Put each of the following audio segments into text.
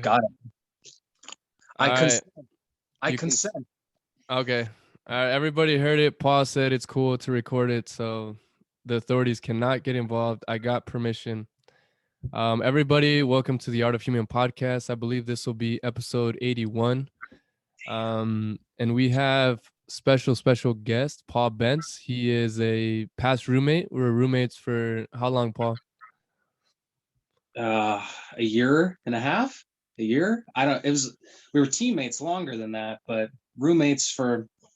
Got it. All I right, consent. I you can. consent. Okay. All right, everybody heard it. Paul said it's cool to record it, so the authorities cannot get involved. I got permission. Everybody, welcome to the Art of Human podcast. I believe this will be episode 81. And we have special guest, Paul Bentz. He is a past roommate. We were roommates for how long, Paul? A year and a half. A year. I don't. It was. We were teammates longer than that, but roommates for I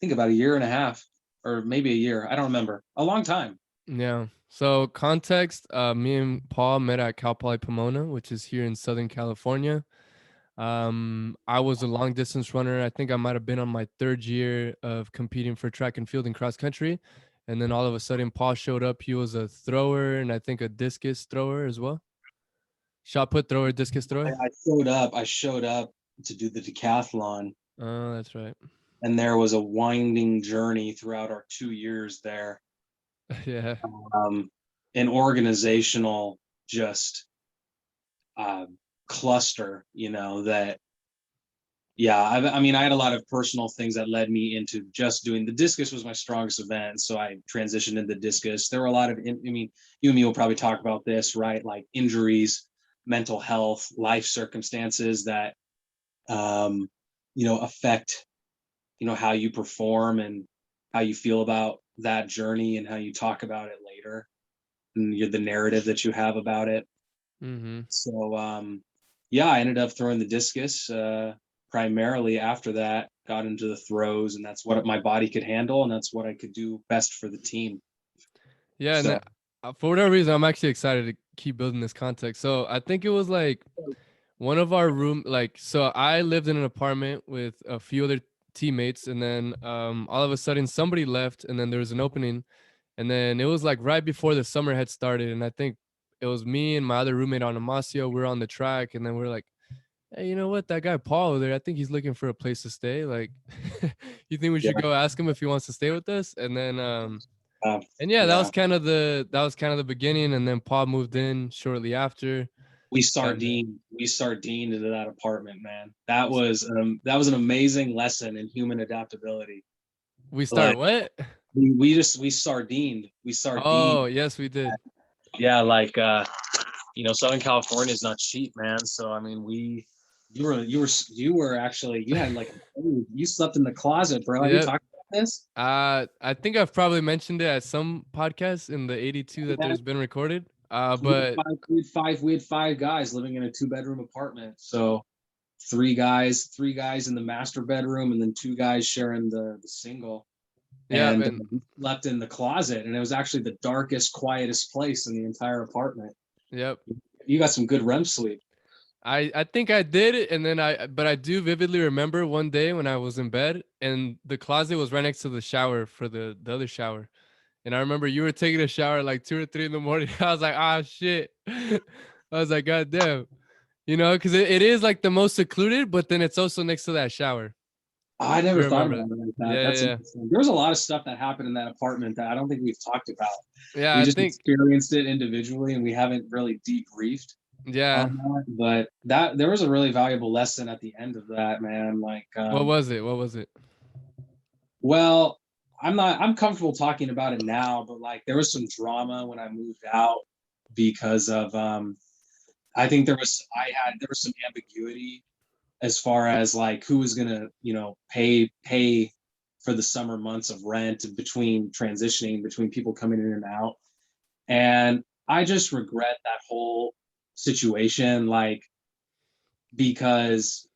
think about a year and a half, or maybe a year. I don't remember. A long time. Yeah. So context, me and Paul met at Cal Poly Pomona, which is here in Southern California. I was a long distance runner. I think I might have been on my third year of competing for track and field and cross country. And then all of a sudden, Paul showed up. He was a thrower and I think a discus thrower as well. Shot put thrower, discus thrower. I showed up. I showed up to do the decathlon, Oh, that's right. and there was a winding journey throughout our 2 years there. Yeah. Um, an organizational just uh, cluster, that yeah, I mean, I had a lot of personal things that led me into just doing the discus was my strongest event. So I transitioned into discus. There were a lot of, I mean, you and me will probably talk about this, right? Like injuries, mental health, life circumstances that, um, affect, how you perform and how you feel about that journey and how you talk about it later and the narrative that you have about it. Mm-hmm. So, yeah, I ended up throwing the discus primarily after that, got into the throws, and that's what my body could handle, and that's what I could do best for the team. Yeah. And So, for whatever reason, I'm actually excited to keep building this context. So I think it was like one of our so I lived in an apartment with a few other teammates, and then all of a sudden somebody left, and then there was an opening, and then it was like right before the summer had started, and I think it was me and my other roommate on Amasio. We are on the track, and then we are like, hey, you know what, that guy Paul over there, I think he's looking for a place to stay. Like, you think we yeah, should go ask him if he wants to stay with us? And then uh, and yeah, yeah, that was kind of the beginning, and then Paul moved in shortly after. And we sardined into that apartment, man. That was an amazing lesson in human adaptability. we start Like what? we sardined. Oh, yes, we did. Yeah, like Southern California is not cheap, man. So I mean, you were actually you had like you slept in the closet, bro. Have you Yep. talked about this? I think I've probably mentioned it at some podcast in the 82 that Yeah, there's been recorded. we had But five guys living in a 2 bedroom apartment. So three guys in the master bedroom, and then two guys sharing the single. yeah, And and we slept in the closet, and it was actually the darkest, quietest place in the entire apartment. yep. You got some good REM sleep. I think I did it, and then but I do vividly remember one day when I was in bed and the closet was right next to the shower for the other shower. And I remember you were taking a shower at like 2 or 3 in the morning. I was like, ah, shit. I was like, God damn. Because it is like the most secluded, but then it's also next to that shower. I If you never thought remember about that. it like that. Yeah, That's yeah, interesting. There was a lot of stuff that happened in that apartment that I don't think we've talked about. yeah. Yeah, We I just think, experienced it individually, and we haven't really debriefed yeah. on that. But that there was a really valuable lesson at the end of that, man. Like, What was it? What was it? well, I'm comfortable talking about it now, but like there was some drama when I moved out because of I think there was some ambiguity as far as like who was gonna pay for the summer months of rent between transitioning between people coming in and out. And I just regret that whole situation, like, because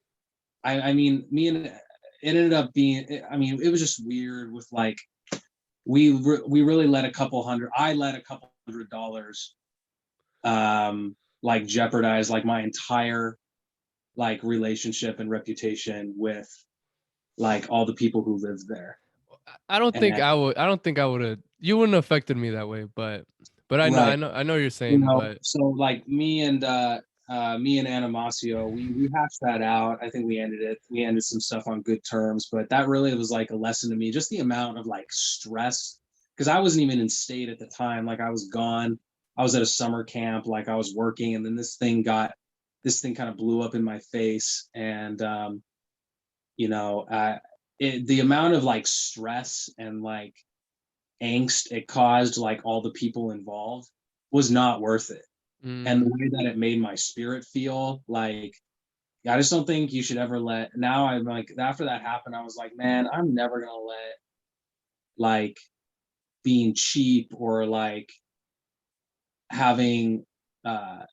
I mean, me and it ended up being, I mean, it was just weird with like, we really let I let a couple $100, like jeopardize like my entire like relationship and reputation with like all the people who lived there. I don't think And I would. I don't think I would have. You wouldn't have affected me that way, but I know, right, I know what you're saying. But so like me and Animasio, we hashed that out. I think we ended some stuff on good terms, but that really was like a lesson to me, just the amount of like stress, because I wasn't even in state at the time. Like I was gone. I was at a summer camp, like I was working, and then this thing got this thing kind of blew up in my face. And, you know, the amount of like stress and like angst it caused like all the people involved was not worth it. And the Mm, way that it made my spirit feel, like, I just don't think you should ever let, now I'm like, after that happened, I was like, man, I'm never gonna let like being cheap or like having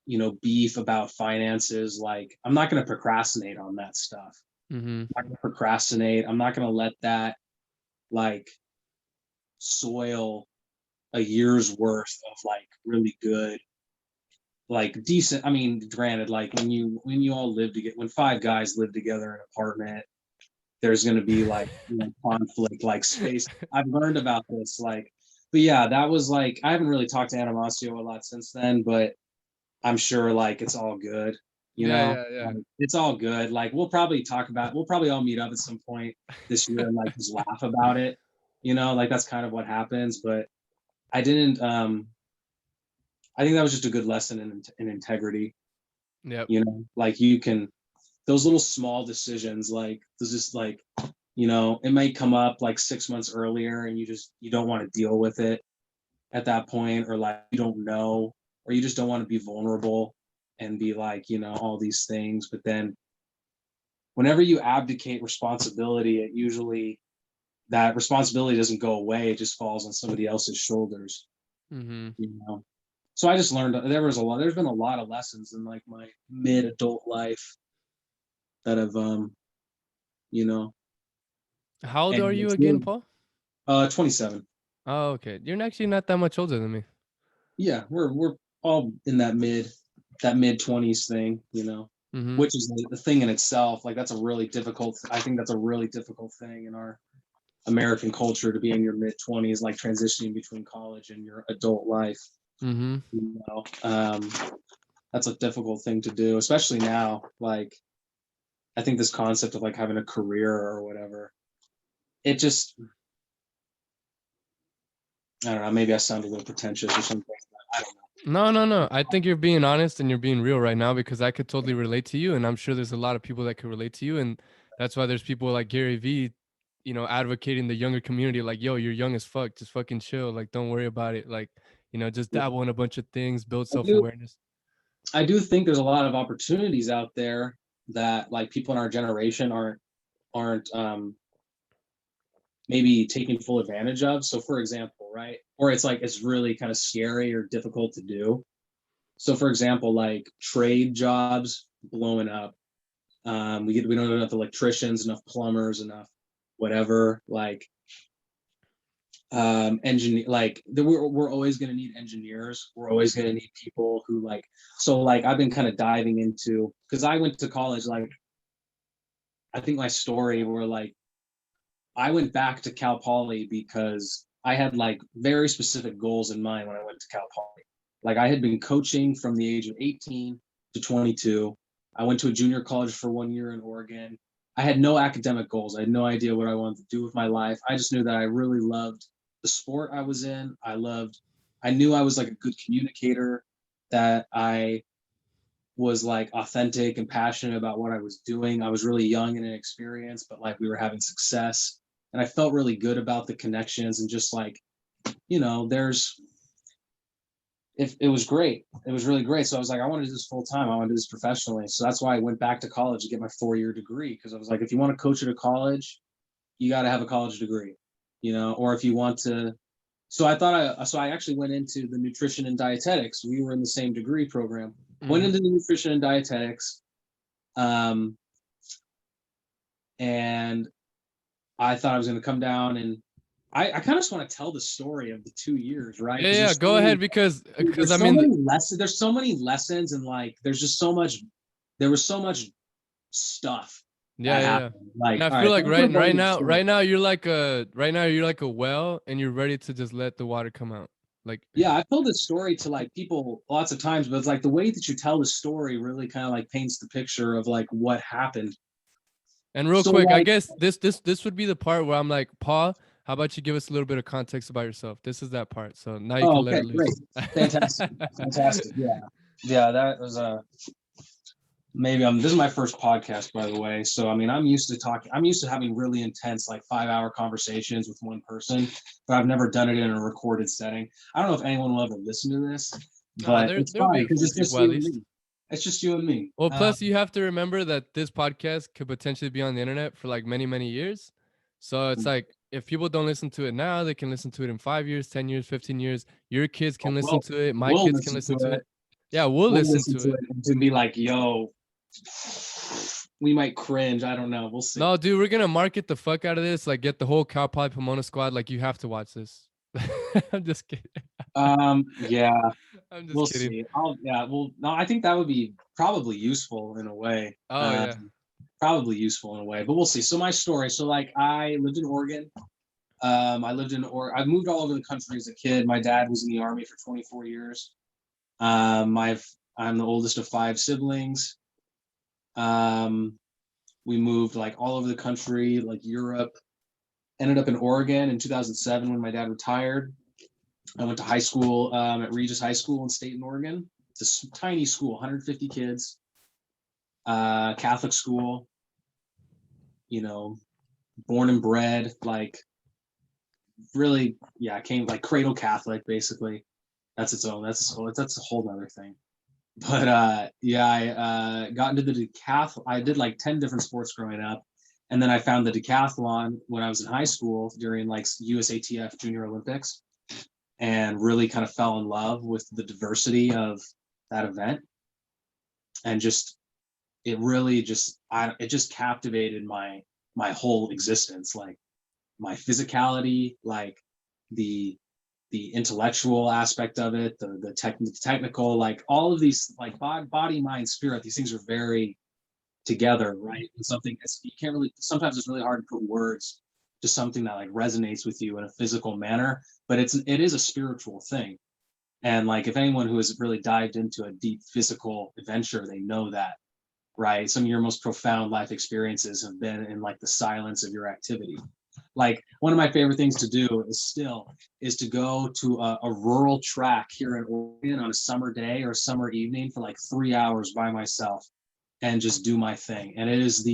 you know, beef about finances, like I'm not going to procrastinate on that stuff. mm-hmm. I'm not going to procrastinate. I'm not going to let that like soil a year's worth of like really good, like decent, I mean, granted, like when you all live together, when five guys live together in an apartment, there's going to be like, you know, conflict, like space. I've learned about this, like, but yeah, that was like, I haven't really talked to Animasio a lot since then, but I'm sure like it's all good, you Yeah, know. yeah, yeah. It's all good. Like we'll probably all meet up at some point this year and like just laugh about it, you know, like that's kind of what happens. But I didn't I think that was just a good lesson in integrity, Yep. you know, like you can, those little small decisions, like there's just like, you know, it might come up like 6 months earlier and you don't want to deal with it at that point, or like you don't know, or you just don't want to be vulnerable and be like, you know, all these things. But then whenever you abdicate responsibility, it usually, that responsibility doesn't go away, it just falls on somebody else's shoulders, Mm-hmm. you know. So I just learned, there's been a lot of lessons in like my mid adult life that have you know, How old and are you it's again, really, Paul? 27. Oh, okay. You're actually not that much older than me. Yeah, we're all in that mid 20s thing, you know, Mm-hmm. which is the thing in itself. Like that's a really difficult, I think that's a really difficult thing in our American culture, to be in your mid 20s, like transitioning between college and your adult life, Mm-hmm. you know. That's a difficult thing to do, especially now. Like I think this concept of like having a career or whatever, it just, I don't know, maybe I sound a little pretentious or something, but I don't know. No, no, no. I think you're being honest and you're being real right now because I could totally relate to you, and I'm sure there's a lot of people that could relate to you, and that's why there's people like Gary V, advocating the younger community, like, yo, you're young as fuck, just fucking chill, like, don't worry about it, like, just dabble in a bunch of things, build I do self-awareness. I do think there's a lot of opportunities out there that like people in our generation aren't maybe taking full advantage of. So for example, right? Or it's like it's really kind of scary or difficult to do. So for example, like trade jobs blowing up. We don't have enough electricians, enough plumbers, enough whatever. Like engineer, like we're always going to need engineers. We're always going to need people who like, so like I've been kind of diving into, because I went to college, like I think my story where like I went back to Cal Poly because I had like very specific goals in mind when I went to Cal Poly. Like I had been coaching from the age of 18 to 22. I went to a junior college for 1 year in Oregon. I had no academic goals. I had no idea what I wanted to do with my life. I just knew that I really loved the sport I was in. I knew I was like a good communicator, that I was like authentic and passionate about what I was doing. I was really young and inexperienced, but like we were having success. And I felt really good about the connections and just like, you know, it was great. It was really great. So I was like, I want to do this full time. I want to do this professionally. So that's why I went back to college to get my 4 year degree. Because I was like, if you want to coach at a college, you got to have a college degree, you know, or if you want to. So I actually went into the nutrition and dietetics. We were in the same degree program. Went Mm-hmm. into the nutrition and dietetics. Um, and I thought I was going to come down, and I kind of just want to tell the story of the 2 years, right? Yeah, Because yeah, go ahead, because I so mean, many lessons. There's so many lessons, and like there's just so much. There was so much stuff yeah, that yeah, yeah. happened. Like, And I all feel right, so like I'm gonna right go right into the now, story. you're like a well, and you're ready to just let the water come out. Like, Yeah, I've told this story to like people lots of times, but it's like the way that you tell the story really kind of like paints the picture of like what happened. and real So quick, I like, guess this would be the part where I'm like, Paul, how about you give us a little bit of context about yourself? This is that part. So now you oh, can let okay, it great, loose. fantastic, fantastic. Yeah, yeah, that was maybe this is my first podcast, by the way. So, I mean, I'm used to having really intense, like 5-hour conversations with one person, but I've never done it in a recorded setting. I don't know if anyone will ever listen to this, but it's There'll be fine a because few it's just people at you and least. me. It's just you and me. Well, plus you have to remember that this podcast could potentially be on the internet for like many, many years. So it's like if people don't listen to it now, they can listen to it in 5 years, 10 years, 15 years. Your kids can listen Well, to it. My we'll kids can listen listen to to it. it. Yeah, we'll We'll listen listen to to it. it and to be like, yo, we might cringe. I don't know. We'll see. No, dude, we're gonna market the fuck out of this. Like, get the whole Cow Pie Pomona squad. Like, you have to watch this. I'm just kidding. Yeah, I'm just we'll kidding. see. Well, no, I think that would be probably useful in a way. Oh yeah. Probably useful in a way, but we'll see. So my story. So like I lived in Oregon. I moved all over the country as a kid. My dad was in the army for 24 years. I'm the oldest of 5 siblings. We moved like all over the country, like Europe. Ended up in Oregon in 2007 when my dad retired. I went to high school at Regis High School in Staten, Oregon. It's a tiny school, 150 kids, Catholic school. You know, born and bred, like really, yeah, I came like cradle Catholic, basically. That's a whole other thing. But yeah, I got into the decathlon. I did like 10 different sports growing up. And then I found the decathlon when I was in high school during like USATF Junior Olympics, and really kind of fell in love with the diversity of that event. And just, it really just, it just captivated my whole existence, like my physicality, like the intellectual aspect of it, the technical, like all of these, like body, mind, spirit. These things are very together, right? And something you can't really. Sometimes it's really hard to put words to something that like resonates with you in a physical manner, but it is a spiritual thing. And like if anyone who has really dived into a deep physical adventure, they know that, right? Some of your most profound life experiences have been in like the silence of your activity. Like one of my favorite things to do is to go to a rural track here in Oregon on a summer day or summer evening for like 3 hours by myself and just do my thing. And it is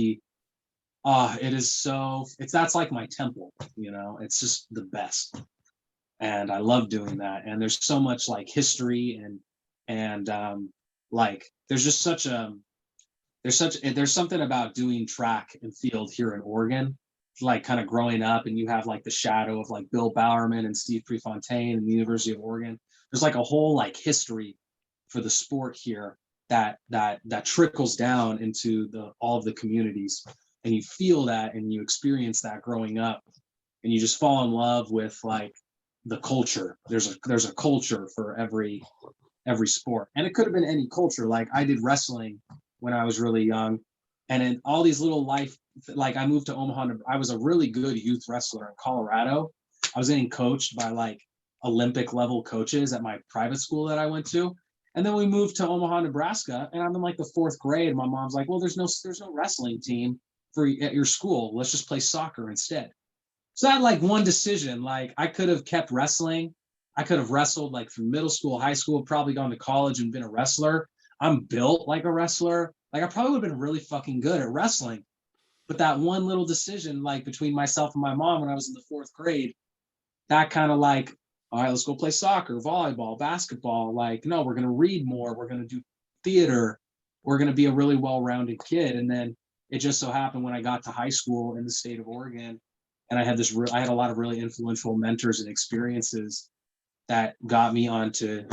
that's like my temple, it's just the best. And I love doing that. And there's so much like history and like there's just there's something about doing track and field here in Oregon, like kind of growing up, and you have like the shadow of like Bill Bowerman and Steve Prefontaine and the University of Oregon. There's like a whole like history for the sport here that trickles down into all of the communities, and you feel that and you experience that growing up, and you just fall in love with like the culture. There's a culture for every sport, and it could have been any culture. Like I did wrestling when I was really young, and in all these little life, like I moved to Omaha. I was a really good youth wrestler in Colorado. I was getting coached by like Olympic level coaches at my private school that I went to. And then we moved to Omaha, Nebraska, and I'm in like the 4th grade. My mom's like, well, there's no wrestling team at your school. Let's just play soccer instead. So I had like one decision. Like I could have kept wrestling. I could have wrestled like from middle school, high school, probably gone to college and been a wrestler. I'm built like a wrestler. Like I probably would have been really fucking good at wrestling. But that one little decision, like between myself and my mom when I was in the 4th grade, that kind of like, all right, let's go play soccer, volleyball, basketball. Like, no, we're going to read more. We're going to do theater. We're going to be a really well-rounded kid. And then it just so happened when I got to high school in the state of Oregon, and I had a lot of really influential mentors and experiences that got me onto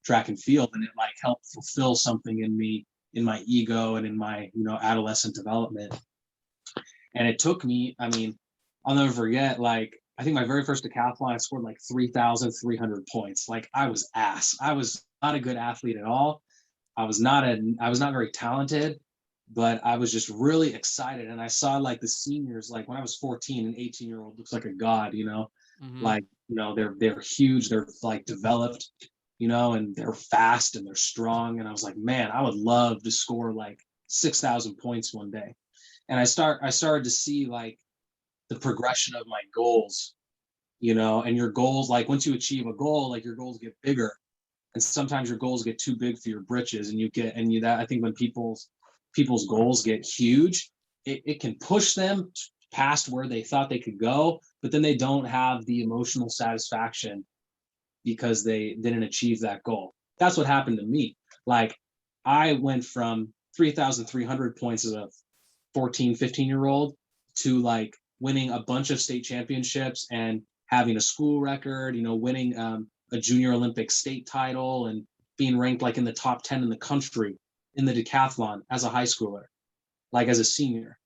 track and field, and it like helped fulfill something in me, in my ego and in my, adolescent development. And it took me, I mean, I'll never forget, like, I think my very first decathlon, I scored like 3,300 points. Like I was ass. I was not a good athlete at all. I was not very talented, but I was just really excited. And I saw like the seniors, like when I was 14, an 18-year-old looks like a god, like, they're huge. They're like developed, and they're fast and they're strong. And I was like, man, I would love to score like 6,000 points one day. And I started to see like the progression of my goals, and your goals, like once you achieve a goal, like your goals get bigger. And sometimes your goals get too big for your britches, and that I think when people people's goals get huge, it can push them past where they thought they could go, but then they don't have the emotional satisfaction because they didn't achieve that goal. That's what happened to me. Like I went from 3,300 points as a 14, 15-year-old to like winning a bunch of state championships and having a school record, winning a junior Olympic state title and being ranked like in the top 10 in the country in the decathlon as a high schooler, like as a senior.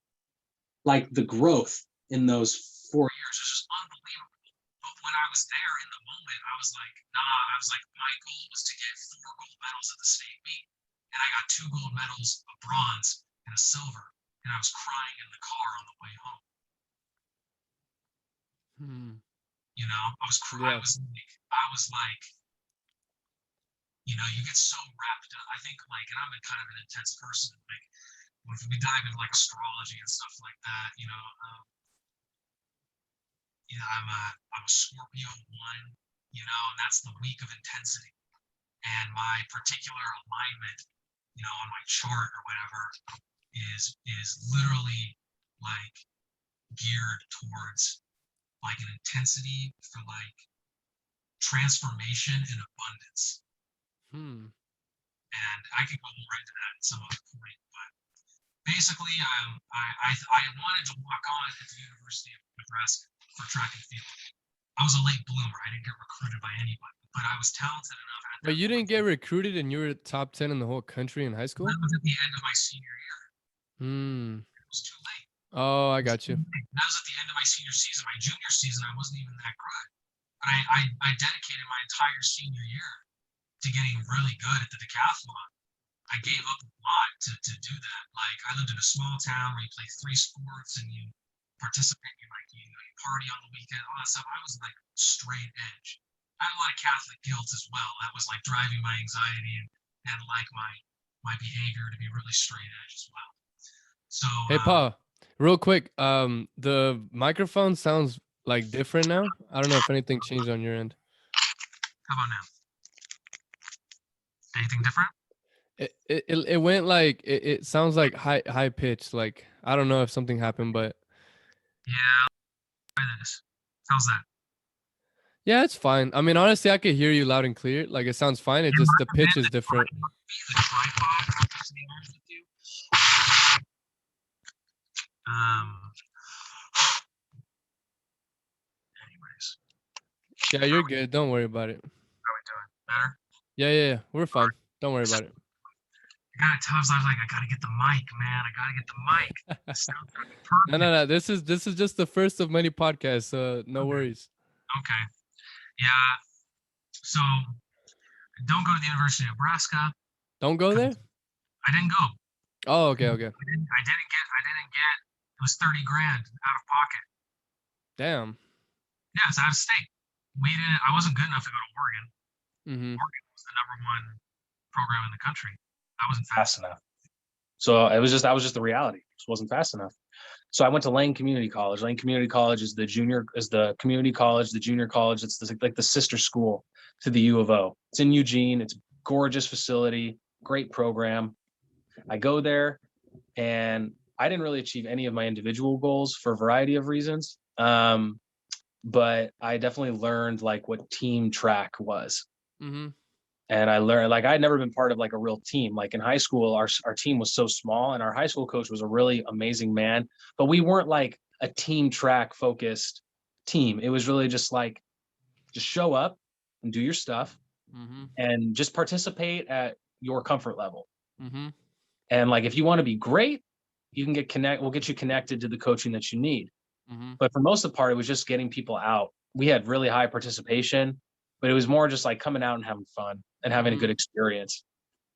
Like the growth in those 4 years was just unbelievable. But when I was there in the moment, I was like, my goal was to get 4 gold medals at the state meet. And I got 2 gold medals, a bronze and a silver. And I was crying in the car on the way home. I was crying. I was like, you get so wrapped up. I think and I'm a kind of an intense person. Like, if we dive into like astrology and stuff like that, I'm a Scorpio 1, and that's the week of intensity. And my particular alignment, on my chart or whatever, is literally like geared towards like an intensity for like transformation and abundance. And I could go more into that at some other point, but basically, I wanted to walk on at the University of Nebraska for track and field. I was a late bloomer. I didn't get recruited by anybody, but I was talented enough. But you didn't get recruited, and you were top 10 in the whole country in high school? That was at the end of my senior year. It was too late. Oh, I got you. That was at the end of my senior season. My junior season, I wasn't even that good. But I dedicated my entire senior year to getting really good at the decathlon. I gave up a lot to do that. Like I lived in a small town where you play 3 sports and you participate in you party on the weekend, all that stuff. I was like straight edge. I had a lot of Catholic guilt as well. That was like driving my anxiety and like my behavior to be really straight edge as well. So hey Pa, real quick, the microphone sounds like different now. I don't know if anything changed on your end. How about now? Anything different? It went like it sounds like high pitched. Like I don't know if something happened, but yeah. Try this. How's that? Yeah, it's fine. I mean, honestly, I could hear you loud and clear. Like it sounds fine. It just the pitch is different. Anyways. Yeah, you're good. Don't worry about it. How are we doing? Better? Yeah. We're fine. Don't worry about it. I was like, I gotta get the mic, man. I gotta get the mic. No. This is just the first of many podcasts. So no worries. Okay. Yeah. So don't go to the University of Nebraska. Don't go there? I didn't go. Oh, okay. I didn't get it was 30 grand out of pocket. Damn. Yeah, it's out of state. I wasn't good enough to go to Oregon. Oregon was the #1 program in the country. I wasn't fast enough. So that was just the reality. It just wasn't fast enough. So I went to Lane Community College. Lane Community College is the community college, the junior college. It's like the sister school to the U of O. It's in Eugene. It's a gorgeous facility, great program. I go there and I didn't really achieve any of my individual goals for a variety of reasons. But I definitely learned like what team track was. And I learned, like, I'd never been part of like a real team. Like in high school, our team was so small and our high school coach was a really amazing man, but we weren't like a team track focused team. It was really just like, just show up and do your stuff and just participate at your comfort level. And like, if you want to be great, you can we'll get you connected to the coaching that you need. But for most of the part, it was just getting people out. We had really high participation, but it was more just like coming out and having fun and having a good experience.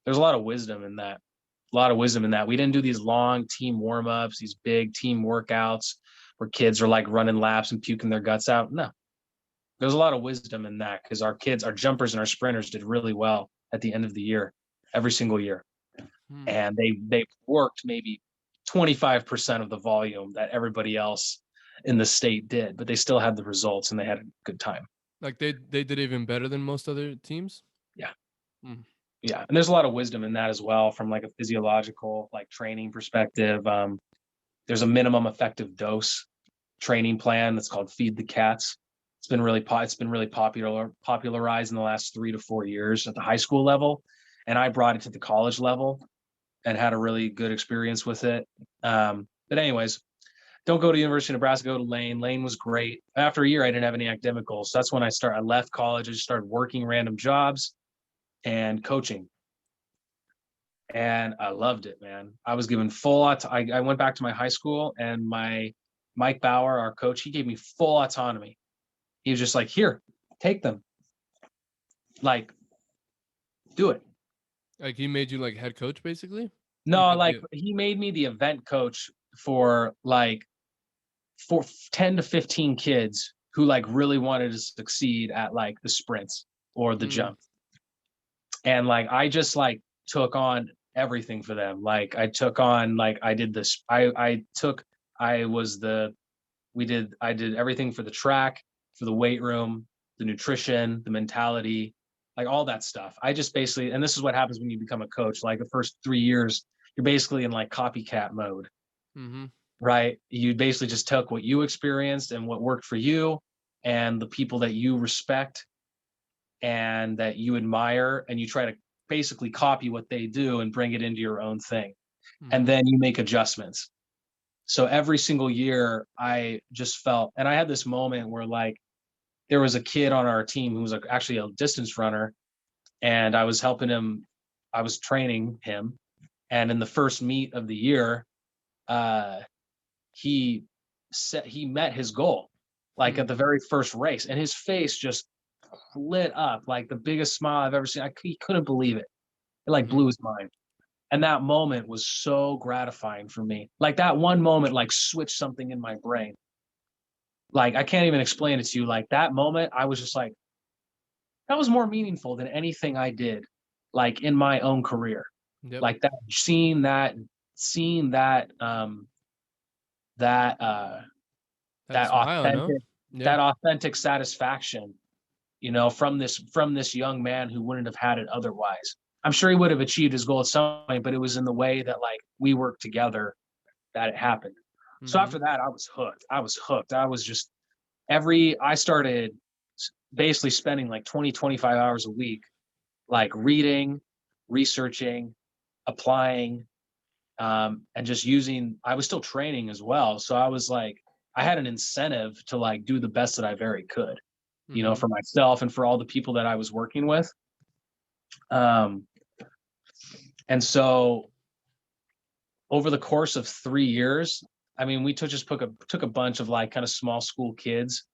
There's a lot of wisdom in that. We didn't do these long team warm-ups, these big team workouts where kids are like running laps and puking their guts out. No, there's a lot of wisdom in that because our jumpers and our sprinters did really well at the end of the year, every single year. And they worked maybe 25% of the volume that everybody else in the state did, but they still had the results and they had a good time. Like they did even better than most other teams? Yeah. Yeah, and there's a lot of wisdom in that as well from like a physiological like training perspective. There's a minimum effective dose training plan that's called Feed the Cats. It's been really popularized in the last 3 to 4 years at the high school level, and I brought it to the college level and had a really good experience with it. But anyways, don't go to University of Nebraska, go to Lane. Lane was great. After a year, I didn't have any academic goals. So that's when I left college. I just started working random jobs and coaching. And I loved it, man. I was given I went back to my high school, and Mike Bauer, our coach, he gave me full autonomy. He was just like, here, take them. Like, do it. Like he made you like head coach basically? No, like Yeah. he made me the event coach for 10 to 15 kids who like really wanted to succeed at like the sprints or the Mm. jump. And like I just like took on everything for them. Like I took on like I did this. I was the I did everything for the track, for the weight room, the nutrition, the mentality, like all that stuff. I just basically, and this is what happens when you become a coach. Like the first 3 years, you're basically in like copycat mode, Mm-hmm. right? You basically just took what you experienced and what worked for you and the people that you respect and that you admire, and you try to basically copy what they do and bring it into your own thing. And Mm-hmm. then you make adjustments. So every single year, I just felt, and I had this moment where like there was a kid on our team who was actually a distance runner, and I was helping him. I was training him, and in the first meet of the year, uh, he met his goal, like Mm. at the very first race, and his face just lit up like the biggest smile I've ever seen. He couldn't believe it. It like Mm-hmm. blew his mind. And that moment was so gratifying for me. Like that one moment, like switched something in my brain. Like I can't even explain it to you. Like that moment, I was just like, that was more meaningful than anything I did, like in my own career. Yep. Like that, seeing that That that smile, no? authentic, Yeah. that authentic satisfaction, from this young man who wouldn't have had it otherwise. I'm sure he would have achieved his goal at some point, but it was in the way that like we worked together that it happened. So Mm-hmm. after that, I was hooked. I was hooked. I was just I started basically spending like 20, 25 hours a week, like reading, researching, applying, and just I was still training as well. So I was like, I had an incentive to like do the best that I very could, Mm-hmm. for myself and for all the people that I was working with. Um, and so over the course of 3 years, I mean, we took a bunch of like kind of small school kids,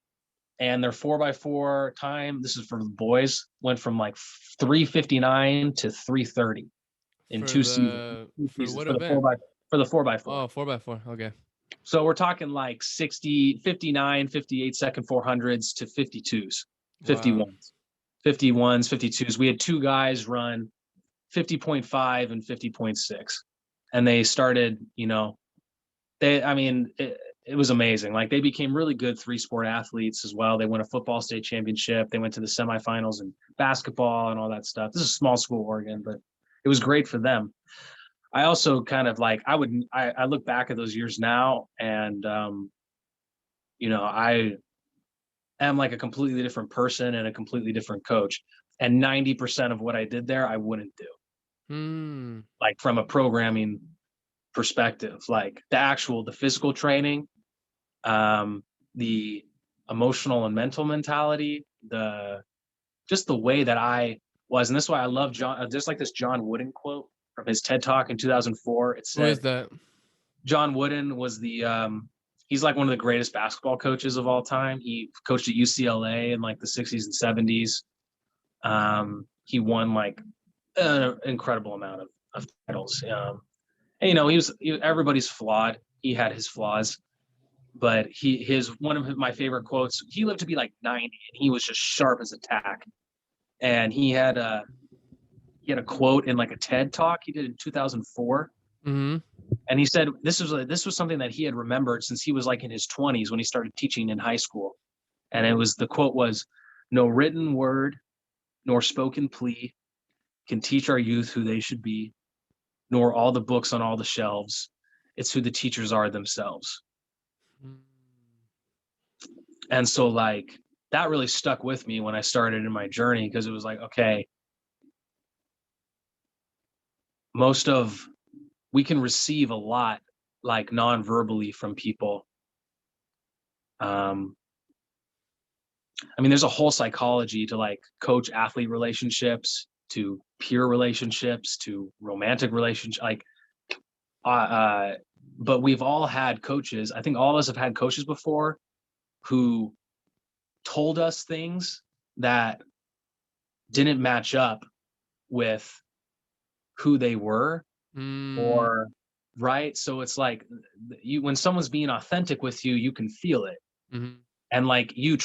and their 4x4 time, this is for the boys, went from like 3:59 to 3:30 in For 2 seasons. Two for seasons what for the event? 4x4. Oh, 4x4. Okay. So we're talking like 60, 59, 58 second 400s to 52s, Wow. 51s, 51s, 52s. We had two guys run 50.5 and 50.6. And they started, I mean, it was amazing. Like they became really good three-sport athletes as well. They won a football state championship. They went to the semifinals in basketball and all that stuff. This is a small school Oregon, but it was great for them. I also kind of like I look back at those years now, and I am like a completely different person and a completely different coach. And 90% of what I did there, I wouldn't do. Hmm. Like from a programming perspective, like the physical training, the emotional and mental mentality, just the way that I was. And this is why I love just like this John Wooden quote from his TED Talk in 2004. It Who is said, that? John Wooden he's like one of the greatest basketball coaches of all time. He coached at UCLA in like the 60s and 70s. He won like an incredible amount of titles. And, everybody's flawed. He had his flaws, but one of my favorite quotes. He lived to be like 90, and he was just sharp as a tack. And he had a quote in like a TED talk he did in 2004, Mm-hmm. and he said this was something that he had remembered since he was like in his 20s when he started teaching in high school. And the quote was, "No written word nor spoken plea can teach our youth who they should be, nor all the books on all the shelves. It's who the teachers are themselves. And so like that really stuck with me when I started in my journey, because it was like, okay, we can receive a lot like non-verbally from people. I mean, there's a whole psychology to like coach athlete relationships, to peer relationships, to romantic relationships, like but we've all had coaches. I think all of us have had coaches before who told us things that didn't match up with who they were, or right. So it's like when someone's being authentic with you, you can feel it. And like you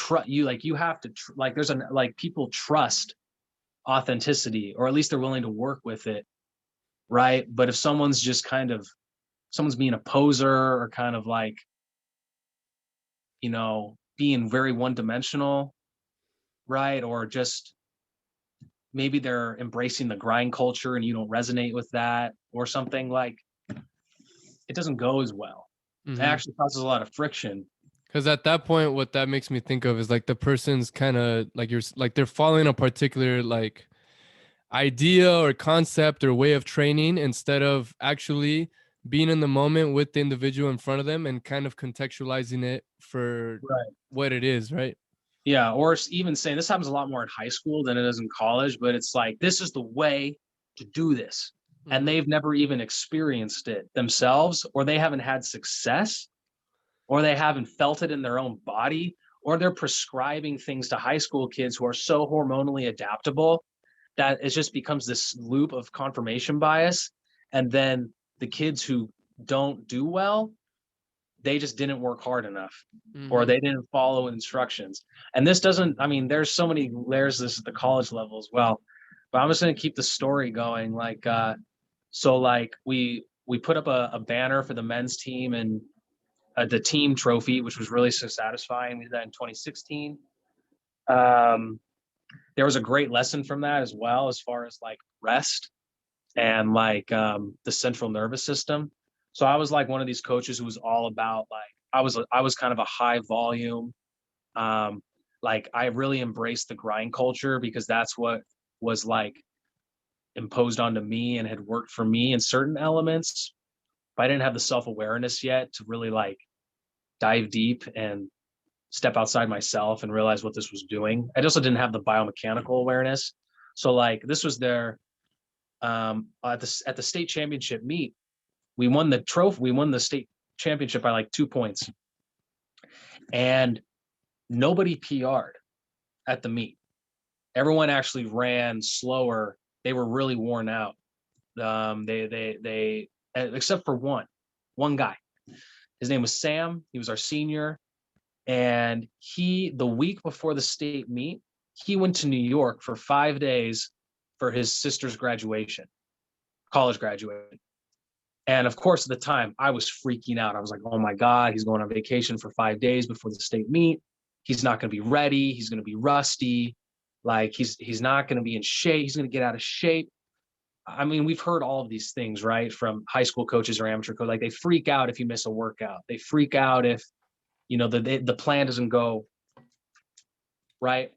have to like there's like people trust authenticity, or at least they're willing to work with it, right? But if someone's being a poser, or kind of like, being very one-dimensional, right? Or just maybe they're embracing the grind culture and you don't resonate with that, or something, like it doesn't go as well. It actually causes a lot of friction. Because at that point, what that makes me think of is like the person's kind of like they're following a particular like idea or concept or way of training, instead of actually being in the moment with the individual in front of them and kind of contextualizing it for what it is, right? Yeah, or even saying, this happens a lot more in high school than it does in college, but it's like, this is the way to do this. And they've never even experienced it themselves, or they haven't had success, or they haven't felt it in their own body, or they're prescribing things to high school kids who are so hormonally adaptable that it just becomes this loop of confirmation bias. And then the kids who don't do well, they just didn't work hard enough, or they didn't follow instructions. And this doesn't, I mean, there's so many layers this at the college level as well. But I'm just going to keep the story going. Like, so like we put up a banner for the men's team, and the team trophy, which was really so satisfying. We did that in 2016. There was a great lesson from that as well, as far as like rest and like the central nervous system. So I was like one of these coaches who was all about like, I was kind of a high volume. Like I really embraced the grind culture, because that's what was like imposed onto me and had worked for me in certain elements. But I didn't have the self-awareness yet to really like dive deep and step outside myself and realize what this was doing. I also didn't have the biomechanical awareness. So like this was their at the state championship meet, we won the trophy. We won the state championship by like 2 points, and nobody PR'd at the meet. Everyone actually ran slower. They were really worn out. They except for one guy. His name was Sam. He was our senior, and the week before the state meet, he went to New York for 5 days for his sister's graduation, college graduation. And of course, at the time, I was freaking out. I was like, oh my God, he's going on vacation for 5 days before the state meet. He's not going to be ready. He's going to be rusty. Like he's not going to be in shape. He's going to get out of shape. I mean, we've heard all of these things, right? From high school coaches or amateur coaches. Like they freak out if you miss a workout. They freak out if, the plan doesn't go right.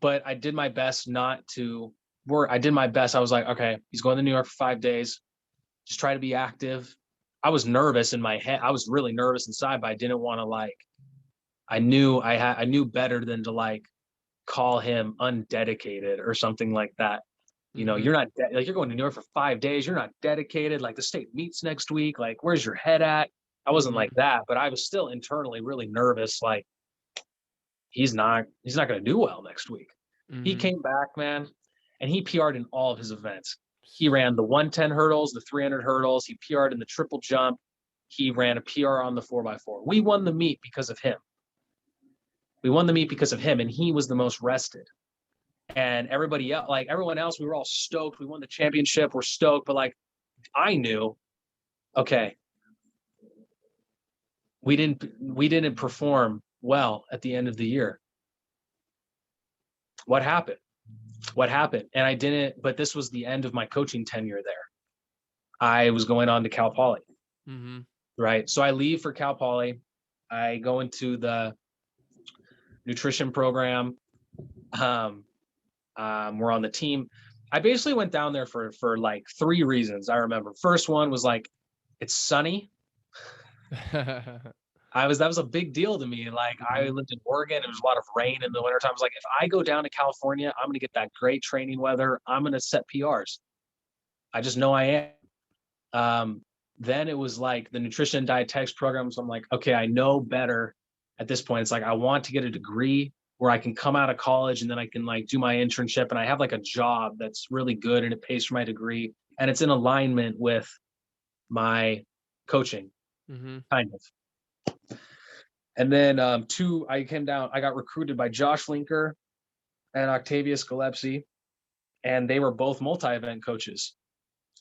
But I did my best not to work. I did my best. I was like, okay, he's going to New York for 5 days. Just try to be active. I was nervous in my head. I was really nervous inside, but I didn't want to like, I knew better than to like call him undedicated or something like that. You're not like, you're going to New York for 5 days. You're not dedicated. Like the state meets next week. Like, where's your head at? I wasn't like that, but I was still internally really nervous. Like he's not going to do well next week. He came back, man, and he PR'd in all of his events. He ran the 110 hurdles, the 300 hurdles. He PR'd in the triple jump. He ran a PR on the 4x4. We won the meet because of him. And he was the most rested. And everybody else, like everyone else, we were all stoked. We won the championship. We're stoked. But like, I knew, okay, we didn't perform well at the end of the year. What happened? what happened. And I didn't, but this was the end of my coaching tenure there. I was going on to Cal Poly. Mm-hmm. Right. So I leave for Cal Poly. I go into the nutrition program. We're on the team. I basically went down there for like 3 reasons. I remember. First one was like, it's sunny. That was a big deal to me. Like, I lived in Oregon. There was a lot of rain in the wintertime. I was like, if I go down to California, I'm going to get that great training weather. I'm going to set PRs. I just know I am. Then it was like the nutrition and dietetics program. So I'm like, okay, I know better at this point. It's like, I want to get a degree where I can come out of college and then I can like do my internship and I have like a job that's really good and it pays for my degree and it's in alignment with my coaching, kind of. And then I got recruited by Josh Linker and Octavius Gillespie, and they were both multi-event coaches.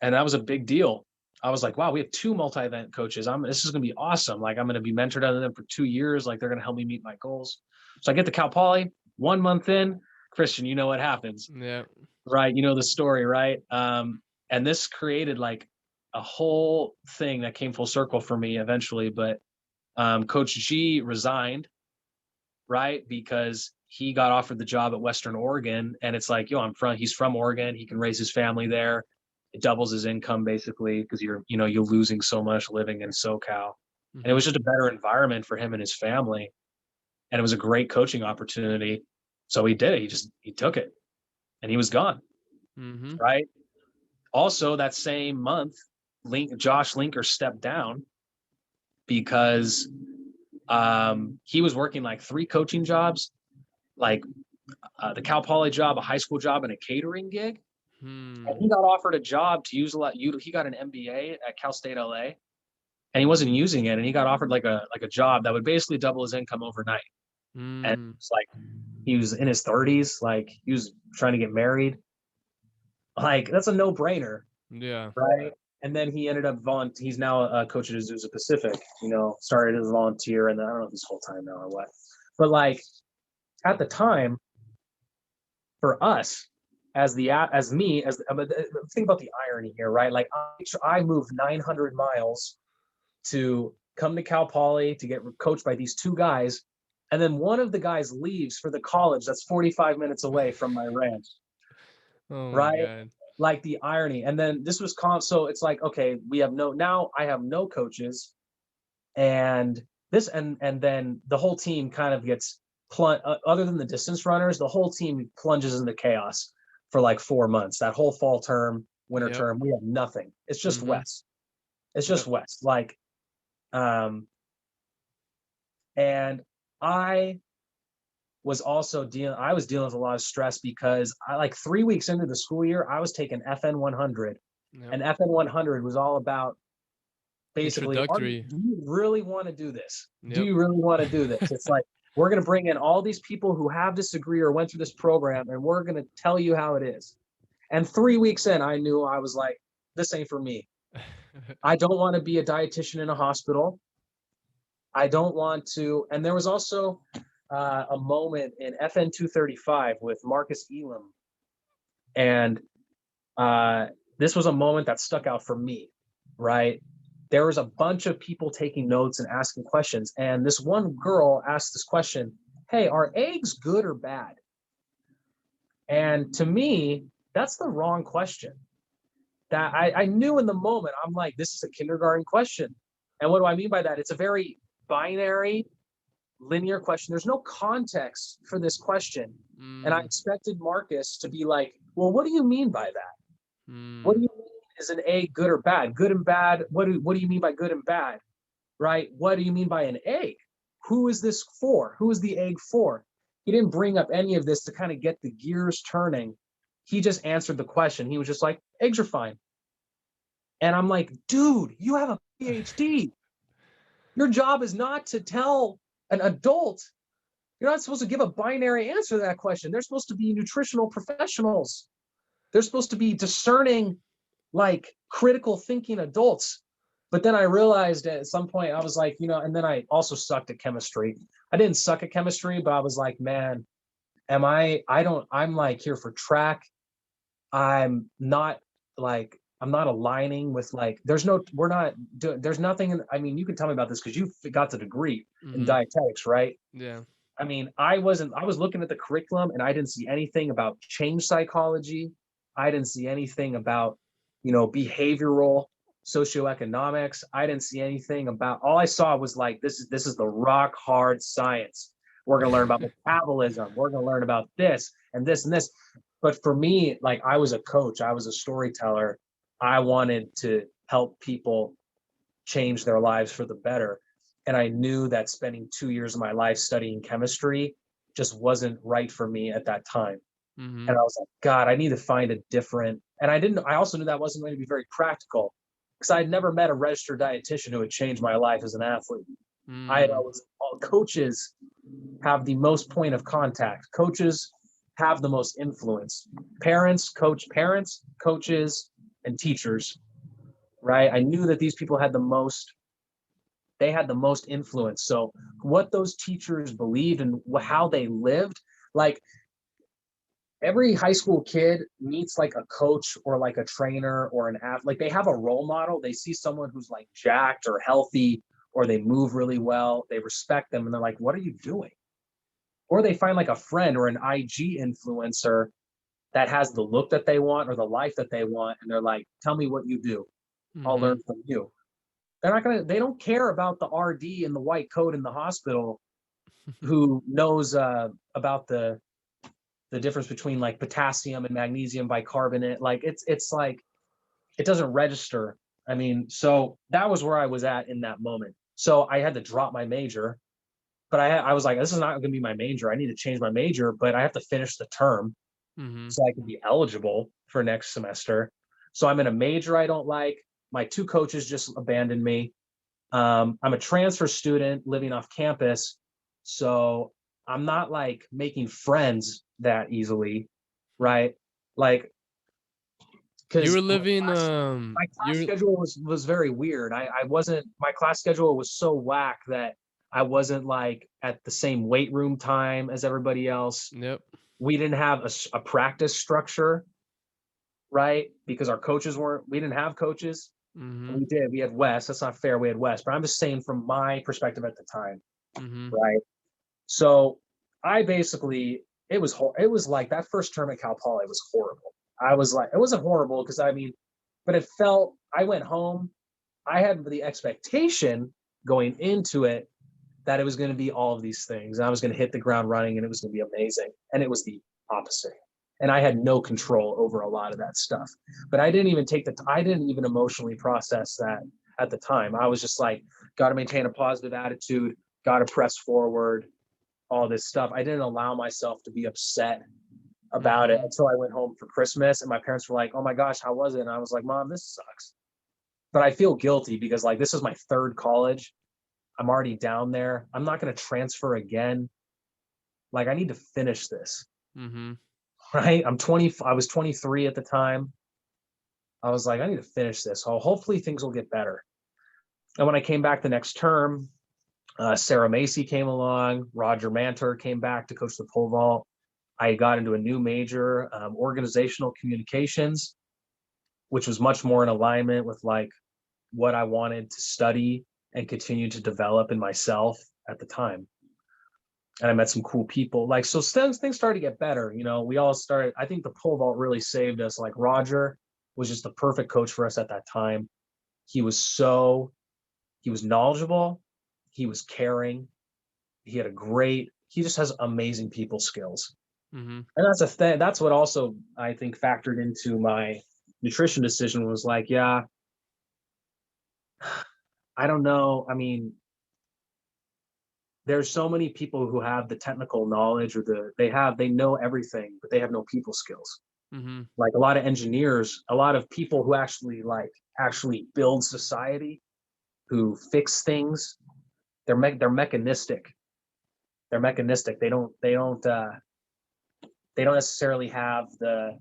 And that was a big deal. I was like, wow, we have 2 multi-event coaches. This is going to be awesome. Like, I'm going to be mentored under them for 2 years. Like, they're going to help me meet my goals. So I get to Cal Poly, 1 month in. Christian, you know what happens. Yeah. Right. You know the story, right? And this created like a whole thing that came full circle for me eventually. But Coach G resigned, right? Because he got offered the job at Western Oregon. And it's like, he's from Oregon. He can raise his family there. It doubles his income basically because you're losing so much living in SoCal. And it was just a better environment for him and his family. And it was a great coaching opportunity. So he did it. He took it and he was gone. Right. Also that same month, Josh Linker stepped down because he was working like 3 coaching jobs, like the Cal Poly job, a high school job, and a catering gig. And he got offered a job to use he got an MBA at Cal State LA, and he wasn't using it. And he got offered like a job that would basically double his income overnight. And it's like he was in his 30s, like he was trying to get married. Like that's a no-brainer. Yeah. Right. And then he ended up he's now a coach at Azusa Pacific, started as a volunteer, and I don't know if he's full-time now or what. But like at the time, for us, think about the irony here, right? Like I moved 900 miles to come to Cal Poly to get coached by these 2 guys. And then one of the guys leaves for the college that's 45 minutes away from my ranch. Oh my right? God. Like the irony. And then this was so it's like, okay, now I have no coaches, and then the whole team kind of gets other than the distance runners, the whole team plunges into chaos for like 4 months. That whole fall term, winter term, we have nothing. It's just West. It's just West. Like, and I was dealing with a lot of stress because I, like 3 weeks into the school year, I was taking FN 100, and FN 100 was all about basically, do you really want to do this? Do you really want to do this? It's like, we're going to bring in all these people who have this degree or went through this program, and we're going to tell you how it is. And 3 weeks in, I knew, I was like, this ain't for me. I don't want to be a dietitian in a hospital. I don't want to. And there was also a moment in FN 235 with Marcus Elam. And this was a moment that stuck out for me, right? There was a bunch of people taking notes and asking questions. And this one girl asked this question, hey, are eggs good or bad? And to me, that's the wrong question. That I knew in the moment, I'm like, this is a kindergarten question. And what do I mean by that? It's a very binary, linear question. There's no context for this question. And I expected Marcus to be like, well, what do you mean by that? What do you mean is an egg good or bad? Good and bad, what do you mean by good and bad? Right? What do you mean by an egg? Who is this for? Who is the egg for? He didn't bring up any of this to kind of get the gears turning. He just answered the question. He was just like, eggs are fine. And I'm like, dude, you have a PhD. Your job is not to tell an adult. You're not supposed to give a binary answer to that question. They're supposed to be nutritional professionals. They're supposed to be discerning, like critical thinking adults. But then I realized at some point, I was like, and then I also sucked at chemistry. I didn't suck at chemistry, but I was like, man, I'm like here for track. I'm not like, I'm not aligning with like, we're not doing, there's nothing, I mean, you can tell me about this because you got the degree in Mm-hmm. dietetics, right? Yeah. I mean, I was looking at the curriculum and I didn't see anything about change psychology. I didn't see anything about, behavioral socioeconomics. I didn't see anything about, all I saw was like, this is the rock hard science. We're going to learn about metabolism. We're going to learn about this and this and this. But for me, like I was a coach, I was a storyteller. I wanted to help people change their lives for the better. And I knew that spending 2 years of my life studying chemistry just wasn't right for me at that time. Mm-hmm. And I was like, God, I need to find a different, and I also knew that wasn't going to be very practical because I had never met a registered dietitian who had changed my life as an athlete. I had Mm. always, coaches have the most point of contact. Coaches have the most influence. Parents, coaches, and teachers, right? I knew that these people had the most, they had the most influence. So what those teachers believed and how they lived, like every high school kid meets like a coach or like a trainer or an athlete. Like they have a role model. They see someone who's like jacked or healthy, or they move really well. They respect them and they're like, what are you doing? Or they find like a friend or an IG influencer that has the look that they want or the life that they want. And they're like, tell me what you do. I'll Mm-hmm. learn from you. They don't care about the RD in the white coat in the hospital who knows about the difference between like potassium and magnesium bicarbonate. Like it's like, it doesn't register. I mean, so that was where I was at in that moment. So I had to drop my major, but I was like, this is not going to be my major. I need to change my major, but I have to finish the term Mm-hmm. so I can be eligible for next semester. So I'm in a major I don't like. My two coaches just abandoned me. I'm a transfer student living off campus. So I'm not like making friends that easily, right? Like, You because were living my class you're schedule was very weird. I wasn't, my class schedule was so whack that I wasn't like at the same weight room time as everybody else. yep. We didn't have a practice structure, right? Because our coaches weren't, we didn't have coaches. Mm-hmm. We did. We had Wes. That's not fair. We had Wes, but I'm just saying from my perspective at the time, Mm-hmm. right? So I basically, it was like that first term at Cal Poly was horrible. I was like, it wasn't horrible because I mean, but it felt, I went home. I had the expectation going into it that it was going to be all of these things. And I was going to hit the ground running and it was going to be amazing. And it was the opposite. And I had no control over a lot of that stuff. But I didn't even I didn't even emotionally process that at the time. I was just like, got to maintain a positive attitude, got to press forward, all this stuff. I didn't allow myself to be upset about it Mm-hmm. until I went home for Christmas. And my parents were like, oh my gosh, how was it? And I was like, Mom, this sucks. But I feel guilty because like this is my third college. I'm already down there. I'm not going to transfer again. Like I need to finish this, Mm-hmm. right? I was 23 at the time. I was like, I need to finish this. So hopefully things will get better. And when I came back the next term, Sarah Macy came along. Roger Mantor came back to coach the pole vault. I got into a new major, organizational communications, which was much more in alignment with like what I wanted to study and continue to develop in myself at the time. And I met some cool people. Like, so things started to get better. We all started, I think the pole vault really saved us. Like Roger was just the perfect coach for us at that time. He was knowledgeable. He was caring. He just has amazing people skills. Mm-hmm. And that's a thing. That's what also I think factored into my nutrition decision was like, yeah, I don't know. I mean, there's so many people who have the technical knowledge or they know everything, but they have no people skills. Mm-hmm. Like a lot of engineers, a lot of people who actually build society, who fix things, they're mechanistic. They're mechanistic. They don't necessarily have the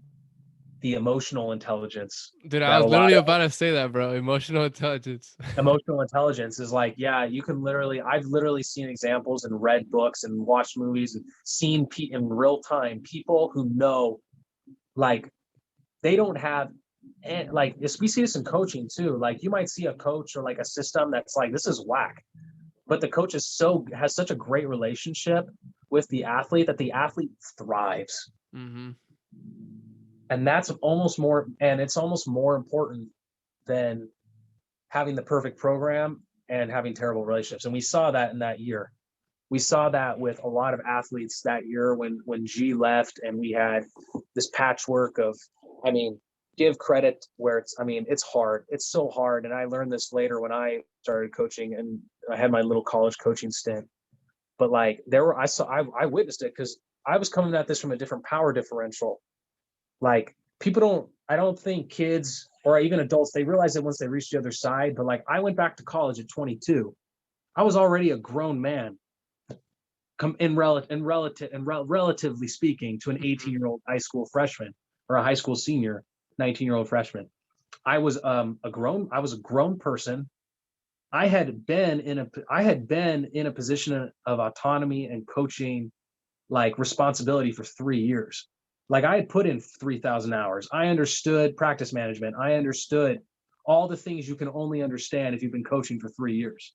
the emotional intelligence. Dude, I that was a lot literally of about to say that, bro. Emotional intelligence. emotional intelligence is like, yeah, you can literally, I've literally seen examples and read books and watched movies and seen in real time people who know, like, they don't have, and like we see this in coaching too. Like you might see a coach or like a system that's like, this is whack, but the coach has such a great relationship with the athlete that the athlete thrives. Mm-hmm. And that's almost more, and it's almost more important than having the perfect program and having terrible relationships. And we saw that in that year. We saw that with a lot of athletes that year when G left, and we had this patchwork of, I mean, give credit where it's, I mean, it's hard. It's so hard. And I learned this later when I started coaching and I had my little college coaching stint. But like I witnessed it because I was coming at this from a different power differential. Like I don't think kids or even adults, they realize it once they reach the other side. But like I went back to college at 22. I was already a grown man relatively speaking to an 18-year-old high school freshman or a high school senior, 19-year-old freshman. I was a grown person. I had been in a position of autonomy and coaching, like responsibility, for 3 years. Like I had put in 3,000 hours. I understood practice management. I understood all the things you can only understand if you've been coaching for 3 years,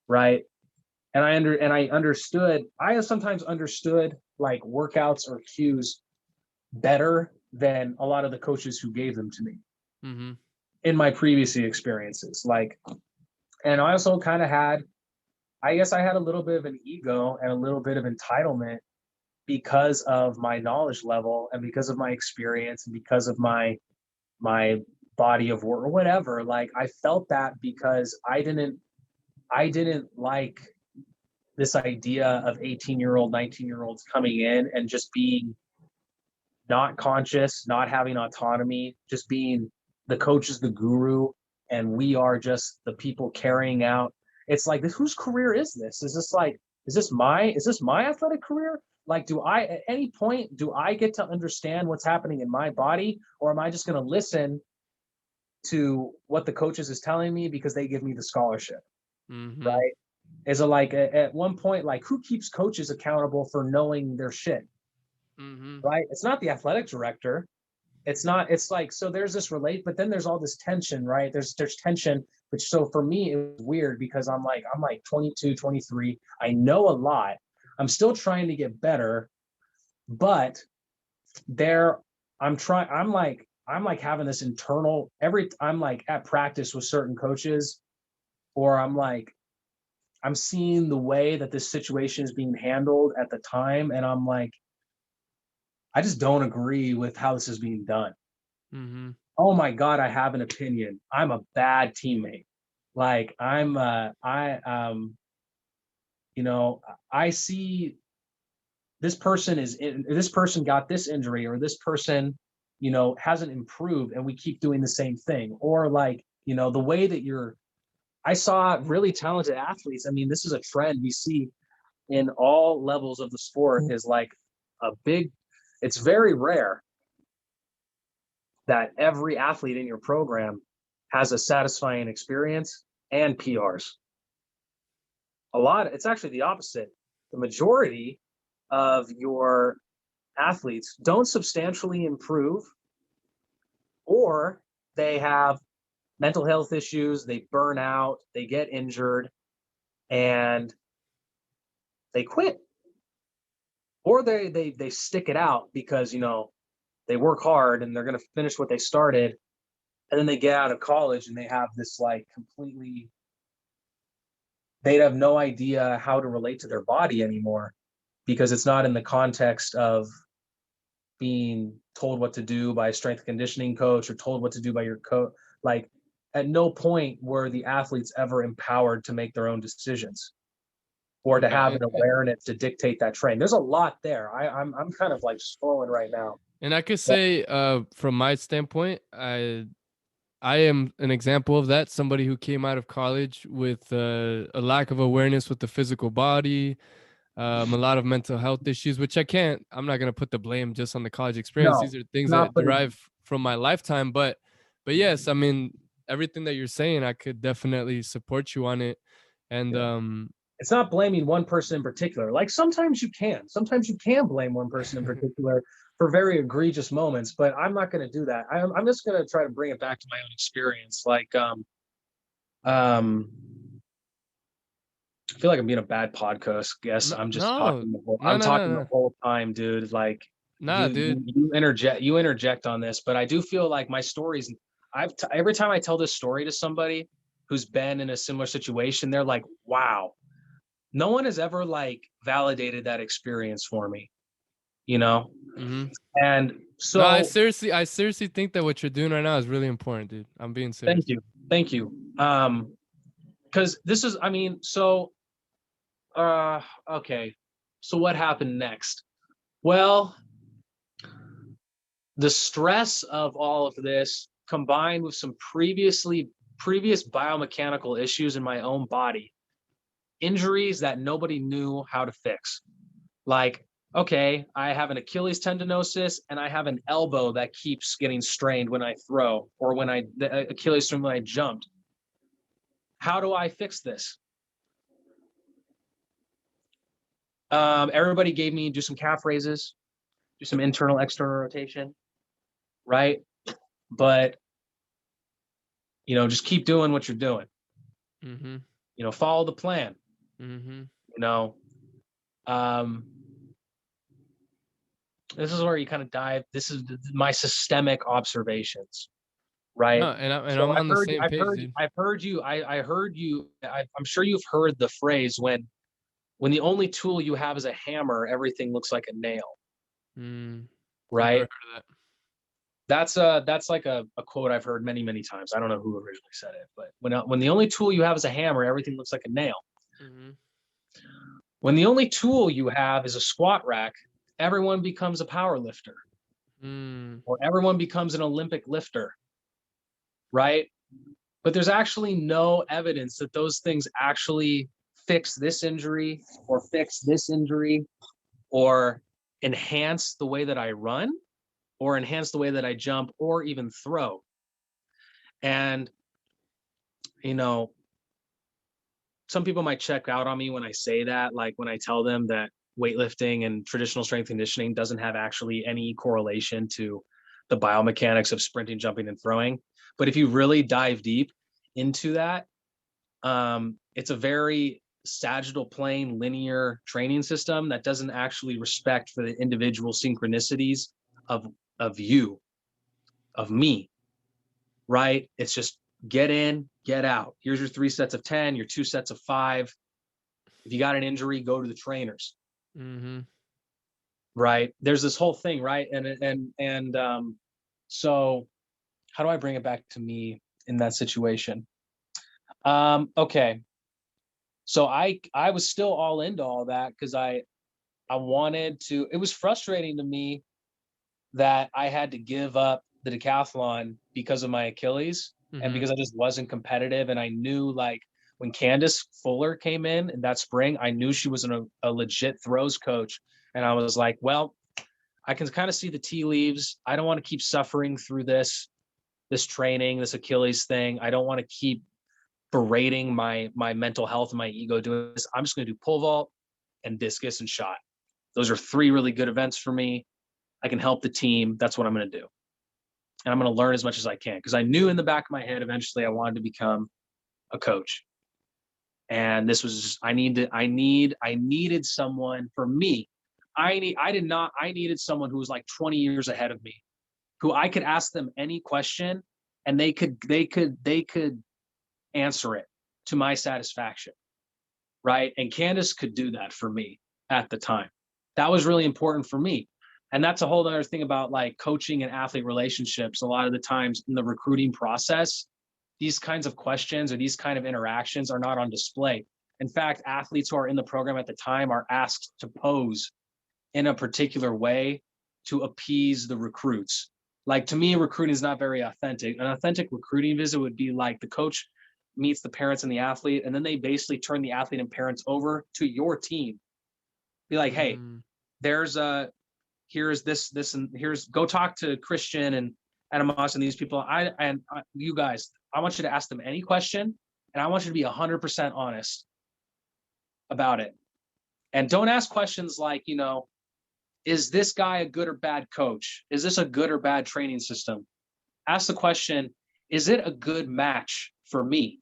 right? And I sometimes understood like workouts or cues better than a lot of the coaches who gave them to me Mm-hmm. in my previous experiences. Like, and I also kind of had, I guess I had a little bit of an ego and a little bit of entitlement because of my knowledge level and because of my experience and because of my body of work or whatever. Like I felt that because I didn't like this idea of 18-year-old, 19-year-olds coming in and just being not conscious, not having autonomy, just being the coach is the guru and we are just the people carrying out. It's like, whose career is this? Is this my athletic career? Like, at any point, do I get to understand what's happening in my body, or am I just going to listen to what the coaches is telling me because they give me the scholarship? Mm-hmm. Right? Is it like at one point, like who keeps coaches accountable for knowing their shit? Mm-hmm. Right? It's not the athletic director. It's not, it's like, so there's this but then there's all this tension, right? There's tension, which, so for me, it was weird because I'm like 22, 23. I know a lot. I'm still trying to get better, but I'm like having this internal, I'm like at practice with certain coaches, or I'm seeing the way that this situation is being handled at the time. And I'm like, I just don't agree with how this is being done. Mm-hmm. Oh my God, I have an opinion. I'm a bad teammate. Like I see this person got this injury, or this person, hasn't improved, and we keep doing the same thing. Or like, the way that I saw really talented athletes. I mean, this is a trend we see in all levels of the sport, is like it's very rare that every athlete in your program has a satisfying experience and PRs. It's actually the opposite. The majority of your athletes don't substantially improve, or they have mental health issues, they burn out, they get injured, and they quit. Or they stick it out because, they work hard and they're going to finish what they started. And then they get out of college and they have this like they have no idea how to relate to their body anymore, because it's not in the context of being told what to do by a strength conditioning coach or told what to do by your coach. Like at no point were the athletes ever empowered to make their own decisions or to have an awareness to dictate that train. There's a lot there. I'm kind of like scrolling right now. And I could say, from my standpoint, I am an example of that. Somebody who came out of college with a lack of awareness with the physical body, a lot of mental health issues, which I'm not going to put the blame just on the college experience. No, These are things not that putting- derive from my lifetime. But yes, I mean, everything that you're saying, I could definitely support you on it. And it's not blaming one person in particular. Like sometimes you can blame one person in particular for very egregious moments, but I'm not going to do that. I'm just going to try to bring it back to my own experience. Like, I feel like I'm being a bad podcast guest. I'm just talking the whole time, dude. Like, dude. You interject on this, but I do feel like my stories. Every time I tell this story to somebody who's been in a similar situation, they're like, "Wow, no one has ever like validated that experience for me," you know. Mm-hmm. And so, no, I seriously think that what you're doing right now is really important, dude. I'm being serious. Thank you. Because this is, I mean, so, okay. So what happened next? Well, the stress of all of this combined with some previous biomechanical issues in my own body, injuries that nobody knew how to fix. Like, okay, I have an Achilles tendinosis and I have an elbow that keeps getting strained when I throw, or the Achilles strain when I jumped. How do I fix this? Everybody gave me do some calf raises, do some internal, external rotation, right? But, just keep doing what you're doing. Mm-hmm. Follow the plan. Mm-hmm. This is where you kind of dive. This is my systemic observations, right? No, and I'm on the same page, dude. I heard you. I'm sure you've heard the phrase when the only tool you have is a hammer, everything looks like a nail. Right? I've never heard of that. That's like a quote I've heard many, many times. I don't know who originally said it, but when the only tool you have is a hammer, everything looks like a nail. Mm-hmm. When the only tool you have is a squat rack, everyone becomes a power lifter, or everyone becomes an Olympic lifter, right? But there's actually no evidence that those things actually fix this injury or fix this injury or enhance the way that I run or enhance the way that I jump or even throw. And, some people might check out on me when I say that, like when I tell them that weightlifting and traditional strength conditioning doesn't have actually any correlation to the biomechanics of sprinting, jumping, and throwing. But if you really dive deep into that, it's a very sagittal plane linear training system that doesn't actually respect for the individual synchronicities of me, right? It's just get in, get out. Here's your 3 sets of 10, your 2 sets of 5. If you got an injury, go to the trainers. Mm-hmm. Right? There's this whole thing, right? And so how do I bring it back to me in that situation? Okay. So I was still all into all that because I wanted to. It was frustrating to me that I had to give up the decathlon because of my Achilles and because I just wasn't competitive. And I knew, like, when Candace Fuller came in that spring, I knew she was a legit throws coach. And I was like, well, I can kind of see the tea leaves. I don't want to keep suffering through this training, this Achilles thing. I don't want to keep berating my mental health and my ego doing this. I'm just going to do pole vault and discus and shot. Those are 3 really good events for me. I can help the team. That's what I'm going to do. And I'm going to learn as much as I can because I knew in the back of my head eventually I wanted to become a coach. And this was just, I needed someone for me. I needed someone who was like 20 years ahead of me, who I could ask them any question and they could answer it to my satisfaction. Right? And Candace could do that for me at the time. That was really important for me. And that's a whole other thing about like coaching and athlete relationships. A lot of the times in the recruiting process, these kinds of questions or these kind of interactions are not on display. In fact, athletes who are in the program at the time are asked to pose in a particular way to appease the recruits. Like, to me, recruiting is not very authentic. An authentic recruiting visit would be like the coach meets the parents and the athlete, and then they basically turn the athlete and parents over to your team. Be like, hey, here's this, and here's, go talk to Christian and animosity in these people. You guys, I want you to ask them any question, and I want you to be 100% honest about it. And don't ask questions like, is this guy a good or bad coach? Is this a good or bad training system? Ask the question, is it a good match for me?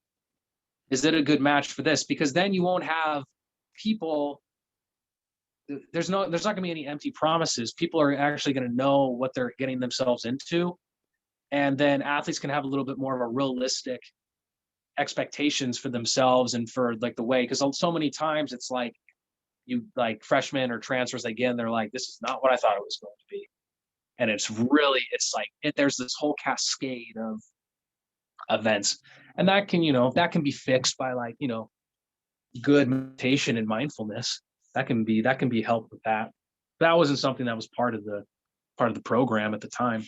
Is it a good match for this? Because then you won't have people. There's not going to be any empty promises. People are actually going to know what they're getting themselves into. And then athletes can have a little bit more of a realistic expectations for themselves and for like the way, because so many times it's like freshmen or transfers, they get in, they're like, this is not what I thought it was going to be. And there's this whole cascade of events, and that can be fixed by good meditation and mindfulness. That can be helped with that. That wasn't something that was part of the program at the time.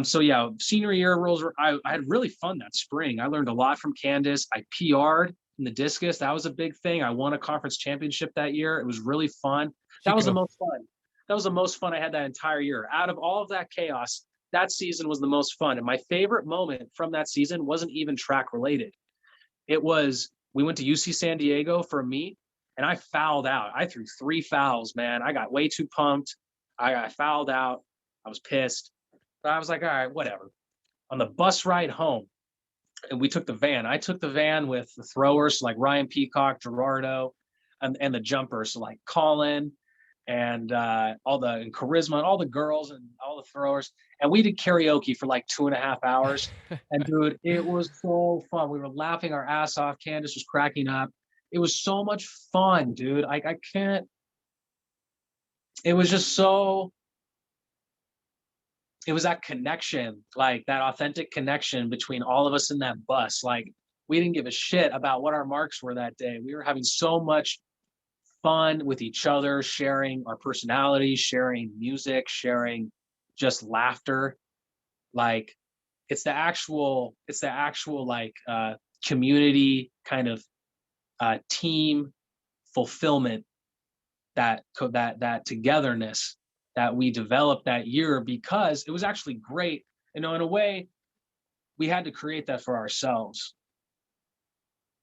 So yeah, senior year roles I had really fun that spring. I learned a lot from Candace. I PR'd in the discus. That was a big thing. I won a conference championship that year. It was really fun. That was the most fun. That was the most fun I had that entire year. Out of all of that chaos, that season was the most fun. And my favorite moment from that season wasn't even track related. It was, we went to UC San Diego for a meet, and I fouled out. I threw 3 fouls, man. I got way too pumped. I fouled out. I was pissed. But I was like, all right, whatever. On the bus ride home, and we took the van. I took the van with the throwers, like Ryan Peacock, Gerardo, and the jumpers, so like Colin and Charisma and all the girls and all the throwers. And we did karaoke for like 2.5 hours. And dude, it was so fun. We were laughing our ass off. Candace was cracking up. It was so much fun, dude. I can't. It was just so. It was that connection, like that authentic connection between all of us in that bus. Like, we didn't give a shit about what our marks were that day. We were having so much fun with each other, sharing our personalities, sharing music, sharing just laughter. Like, it's the actual like community kind of team fulfillment, that togetherness that we developed that year, because it was actually great. In a way, we had to create that for ourselves,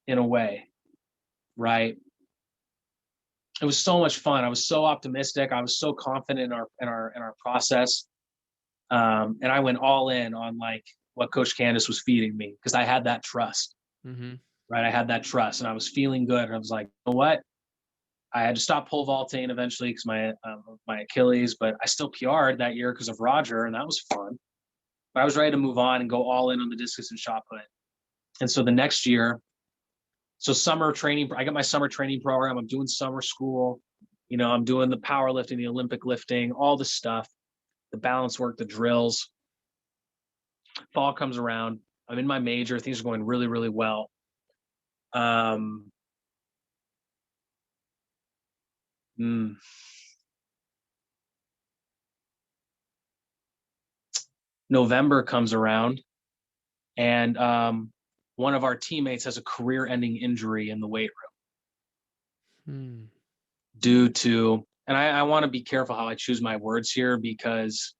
in a way, right? It was so much fun. I was so optimistic. I was so confident in our process. And I went all in on like what Coach Candace was feeding me, because I had that trust, right? I had that trust, and I was feeling good. And I was like, you know what? I had to stop pole vaulting eventually because my Achilles, but I still PR'd that year because of Roger, and that was fun. But I was ready to move on and go all in on the discus and shot put. And so the next year, summer training, I got my summer training program. I'm doing summer school. I'm doing the powerlifting, the Olympic lifting, all the stuff, the balance work, the drills. Fall comes around. I'm in my major. Things are going really, really well. November comes around, and one of our teammates has a career-ending injury in the weight room due to, and I want to be careful how I choose my words here, because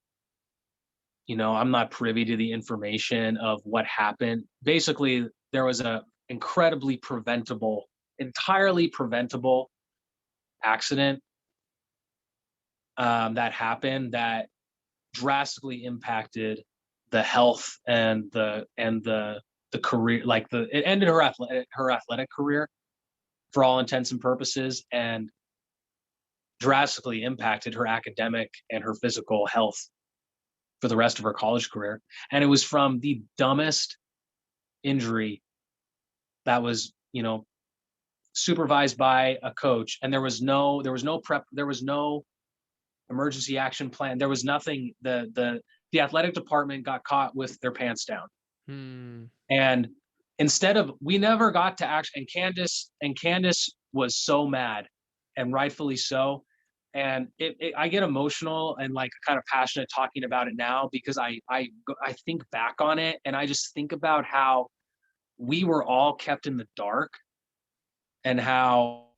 I'm not privy to the information of what happened. Basically, there was a entirely preventable accident that happened that drastically impacted the health and the career. Like, it ended her athletic career for all intents and purposes, and drastically impacted her academic and her physical health for the rest of her college career. And it was from the dumbest injury that was, supervised by a coach, and there was no prep, there was no emergency action plan, there was nothing. The athletic department got caught with their pants down. And instead of, we never got to action, and Candace was so mad, and rightfully so. And I get emotional and like kind of passionate talking about it now, because I think back on it, and I just think about how we were all kept in the dark, and how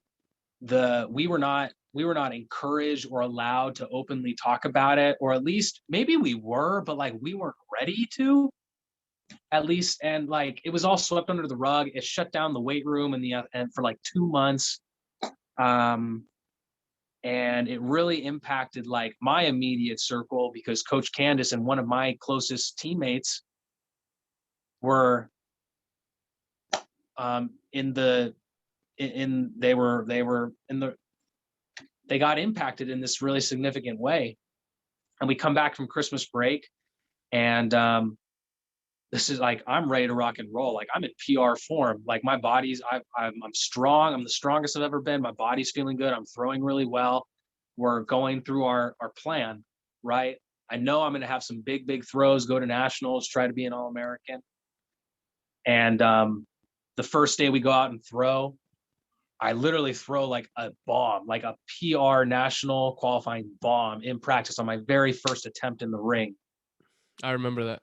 we were not encouraged or allowed to openly talk about it, or at least maybe we were, but like we weren't ready to, at least. And like, it was all swept under the rug. It shut down the weight room and for like 2 months. And it really impacted like my immediate circle, because Coach Candace and one of my closest teammates were they got impacted in this really significant way. And we come back from Christmas break, and this is like, I'm ready to rock and roll. Like, I'm in PR form. Like, my body's, I'm strong. I'm the strongest I've ever been. My body's feeling good. I'm throwing really well. We're going through our plan, right? I know I'm going to have some big throws, go to nationals, try to be an All-American. And the first day we go out and throw, I literally throw like a bomb, like a PR national qualifying bomb in practice on my very first attempt in the ring. I remember that.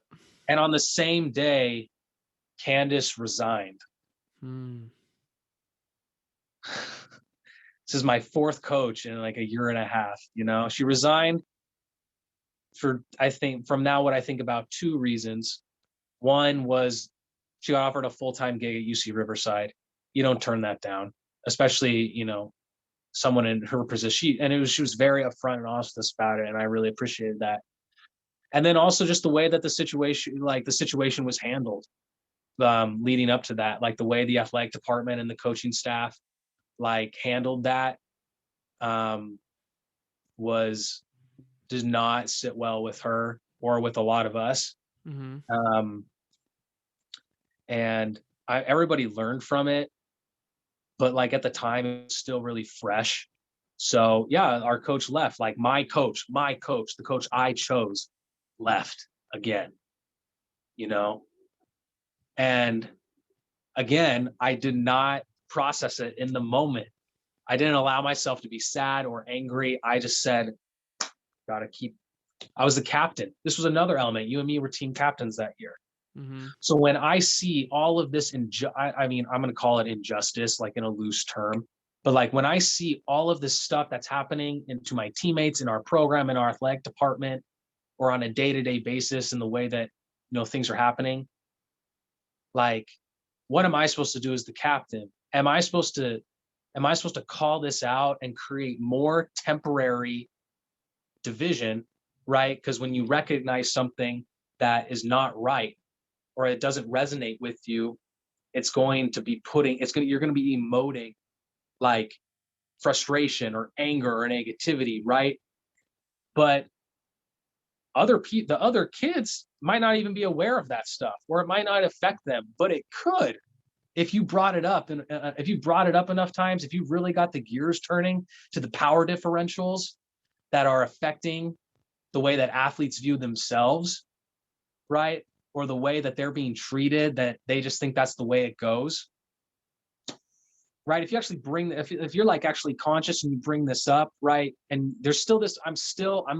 And on the same day, Candace resigned. This is my fourth coach in like a year and a half. She resigned for, I think, from now what I think about, 2 reasons. One was she got offered a full-time gig at UC Riverside. You don't turn that down, especially, someone in her position. She was very upfront and honest with us about it, and I really appreciated that. And then also just the way that the situation was handled, leading up to that, like the way the athletic department and the coaching staff like handled that, did not sit well with her or with a lot of us. And everybody learned from it, but like at the time it was still really fresh. So yeah, our coach left. Like my coach, the coach I chose, left again, and again, I did not process it in the moment. I didn't allow myself to be sad or angry. I just said, I was the captain. This was another element. You and me were team captains that year. So when I see all of this, I'm going to call it injustice, like in a loose term, but like when I see all of this stuff that's happening to my teammates in our program, in our athletic department, or on a day-to-day basis in the way that, things are happening, like, what am I supposed to do as the captain? Am I supposed to call this out and create more temporary division, right? Because when you recognize something that is not right, or it doesn't resonate with you, you're going to be emoting like frustration or anger or negativity, right? But the other kids might not even be aware of that stuff, or it might not affect them, but it could if you brought it up. And if you brought it up enough times, if you really got the gears turning to the power differentials that are affecting the way that athletes view themselves, right? Or the way that they're being treated, that they just think that's the way it goes, right? If you actually if you're like actually conscious and you bring this up, right? And there's still this, I'm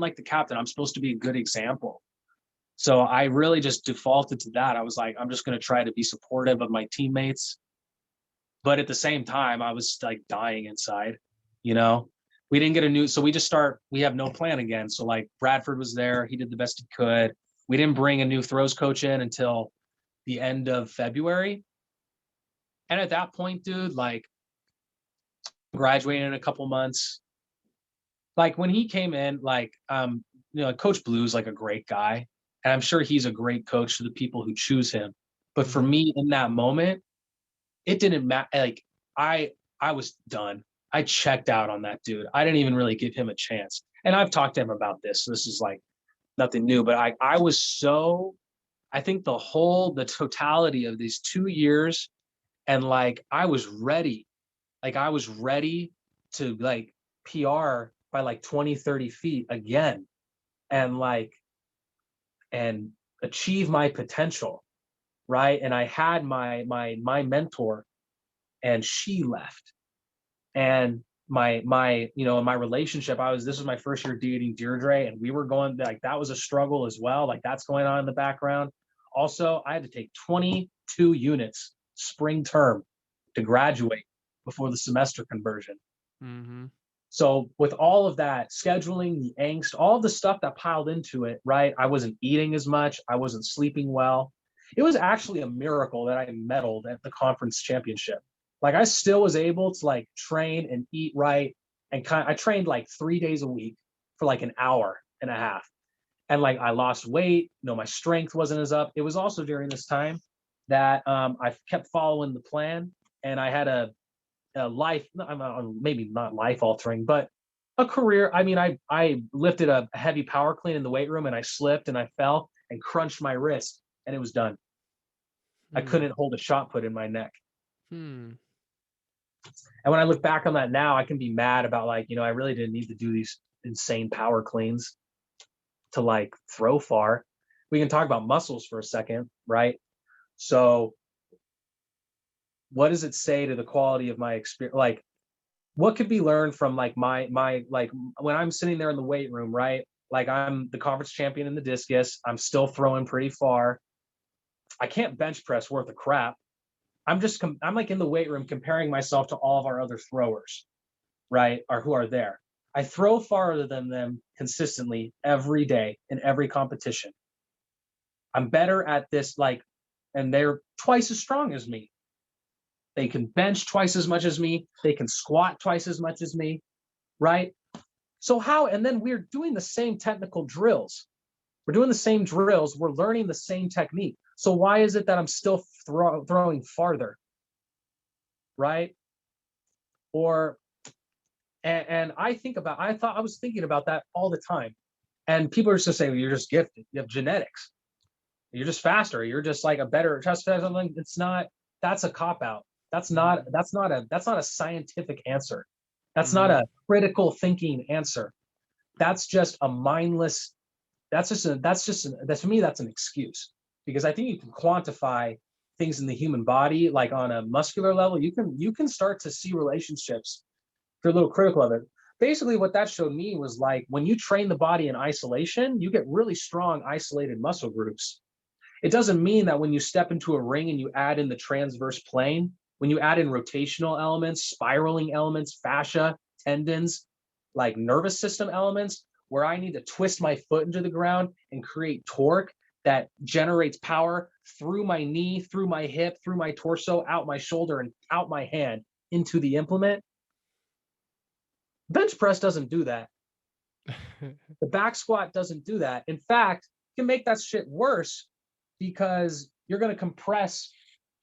like the captain, I'm supposed to be a good example. So I really just defaulted to that. I was like, I'm just going to try to be supportive of my teammates. But at the same time, I was like dying inside, we didn't get so we have no plan again. So like Bradford was there. He did the best he could. We didn't bring a new throws coach in until the end of February. And at that point, dude, like, graduating in a couple months, like when he came in, like, Coach Blue's like a great guy. And I'm sure he's a great coach to the people who choose him. But for me in that moment, it didn't matter. Like I was done. I checked out on that dude. I didn't even really give him a chance. And I've talked to him about this. So this is like nothing new, but I think the totality of these 2 years, and like, I was ready to like PR by like 20, 30 feet again, and achieve my potential. Right. And I had my mentor, and she left, and my in my relationship, this was my first year dating Deirdre, and we were going, like, that was a struggle as well. Like, that's going on in the background. Also, I had to take 22 units spring term to graduate before the semester conversion. So with all of that scheduling, the angst, all the stuff that piled into it, right? I wasn't eating as much. I wasn't sleeping well. It was actually a miracle that I medaled at the conference championship. Like I still was able to like train and eat right. And I trained like 3 days a week for like an hour and a half. And like I lost weight, my strength wasn't as up. It was also during this time that I kept following the plan, and I had a life, maybe not life altering, but a career. I mean, I lifted a heavy power clean in the weight room, and I slipped and I fell and crunched my wrist, and it was done. I couldn't hold a shot put in my neck. And when I look back on that now, I can be mad about like, I really didn't need to do these insane power cleans to like throw far. We can talk about muscles for a second, right? So what does it say to the quality of my experience? Like, what could be learned from like my like when I'm sitting there in the weight room, right? Like I'm the conference champion in the discus. I'm still throwing pretty far. I can't bench press worth of crap. I'm like in the weight room comparing myself to all of our other throwers, right? Or who are there. I throw farther than them consistently every day in every competition. I'm better at this, like, and they're twice as strong as me. They can bench twice as much as me. They can squat twice as much as me, right? So how, and then we're doing the same technical drills. We're doing the same drills. We're learning the same technique. So why is it that I'm still throwing farther, right? Or, and I was thinking about that all the time. And people are just saying, well, you're just gifted. You have genetics. You're just faster. You're just like a better chest. It's not, that's a cop out. That's not a scientific answer. That's not a critical thinking answer. That's just a mindless, to me, that's an excuse, because I think you can quantify things in the human body, like on a muscular level. You can start to see relationships. If you're a little critical of it. Basically, what that showed me was like when you train the body in isolation, you get really strong isolated muscle groups. It doesn't mean that when you step into a ring and you add in the transverse plane, when you add in rotational elements, spiraling elements, fascia, tendons, like nervous system elements, where I need to twist my foot into the ground and create torque that generates power through my knee, through my hip, through my torso, out my shoulder, and out my hand into the implement. Bench press doesn't do that. The back squat doesn't do that. In fact, you can make that shit worse, because you're going to compress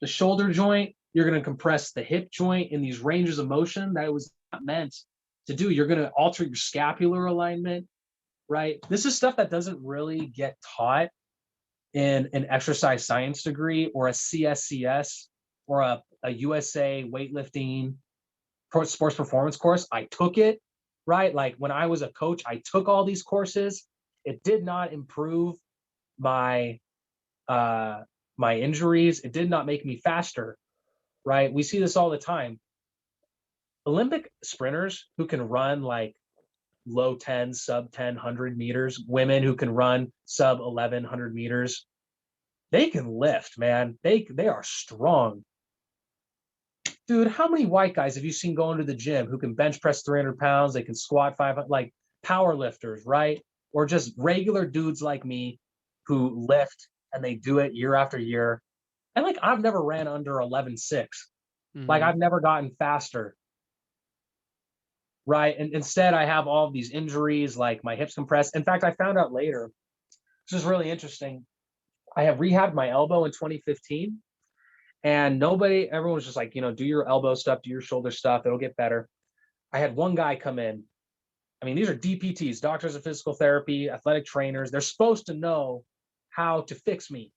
the shoulder joint. You're going to compress the hip joint in these ranges of motion that it was not meant to do. You're going to alter your scapular alignment, right? This is stuff that doesn't really get taught in an exercise science degree or a CSCS or a USA weightlifting sports performance course. I took it, right? Like when I was a coach, I took all these courses. It did not improve my injuries. It did not make me faster, right? We see this all the time. Olympic sprinters who can run like low 10, sub 10, 100 meters, women who can run sub 1100 meters, they can lift, man. They are strong. Dude, how many white guys have you seen going to the gym who can bench press 300 pounds? They can squat 500, like power lifters, right? Or just regular dudes like me who lift and they do it year after year. And like, I've never ran under 11.6. Like I've never gotten faster. Right. And instead I have all of these injuries, like my hips compressed. In fact, I found out later, this is really interesting. I have rehabbed my elbow in 2015, and everyone was just like, do your elbow stuff, do your shoulder stuff. It'll get better. I had one guy come in. I mean, these are DPTs, doctors of physical therapy, athletic trainers. They're supposed to know how to fix me,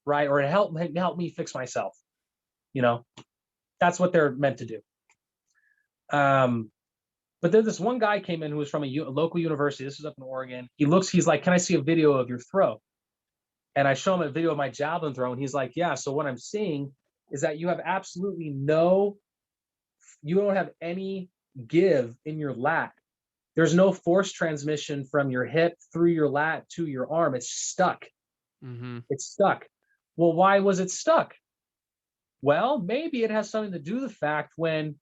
right? Or to help me fix myself. That's what they're meant to do. But then this one guy came in who was from a local university. This is up in Oregon. He's like, can I see a video of your throw? And I show him a video of my javelin throw. And he's like, yeah. So what I'm seeing is that you have absolutely you don't have any give in your lat. There's no force transmission from your hip through your lat to your arm. It's stuck. It's stuck. Well, why was it stuck? Well, maybe it has something to do with the fact when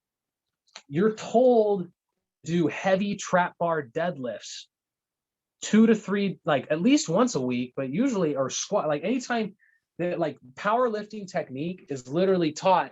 you're told do heavy trap bar deadlifts 2 to 3, like at least once a week, but usually, or squat, like anytime that, like, powerlifting technique is literally taught.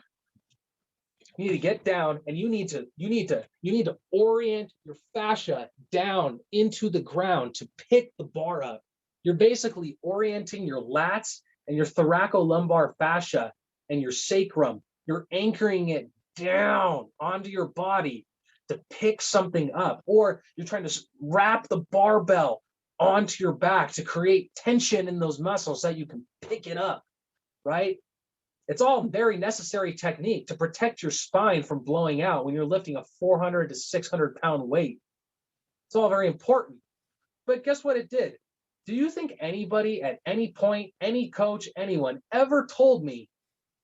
You need to get down and you need to orient your fascia down into the ground to pick the bar up. You're basically orienting your lats and your thoracolumbar fascia and your sacrum. You're anchoring it down onto your body to pick something up, or you're trying to wrap the barbell onto your back to create tension in those muscles so that you can pick it up, right? It's all very necessary technique to protect your spine from blowing out when you're lifting a 400 to 600 pound weight. It's all very important. But guess what it did? Do you think anybody at any point, any coach, anyone ever told me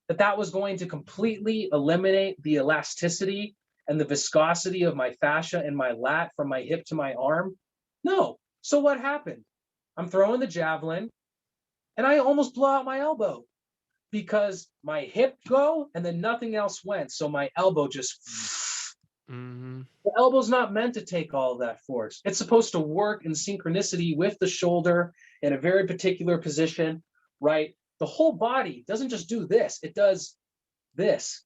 that that was going to completely eliminate the elasticity and the viscosity of my fascia and my lat from my hip to my arm? No. So what happened? I'm throwing the javelin and I almost blow out my elbow because my hip go and then nothing else went. So my elbow just, the elbow's not meant to take all of that force. It's supposed to work in synchronicity with the shoulder in a very particular position, right? The whole body doesn't just do this, it does this,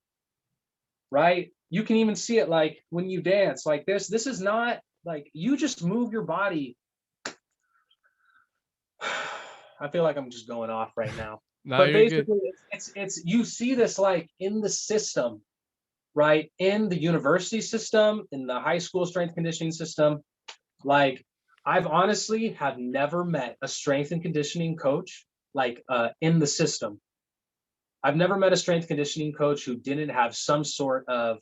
right? You can even see it like when you dance like this. This is not like you just move your body. I feel like I'm just going off right now. No, But you're good. basically, it's you see this like in the system, right? In the university system, in the high school strength conditioning system. Like, I've honestly have never met a strength and conditioning coach like in the system. I've never met a strength conditioning coach who didn't have some sort of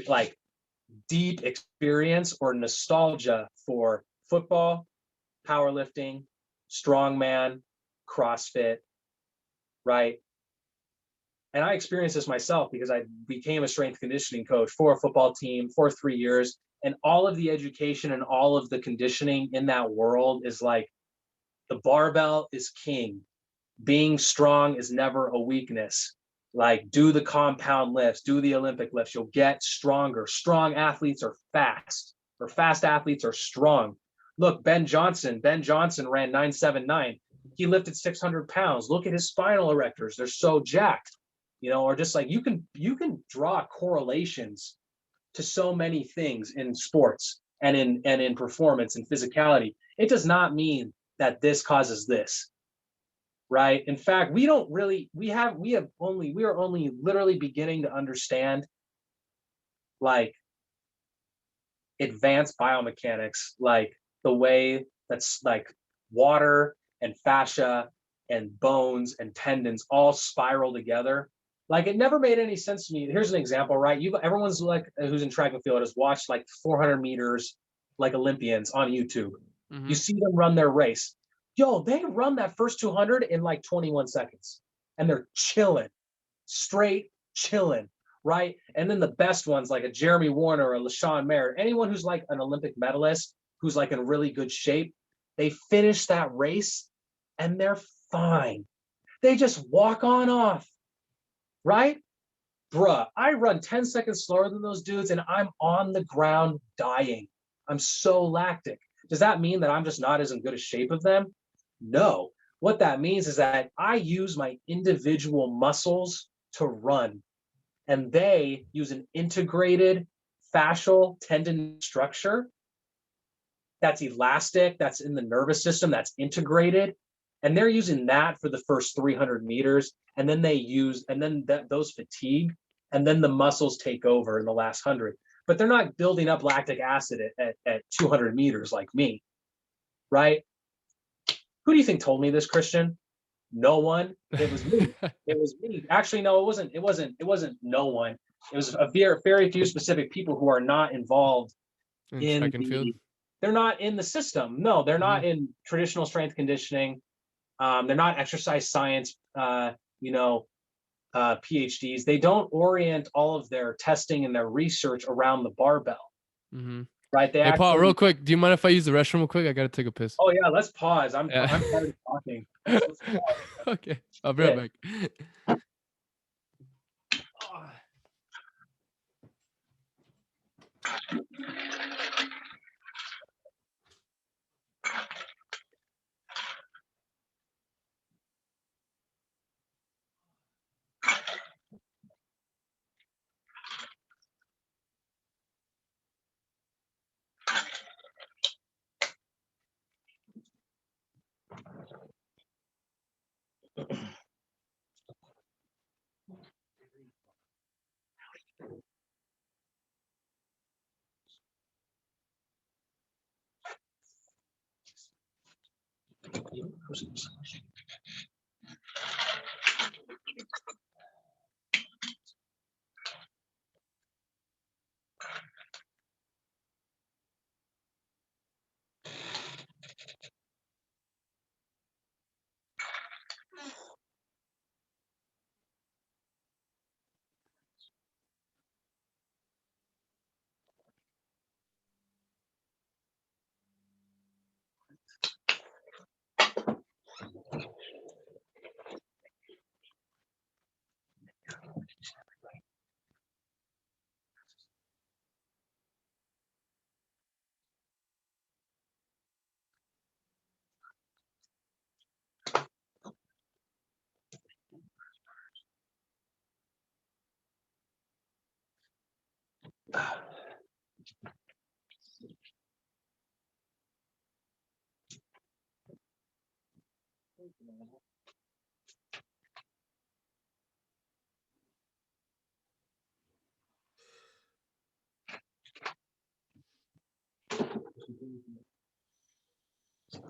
like deep experience or nostalgia for football, powerlifting, strongman, CrossFit, right? And I experienced this myself because I became a strength conditioning coach for a football team for 3 years. And all of the education and all of the conditioning in that world is like, the barbell is king. Being strong is never a weakness. Like, do the compound lifts, do the Olympic lifts. You'll get stronger. Strong athletes are fast, or fast athletes are strong. Look, Ben Johnson ran 979. He lifted 600 pounds. Look at his spinal erectors. They're so jacked, you know, or just like you can draw correlations to so many things in sports and in performance and physicality. It does not mean that this causes this, right? In fact, we are only literally beginning to understand like advanced biomechanics, like the way that's like water and fascia and bones and tendons all spiral together. Like, it never made any sense to me. Here's an example, right? Everyone's like, who's in track and field has watched like 400 meters, like Olympians on YouTube. You see them run their race. Yo, they run that first 200 in like 21 seconds and they're chilling, straight chilling, right? And then the best ones like a Jeremy Warner or a LaShawn Merritt, anyone who's like an Olympic medalist, who's like in really good shape, they finish that race and they're fine. They just walk on off, right? Bruh, I run 10 seconds slower than those dudes and I'm on the ground dying. I'm so lactic. Does that mean that I'm just not as in good a shape of them? No. What that means is that I use my individual muscles to run, and they use an integrated fascial tendon structure that's elastic, that's in the nervous system, that's integrated. And they're using that for the first 300 meters. And then those fatigue, and then the muscles take over in the last 100. But they're not building up lactic acid at 200 meters like me, right? Who do you think told me this, Christian? No one. It was me. It was me. Actually, no, it wasn't. It wasn't no one. It was a very few specific people who are not involved in track and field. They're not in the system. No, they're not in traditional strength conditioning. They're not exercise science, PhDs. They don't orient all of their testing and their research around the barbell, right? Hey, Paul, real quick, do you mind if I use the restroom real quick? I gotta take a piss. Oh yeah, let's pause. I'm tired of talking. Let's pause. Okay, I'll be right back.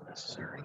Necessary.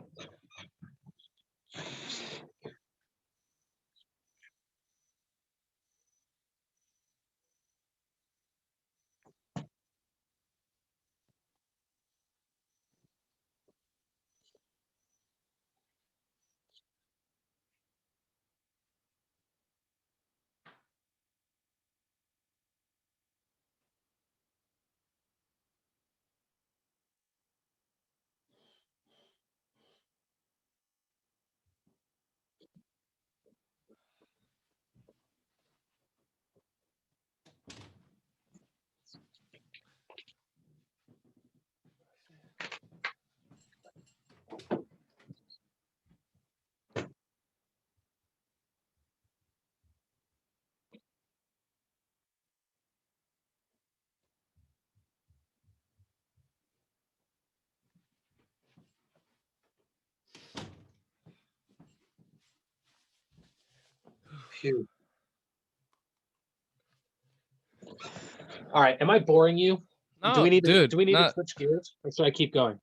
Phew. All right. Am I boring you? No, do we need dude, to switch gears, or should I keep going?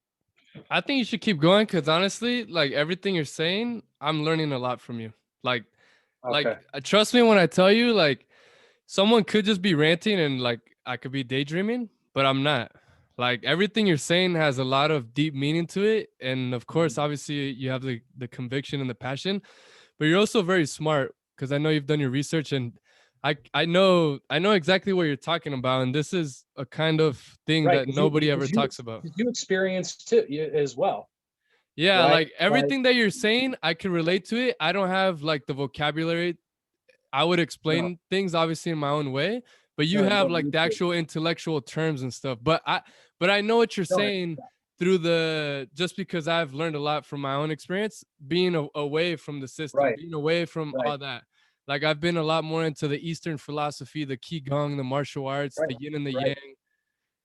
I think you should keep going because honestly, like everything you're saying, I'm learning a lot from you. Like, Okay. trust me when I tell you, like, someone could just be ranting and like I could be daydreaming, but I'm not. Like everything you're saying has a lot of deep meaning to it, and of course, obviously, you have the conviction and the passion, but you're also very smart because I know you've done your research and I know exactly what you're talking about, and this is a kind of thing Right. that nobody ever talks about. You experienced too as well, Yeah, right? like everything that you're saying, I can relate to it. I don't have like the vocabulary. I would No, explain things obviously in my own way, but you no, you have don't like need the to. actual intellectual terms and stuff. But I know what you're No, saying through the just because I've learned a lot from my own experience being away from the system, right, being away from right, all that. Like I've been a lot more into the Eastern philosophy, the Qigong, the martial arts, right, the yin and the right. yang,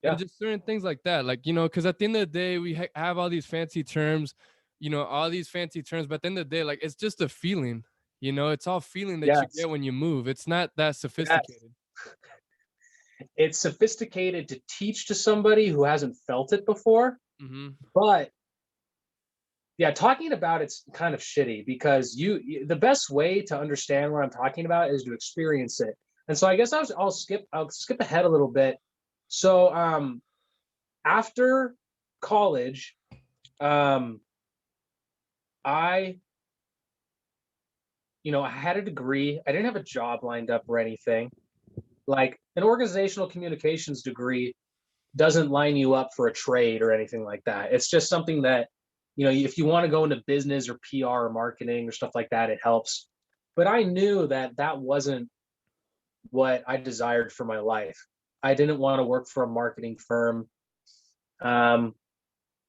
and Yeah. just certain things like that. Like, because at the end of the day, we have all these fancy terms, all these fancy terms, but at the end of the day, like it's just a feeling, it's all feeling that you Yes. get when you move. It's not that Yes. sophisticated. It's sophisticated to teach to somebody who hasn't felt it before, Hmm. but yeah, talking about it's kind of shitty because the best way to understand what I'm talking about is to experience it. And so I guess I'll skip ahead a little bit. So after college, um I I had a degree. I didn't have a job lined up or anything. Like an organizational communications degree doesn't line you up for a trade or anything like that. It's just something that, if you want to go into business or PR or marketing or stuff like that, it helps. But I knew that that wasn't what I desired for my life. I didn't want to work for a marketing firm. Um,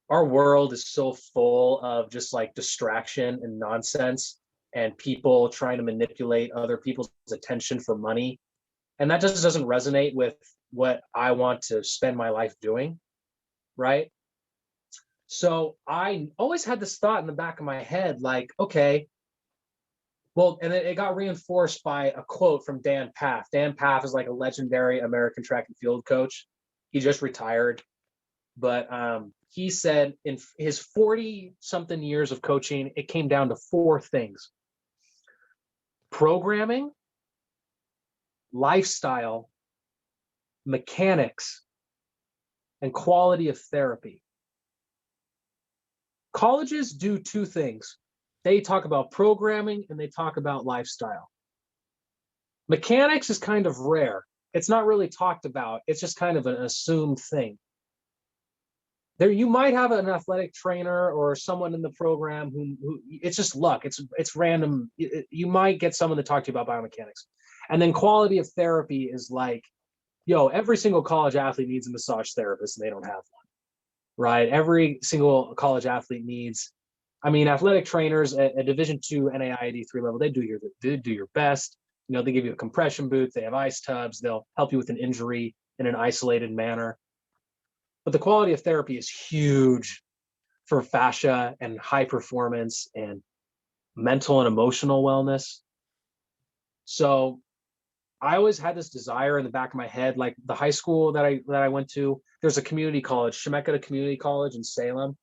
our world is so full of just like distraction and nonsense and people trying to manipulate other people's attention for money. And that just doesn't resonate with what I want to spend my life doing. Right. So I always had this thought in the back of my head, like, okay, well, and it got reinforced by a quote from Dan Paff. Dan Paff is like a legendary American track and field coach. He just retired, but he said in his 40 something years of coaching, it came down to four things: programming, lifestyle, mechanics, and quality of therapy. Colleges do two things. They talk about programming and they talk about lifestyle. Mechanics is kind of rare. It's not really talked about. It's just kind of an assumed thing. There, you might have an athletic trainer or someone in the program who it's just luck. It's random. You might get someone to talk to you about biomechanics. And then quality of therapy is like, every single college athlete needs a massage therapist and they don't have one, right? Every single college athlete needs, athletic trainers at a Division II NAIA D3 level, they do your best. They give you a compression boot, they have ice tubs, they'll help you with an injury in an isolated manner. But the quality of therapy is huge for fascia and high performance and mental and emotional wellness. So I always had this desire in the back of my head, like the high school that I went to, there's a community college, Shemeketa Community College in Salem.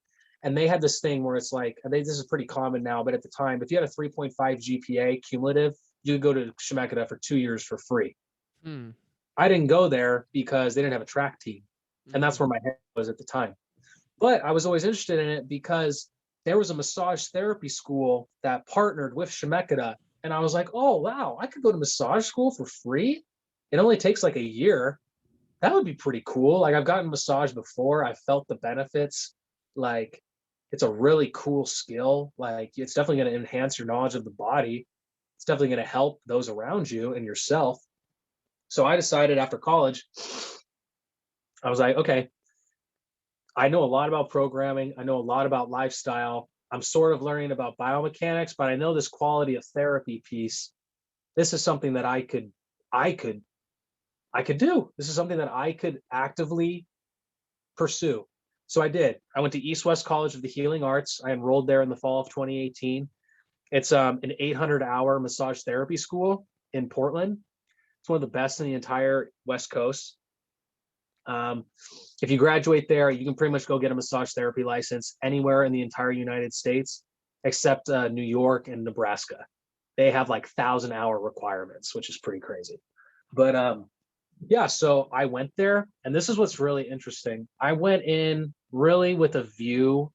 And they had this thing where it's like, I think this is pretty common now, but at the time, if you had a 3.5 GPA cumulative, you could go to Shemeketa for 2 years for free. Hmm. I didn't go there because they didn't have a track team. And that's where my head was at the time. But I was always interested in it because there was a massage therapy school that partnered with Shemeketa. And I was like, oh, wow, I could go to massage school for free. It only takes like a year. That would be pretty cool. Like I've gotten massage before. I felt the benefits. Like it's a really cool skill. Like it's definitely going to enhance your knowledge of the body. It's definitely going to help those around you and yourself. So I decided after college, I was like, okay, I know a lot about programming. I know a lot about lifestyle. I'm sort of learning about biomechanics, but I know this quality of therapy piece. This is something that I could do. This is something that I could actively pursue. So I did. I went to East West College of the Healing Arts. I enrolled there in the fall of 2018. It's an 800-hour massage therapy school in Portland. It's one of the best in the entire West Coast. If you graduate there, you can pretty much go get a massage therapy license anywhere in the entire United States, except New York and Nebraska. They have like 1,000-hour requirements, which is pretty crazy. But yeah, so I went there, and this is what's really interesting. I went in really with a view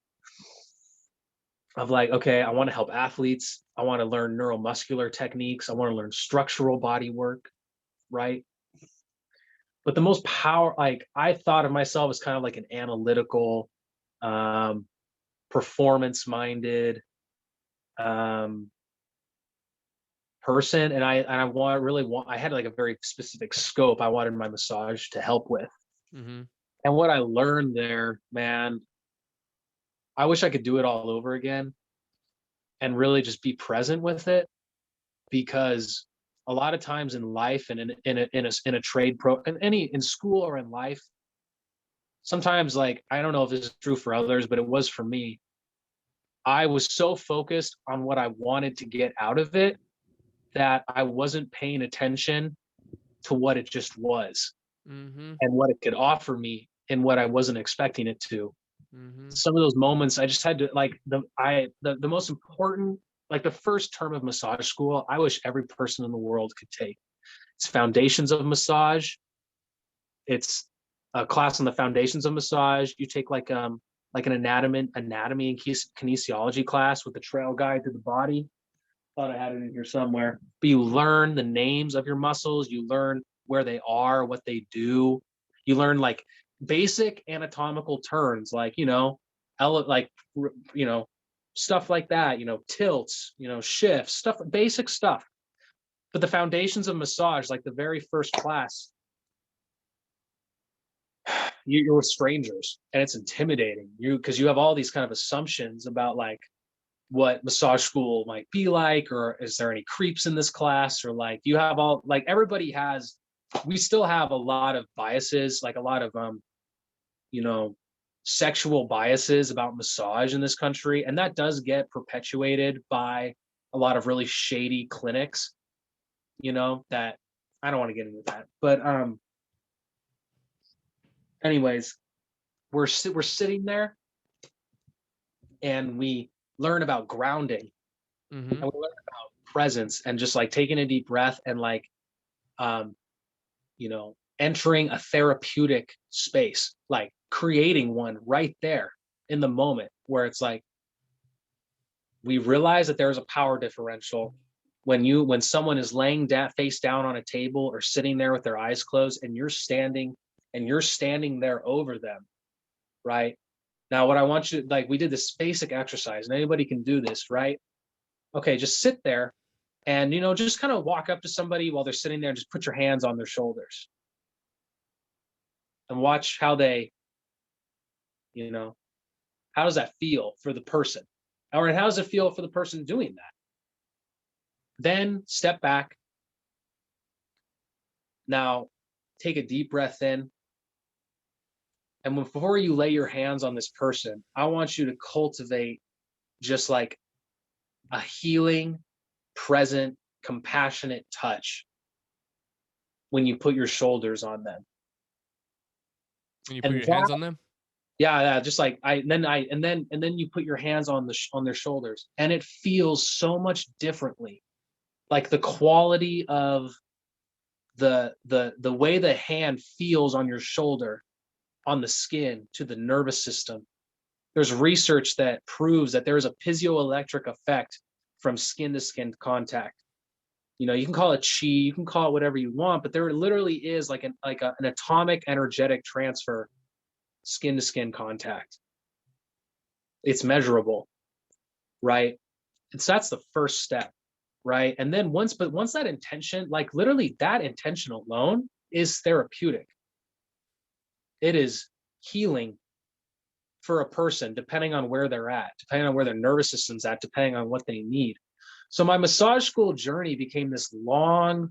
of like, okay, I want to help athletes. I want to learn neuromuscular techniques. I want to learn structural body work, right? But the most like I thought of myself as kind of like an analytical, performance-minded person, and I I had like a very specific scope I wanted my massage to help with. Mm-hmm. And what I learned there, man, I wish I could do it all over again and really just be present with it, because a lot of times in life and in a trade in school or in life, sometimes, like, I don't know if this is true for others, but it was for me. I was so focused on what I wanted to get out of it that I wasn't paying attention to what it just was Mm-hmm. and what it could offer me and what I wasn't expecting it to. Mm-hmm. Some of those moments I just had to, like, the most important, like the first term of massage school, I wish every person in the world could take. It's foundations of massage. It's a class on the foundations of massage. You take like an anatomy and kinesiology class with the trail guide to the body. Thought I had it in here somewhere. But you learn the names of your muscles. You learn where they are, what they do. You learn like basic anatomical terms, like, stuff like that, tilts, shifts, stuff, basic stuff. But the foundations of massage, like the very first class, you're with strangers, and it's intimidating because you have all these kind of assumptions about like what massage school might be like, or is there any creeps in this class, or like you have all, like, we still have a lot of biases, like a lot of sexual biases about massage in this country, and that does get perpetuated by a lot of really shady clinics, that I don't want to get into that. But anyways, we're sitting there and we learn about grounding. Mm-hmm. And we learn about presence and just like taking a deep breath and like entering a therapeutic space, like creating one right there in the moment, where it's like we realize that there's a power differential when someone is laying down face down on a table or sitting there with their eyes closed, and you're standing there over them, right? Now, what I want you, like, we did this basic exercise, and anybody can do this, right? Okay, just sit there and, just kind of walk up to somebody while they're sitting there and just put your hands on their shoulders and watch how they, how does that feel for the person? Or how does it feel for the person doing that? Then step back. Now, take a deep breath in. And before you lay your hands on this person, I want you to cultivate just like a healing, present, compassionate touch when you put your shoulders on them. When you And put your that, hands on them? yeah, just like and then you put your hands on on their shoulders, and it feels so much differently. Like the quality of the way the hand feels on your shoulder, on the skin, to the nervous system. There's research that proves that there is a piezoelectric effect from skin to skin contact. You know, you can call it chi, you can call it whatever you want, but there literally is like an atomic energetic transfer, skin to skin contact. It's measurable, right? And so that's the first step, right? And then once that intention, like literally that intention alone is therapeutic. It is healing for a person, depending on where they're at, depending on where their nervous system's at, depending on what they need. So my massage school journey became this long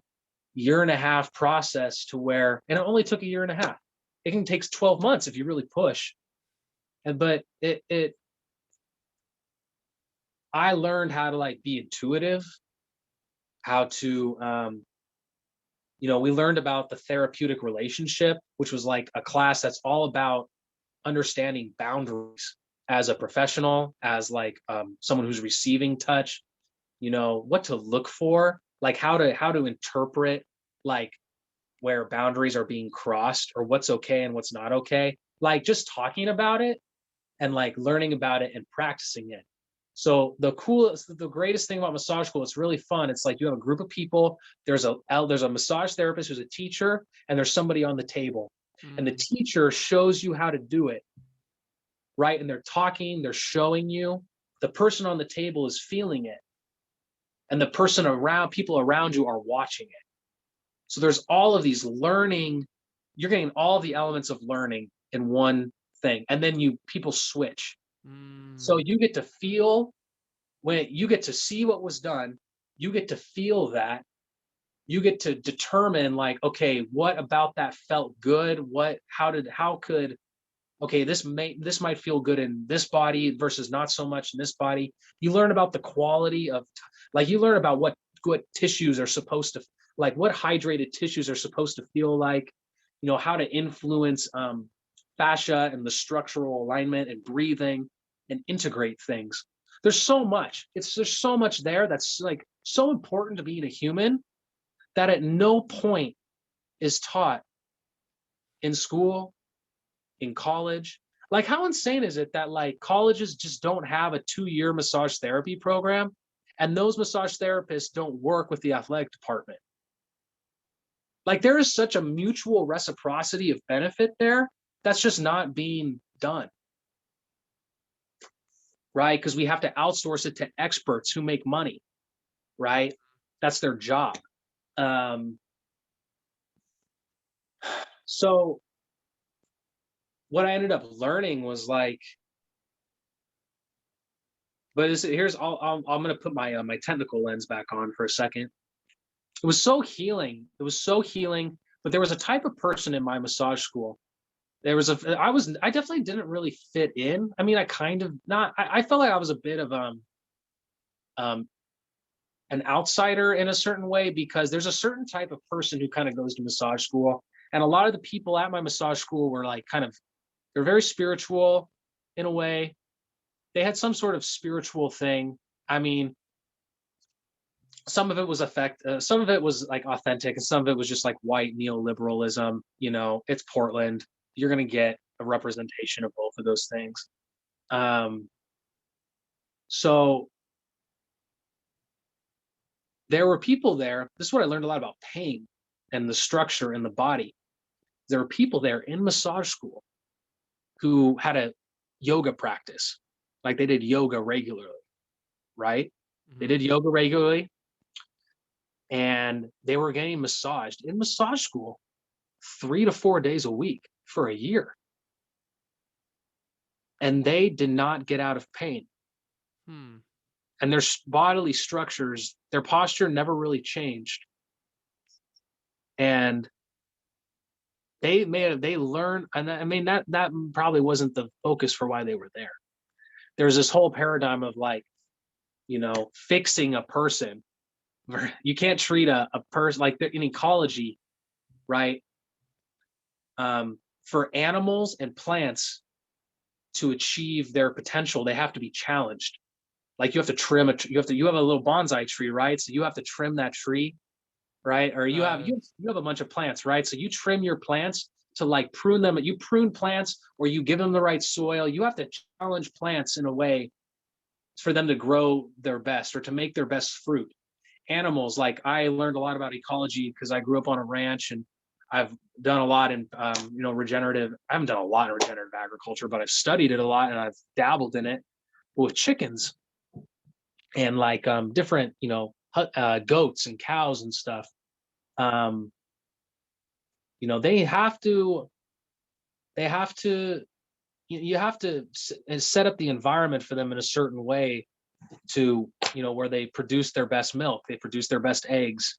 1.5 year process to where, and it only took 1.5 years. It can take 12 months if you really push. But I learned how to like be intuitive, how to, we learned about the therapeutic relationship, which was like a class that's all about understanding boundaries as a professional, as like someone who's receiving touch, what to look for, like how to interpret like where boundaries are being crossed or what's okay and what's not okay. Like just talking about it and like learning about it and practicing it. So the greatest thing about massage school, it's really fun. It's like you have a group of people, there's a massage therapist who's a teacher, and there's somebody on the table. And the teacher shows you how to do it, right? And they're talking, they're showing you. The person on the table is feeling it. And the people around you are watching it. So there's all of these learning, you're getting all the elements of learning in one thing. And then people switch. So you get to feel, when you get to see what was done, you get to feel that. You get to determine like, okay, what about that felt good? Okay, this might feel good in this body versus not so much in this body. You learn about the quality of, like you learn about what tissues are supposed to, like what hydrated tissues are supposed to feel like, how to influence fascia and the structural alignment and breathing and integrate things. There's so much. There's so much there that's like so important to being a human that at no point is taught in school, in college. Like how insane is it that like colleges just don't have a 2-year massage therapy program, and those massage therapists don't work with the athletic department? Like there is such a mutual reciprocity of benefit there that's just not being done, right? Because we have to outsource it to experts who make money, right? That's their job. So what I ended up learning was like, I'm going to put my my technical lens back on for a second. It was so healing. But there was a type of person in my massage school. I definitely didn't really fit in. I mean, I felt like I was a bit of an outsider in a certain way, because there's a certain type of person who kind of goes to massage school. And a lot of the people at my massage school were like they're very spiritual in a way. They had some sort of spiritual thing. I mean, some of it was some of it was like authentic, and some of it was just like white neoliberalism. It's Portland. You're going to get a representation of both of those things. So there were people there. This is what I learned a lot about pain and the structure in the body. There were people there in massage school who had a yoga practice. Like they did yoga regularly, right? Mm-hmm. They did yoga regularly, and they were getting massaged in massage school 3 to 4 days a week for a year. And they did not get out of pain. And their bodily structures, their posture never really changed. And they learn, and I mean that probably wasn't the focus for why they were there. There's this whole paradigm of like, fixing a person. You can't treat a person like in ecology, right? For animals and plants to achieve their potential, they have to be challenged. Like you have to trim you have a little bonsai tree, right? So you have to trim that tree, right? Or you have a bunch of plants, right? So you trim your plants to like prune them. You prune plants, or you give them the right soil. You have to challenge plants in a way for them to grow their best or to make their best fruit. Animals, like I learned a lot about ecology because I grew up on a ranch, and I've done a lot in regenerative. I haven't done a lot in regenerative agriculture, but I've studied it a lot and I've dabbled in it with chickens and like different goats and cows and stuff. They have to you have to set up the environment for them in a certain way to where they produce their best milk, they produce their best eggs.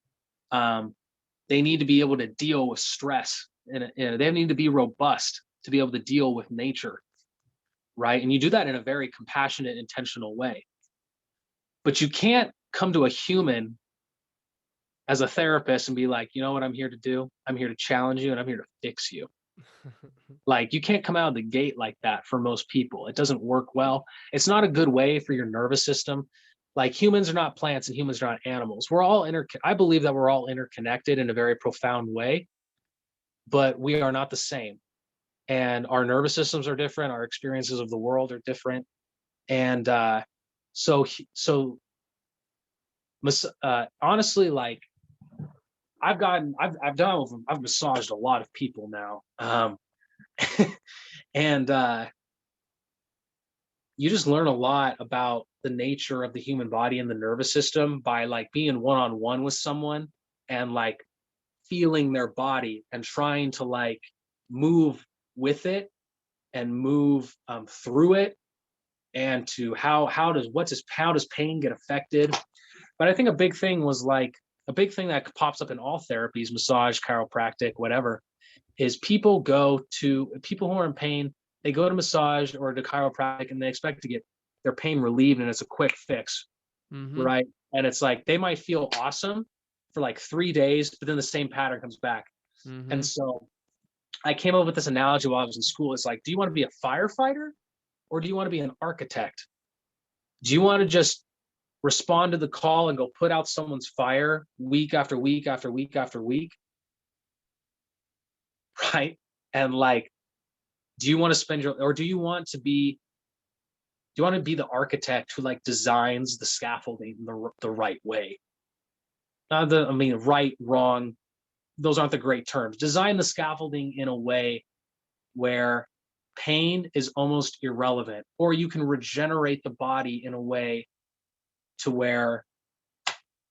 They need to be able to deal with stress, and they need to be robust to be able to deal with nature, right? And you do that in a very compassionate, intentional way. But you can't come to a human as a therapist and be like, you know what I'm here to do? I'm here to challenge you, and I'm here to fix you. Like you can't come out of the gate like that for most people. It doesn't work well. It's not a good way for your nervous system. Like humans are not plants and humans are not animals. We're all I believe that we're all interconnected in a very profound way, but we are not the same. And our nervous systems are different. Our experiences of the world are different. And honestly, like I've massaged a lot of people now. And you just learn a lot about the nature of the human body and the nervous system by like being one-on-one with someone and like feeling their body and trying to like move with it and move through it, and to how does pain get affected. But I think a big thing that pops up in all therapies, massage, chiropractic, whatever, is people who are in pain, they go to massage or to chiropractic and they expect to get their pain relieved, and it's a quick fix, right? And it's like they might feel awesome for like 3 days, but then the same pattern comes back. And so I came up with this analogy while I was in school. It's like, do you want to be a firefighter or do you want to be an architect? Do you want to just respond to the call and go put out someone's fire week after week after week after week? Right? And like, do you want to be the architect who like designs the scaffolding the right way? Right, wrong, those aren't the great terms. Design the scaffolding in a way where pain is almost irrelevant, or you can regenerate the body in a way to where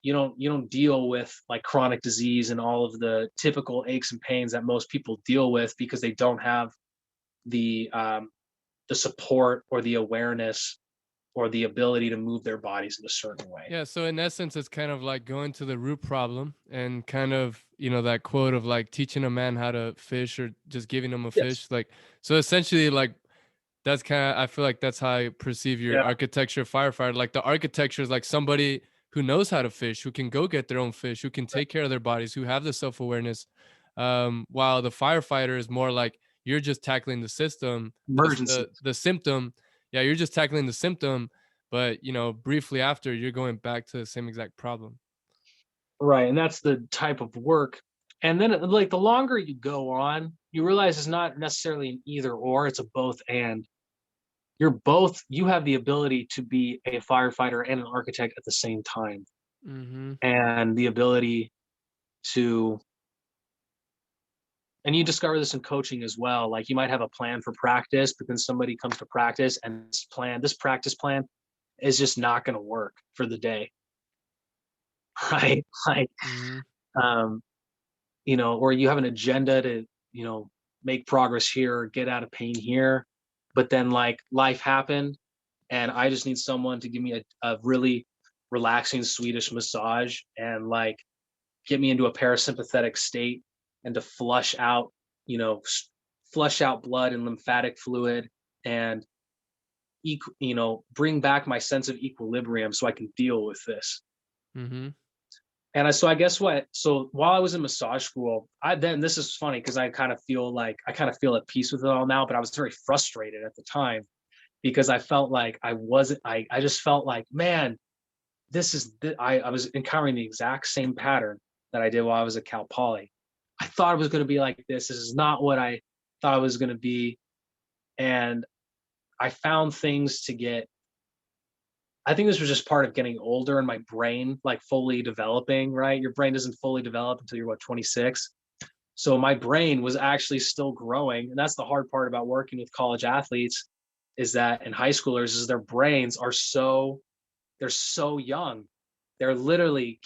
you don't deal with like chronic disease and all of the typical aches and pains that most people deal with because they don't have the support or the awareness or the ability to move their bodies in a certain way. Yeah, so in essence, it's kind of like going to the root problem and kind of, that quote of like teaching a man how to fish or just giving him a fish. Like, so essentially like, that's kind of, I feel like that's how I perceive your architecture firefighter. Like the architecture is like somebody who knows how to fish, who can go get their own fish, who can take care of their bodies, who have the self-awareness. While the firefighter is more like, you're just tackling the system, emergency, the symptom. Yeah, you're just tackling the symptom, but briefly after, you're going back to the same exact problem. Right, and that's the type of work. And then like the longer you go on, you realize it's not necessarily an either or, it's a both and. You have the ability to be a firefighter and an architect at the same time. And the ability to, and you discover this in coaching as well. Like you might have a plan for practice, but then somebody comes to practice and this practice plan is just not going to work for the day. Right? Like, or you have an agenda to, make progress here or get out of pain here, but then like life happened and I just need someone to give me a really relaxing Swedish massage and like get me into a parasympathetic state and to flush out flush out blood and lymphatic fluid and bring back my sense of equilibrium so I can deal with this. Mm-hmm. And so I guess what? So while I was in massage school, this is funny because I kind of feel at peace with it all now, but I was very frustrated at the time because I felt like I just felt like, man, I was encountering the exact same pattern that I did while I was at Cal Poly. I thought it was going to be like this. This is not what I thought it was going to be. And I found things I think this was just part of getting older and my brain like fully developing, right? Your brain doesn't fully develop until you're 26. So my brain was actually still growing. And that's the hard part about working with college athletes is that in high schoolers is their brains are they're so young. They literally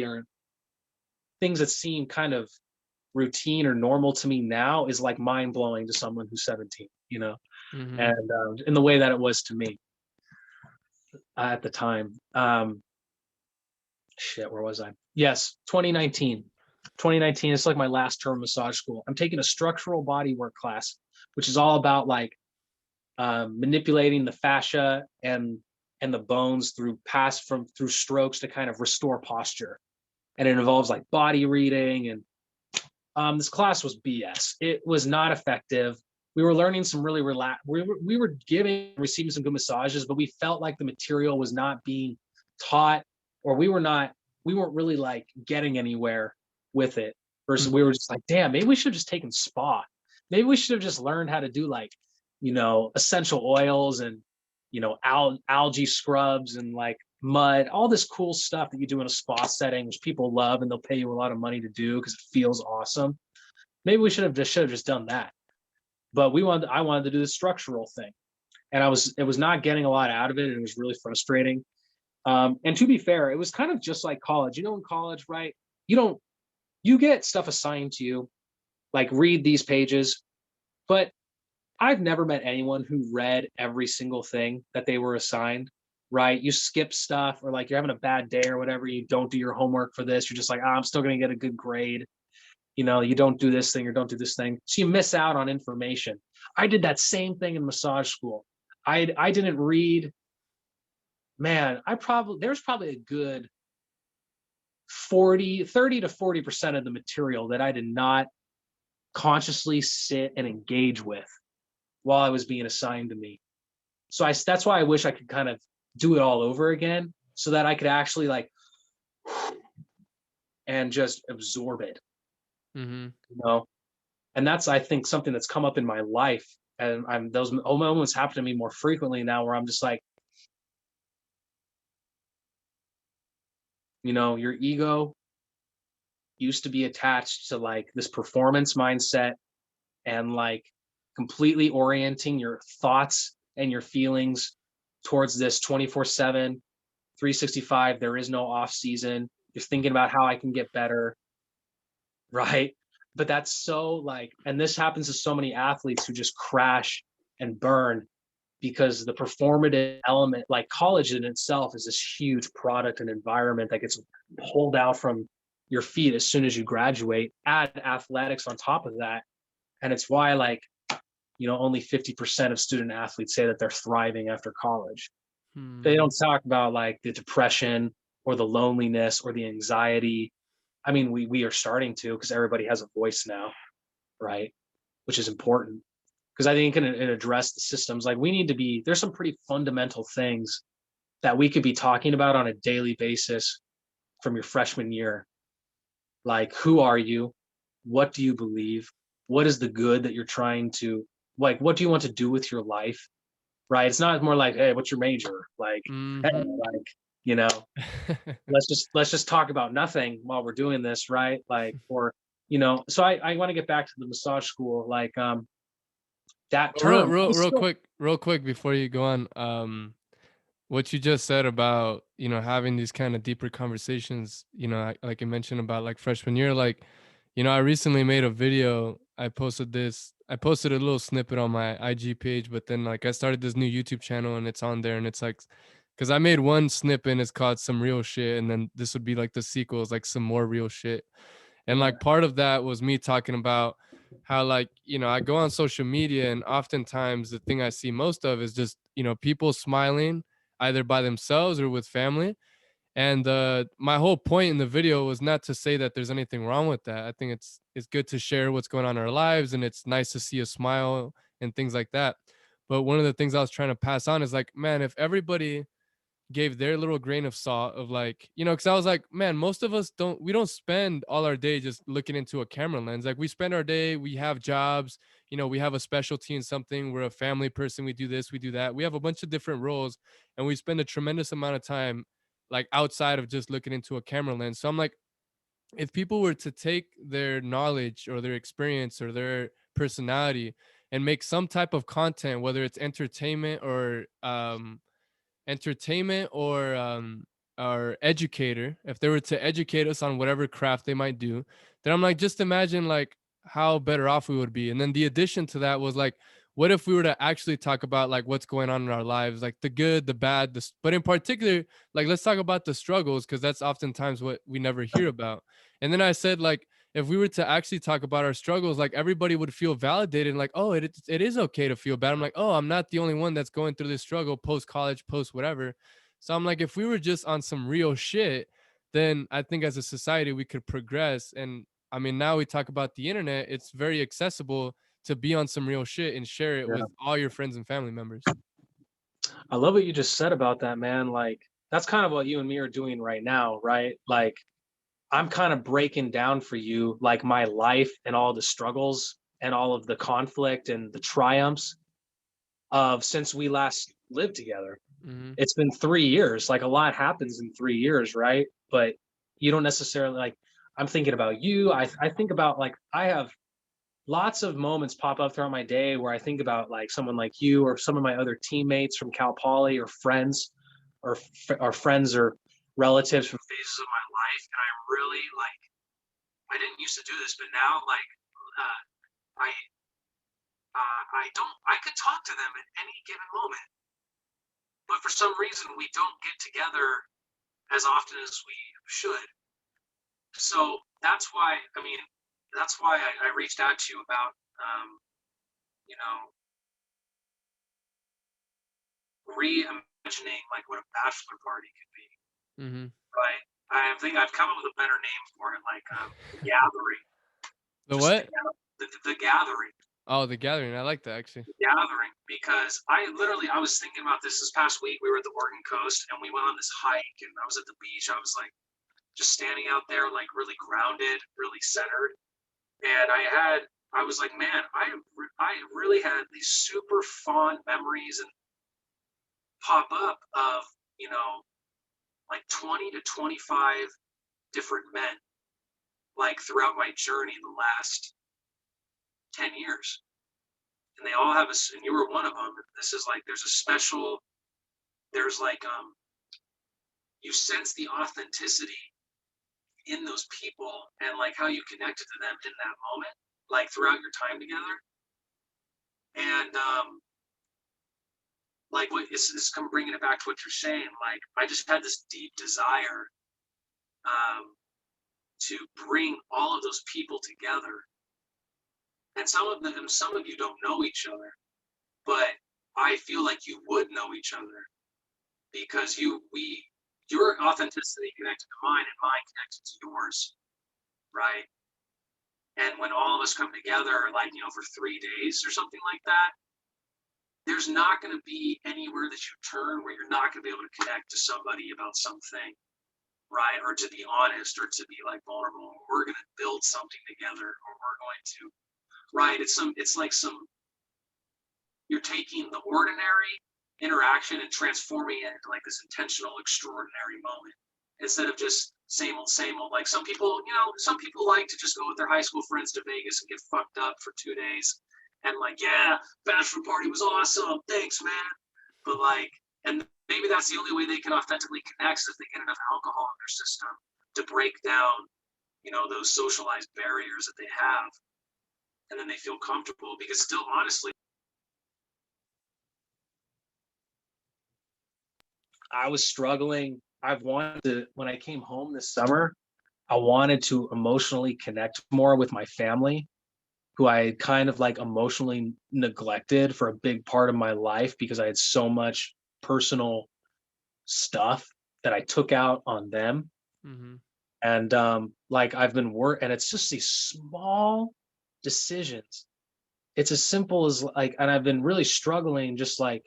are things that seem kind of routine or normal to me now is like mind blowing to someone who's 17, Mm-hmm. and in the way that it was to me at the time. Where was I? Yes, 2019. 2019 is like my last term of massage school. I'm taking a structural bodywork class, which is all about like manipulating the fascia and the bones through strokes to kind of restore posture. And it involves like body reading, and this class was BS. It was not effective. We were learning some really we were receiving some good massages, but we felt like the material was not being taught, or we weren't really like getting anywhere with it. Versus we were just like, damn, maybe we should have just taken spa. Maybe we should have just learned how to do like, essential oils and, algae scrubs and like mud, all this cool stuff that you do in a spa setting, which people love and they'll pay you a lot of money to do because it feels awesome. Maybe we should have just done that. But I wanted to do the structural thing, and it was not getting a lot out of it, and it was really frustrating. And to be fair, it was kind of just like college. In college, right? You get stuff assigned to you, like read these pages, but I've never met anyone who read every single thing that they were assigned, right? You skip stuff, or like you're having a bad day or whatever, you don't do your homework for this. You're just like, I'm still going to get a good grade. You don't do this thing or don't do this thing. So you miss out on information. I did that same thing in massage school. I didn't read, man, there's probably a good 30 to 40% of the material that I did not consciously sit and engage with while I was being assigned to me. So that's why I wish I could kind of do it all over again so that I could actually like, and just absorb it. Mm-hmm. And that's, I think, something that's come up in my life, and those moments happen to me more frequently now where I'm just like, your ego used to be attached to like this performance mindset and like completely orienting your thoughts and your feelings towards this 24/7 365. There is no off season. You're thinking about how I can get better, right? But that's so like, and this happens to so many athletes who just crash and burn because the performative element, like college in itself, is this huge product and environment that gets pulled out from your feet as soon as you graduate. Add athletics on top of that, and it's why like, only 50% of student athletes say that they're thriving after college. They don't talk about like the depression or the loneliness or the anxiety. I mean, we are starting to, because everybody has a voice now, right? Which is important, because I think it address the systems. Like there's some pretty fundamental things that we could be talking about on a daily basis from your freshman year. Like, who are you? What do you believe? What is the good that you're trying to, like, what do you want to do with your life? Right? It's not more like, hey, what's your major? Like, hey, like, let's just talk about nothing while we're doing this, right? Like, or so I want to get back to the massage school, like that term. Real quick before you go on, what you just said about having these kind of deeper conversations, like you mentioned about like freshman year, like I recently made a video. I posted a little snippet on my IG page, but then like I started this new YouTube channel and it's on there, and it's like, because I made one snippet and it's called Some Real Shit, and then this would be like the sequel is like Some More Real Shit. And like part of that was me talking about how like, you know, I go on social media and oftentimes the thing I see most of is just, you know, people smiling either by themselves or with family. And my whole point in the video was not to say that there's anything wrong with that. I think it's good to share what's going on in our lives, and it's nice to see a smile and things like that. But one of the things I was trying to pass on is like, man, if everybody gave their little grain of salt of like, you know, because I was like, man, most of us we don't spend all our day just looking into a camera lens. Like we spend our day, we have jobs, you know, we have a specialty in something, we're a family person, we do this, we do that, we have a bunch of different roles, and we spend a tremendous amount of time like outside of just looking into a camera lens. So I'm like, if people were to take their knowledge or their experience or their personality and make some type of content, whether it's entertainment or educator, if they were to educate us on whatever craft they might do, then I'm like, just imagine like how better off we would be. And then the addition to that was like, what if we were to actually talk about like what's going on in our lives, like the good, the bad, but in particular, like let's talk about the struggles, because that's oftentimes what we never hear about. And then I said, like, if we were to actually talk about our struggles, like everybody would feel validated and like, oh, it is okay to feel bad. I'm like, oh, I'm not the only one that's going through this struggle post college, post whatever. So I'm like, if we were just on some real shit, then I think as a society we could progress. And I mean, now we talk about the internet, it's very accessible to be on some real shit and share it Yeah. with all your friends and family members. I love what you just said about that, man. Like, that's kind of what you and me are doing right now, right? Like, I'm kind of breaking down for you, like, my life and all the struggles and all of the conflict and the triumphs of since we last lived together. Hmm. It's been 3 years. Like, a lot happens in 3 years, right? But you don't necessarily like, I'm thinking about you. I think about like, I have lots of moments pop up throughout my day where I think about like someone like you or some of my other teammates from Cal Poly or friends or friends or relatives from phases of my life. And I really like, I didn't used to do this, but now like, I, I could talk to them at any given moment, but for some reason we don't get together as often as we should. So that's why, I mean, that's why I reached out to you about, you know, reimagining like what a bachelor party could be, Hmm. right? I think I've come up with a better name for it, like the gathering, The just what? the gathering, Oh, the gathering. I like that actually. gathering. Because I was thinking about this past week. We were at the Oregon coast and we went on this hike, and I was at the beach. I was like just standing out there, like really grounded, really centered, and I was like, man, I really had these super fond memories and pop up of, you know, like 20 to 25 different men, like throughout my journey the last 10 years. And they all have and you were one of them. This is like, there's a special, there's like, you sense the authenticity in those people and like how you connected to them in that moment, like throughout your time together. And like what is come bringing it back to what you're saying. Like I just had this deep desire to bring all of those people together. And some of you don't know each other, but I feel like you would know each other because your authenticity connected to mine and mine connected to yours, right? And when all of us come together, like, you know, for 3 days or something like that, there's not going to be anywhere that you turn where you're not going to be able to connect to somebody about something, right? Or to be honest, or to be like vulnerable. We're going to build something together, or we're going to, right? It's like you're taking the ordinary interaction and transforming it into like this intentional, extraordinary moment instead of just same old, same old. Like some people, you know, some people like to just go with their high school friends to Vegas and get fucked up for 2 days. And like, yeah, bachelor party was awesome. Thanks, man. But like, and maybe that's the only way they can authentically connect is if they get enough alcohol in their system to break down, you know, those socialized barriers that they have. And then they feel comfortable because still, honestly, I was struggling. I've wanted to, when I came home this summer, I wanted to emotionally connect more with my family. who I kind of like emotionally neglected for a big part of my life because I had so much personal stuff that I took out on them. Mm-hmm. And like I've been and it's just these small decisions. It's as simple as like, and I've been really struggling just like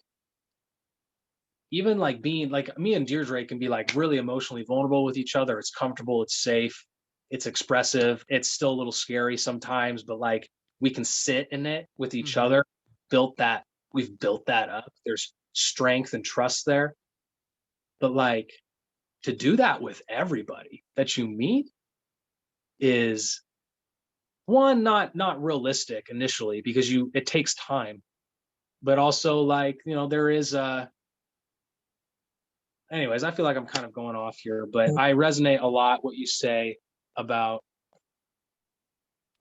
even like being like me and Deirdre can be like really emotionally vulnerable with each other. It's comfortable, it's safe, it's expressive. It's still a little scary sometimes, but like we can sit in it with each Mm-hmm. other. We've built that up. There's strength and trust there. But like to do that with everybody that you meet is one, not realistic initially because it takes time. But also like, there is anyways, I feel like I'm kind of going off here, but I resonate a lot what you say about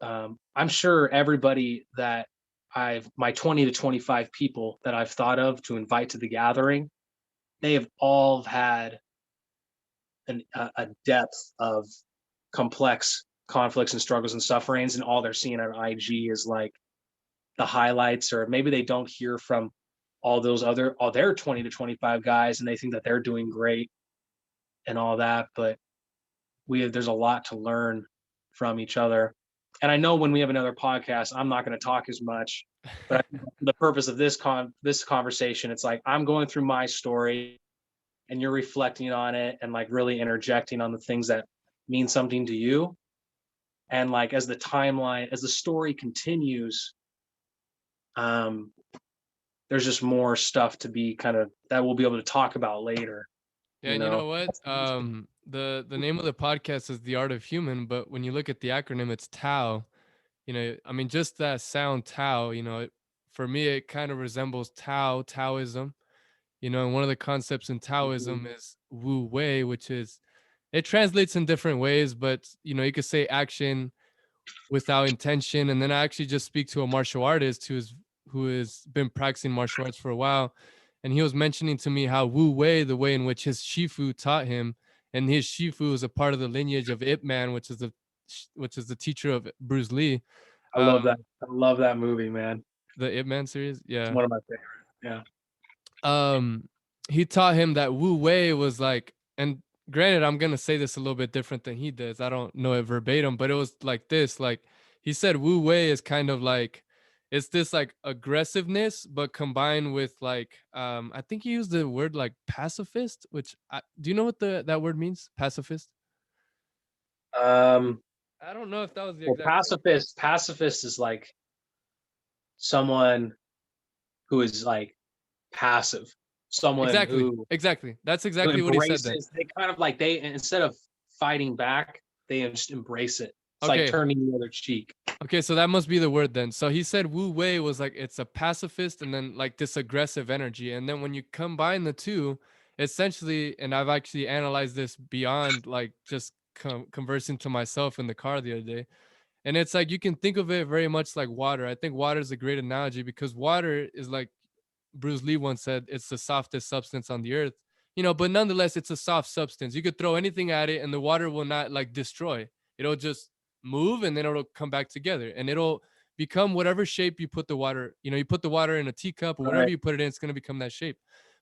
I'm sure everybody that my 20 to 25 people that I've thought of to invite to the gathering, they have all had a depth of complex conflicts and struggles and sufferings, and all they're seeing on IG is like the highlights, or maybe they don't hear from all their 20 to 25 guys and they think that they're doing great and all that, but there's a lot to learn from each other. And I know when we have another podcast, I'm not going to talk as much, but the purpose of this conversation, it's like I'm going through my story and you're reflecting on it and like really interjecting on the things that mean something to you. And like as the story continues, there's just more stuff to be that we'll be able to talk about later. Yeah, and you know what? The name of the podcast is The Art of Human, but when you look at the acronym, it's Tao. I mean, just that sound Tao, for me, it kind of resembles Taoism. And one of the concepts in Taoism is Wu Wei, which is, it translates in different ways, but you could say action without intention. And then I actually just speak to a martial artist who has been practicing martial arts for a while, and he was mentioning to me how Wu Wei, the way in which his Shifu taught him, and his Shifu is a part of the lineage of Ip Man, which is the teacher of Bruce Lee. I love that. I love that movie, man. The Ip Man series, yeah. It's one of my favorite. Yeah. He taught him that Wu Wei was like, and granted, I'm gonna say this a little bit different than he does. I don't know it verbatim, but it was like this. Like he said, Wu Wei is kind of like, it's this like aggressiveness, but combined with like, I think he used the word like pacifist. Which do you know what that word means? Pacifist. I don't know if that was the exact. Pacifist is like someone who is like passive, someone exactly that's exactly what he said then. They kind of like, they instead of fighting back, they just embrace it. It's Okay. like turning the other cheek. Okay, so that must be the word then. So he said Wu Wei was like, it's a pacifist and then like this aggressive energy. And then when you combine the two, essentially, and I've actually analyzed this beyond like just conversing to myself in the car the other day. And it's like, you can think of it very much like water. I think water is a great analogy because water is like Bruce Lee once said, it's the softest substance on the earth, but nonetheless, it's a soft substance. You could throw anything at it and the water will not like destroy. It'll just move and then it'll come back together and it'll become whatever shape you put the water. You put the water in a teacup or whatever you put it in, it's going to become that shape.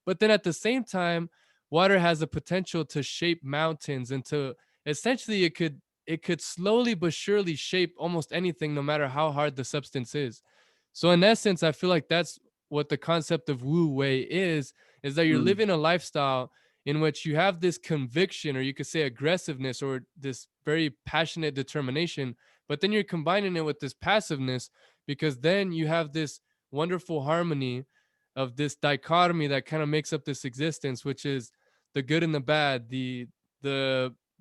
But then at the same time, water has the potential to shape mountains and to essentially it could slowly but surely shape almost anything, no matter how hard the substance is. So in essence, I feel like that's what the concept of Wu Wei is that you're living a lifestyle in which you have this conviction, or you could say aggressiveness, or this very passionate determination, but then you're combining it with this passiveness, because then you have this wonderful harmony of this dichotomy that kind of makes up this existence, which is the good and the bad, the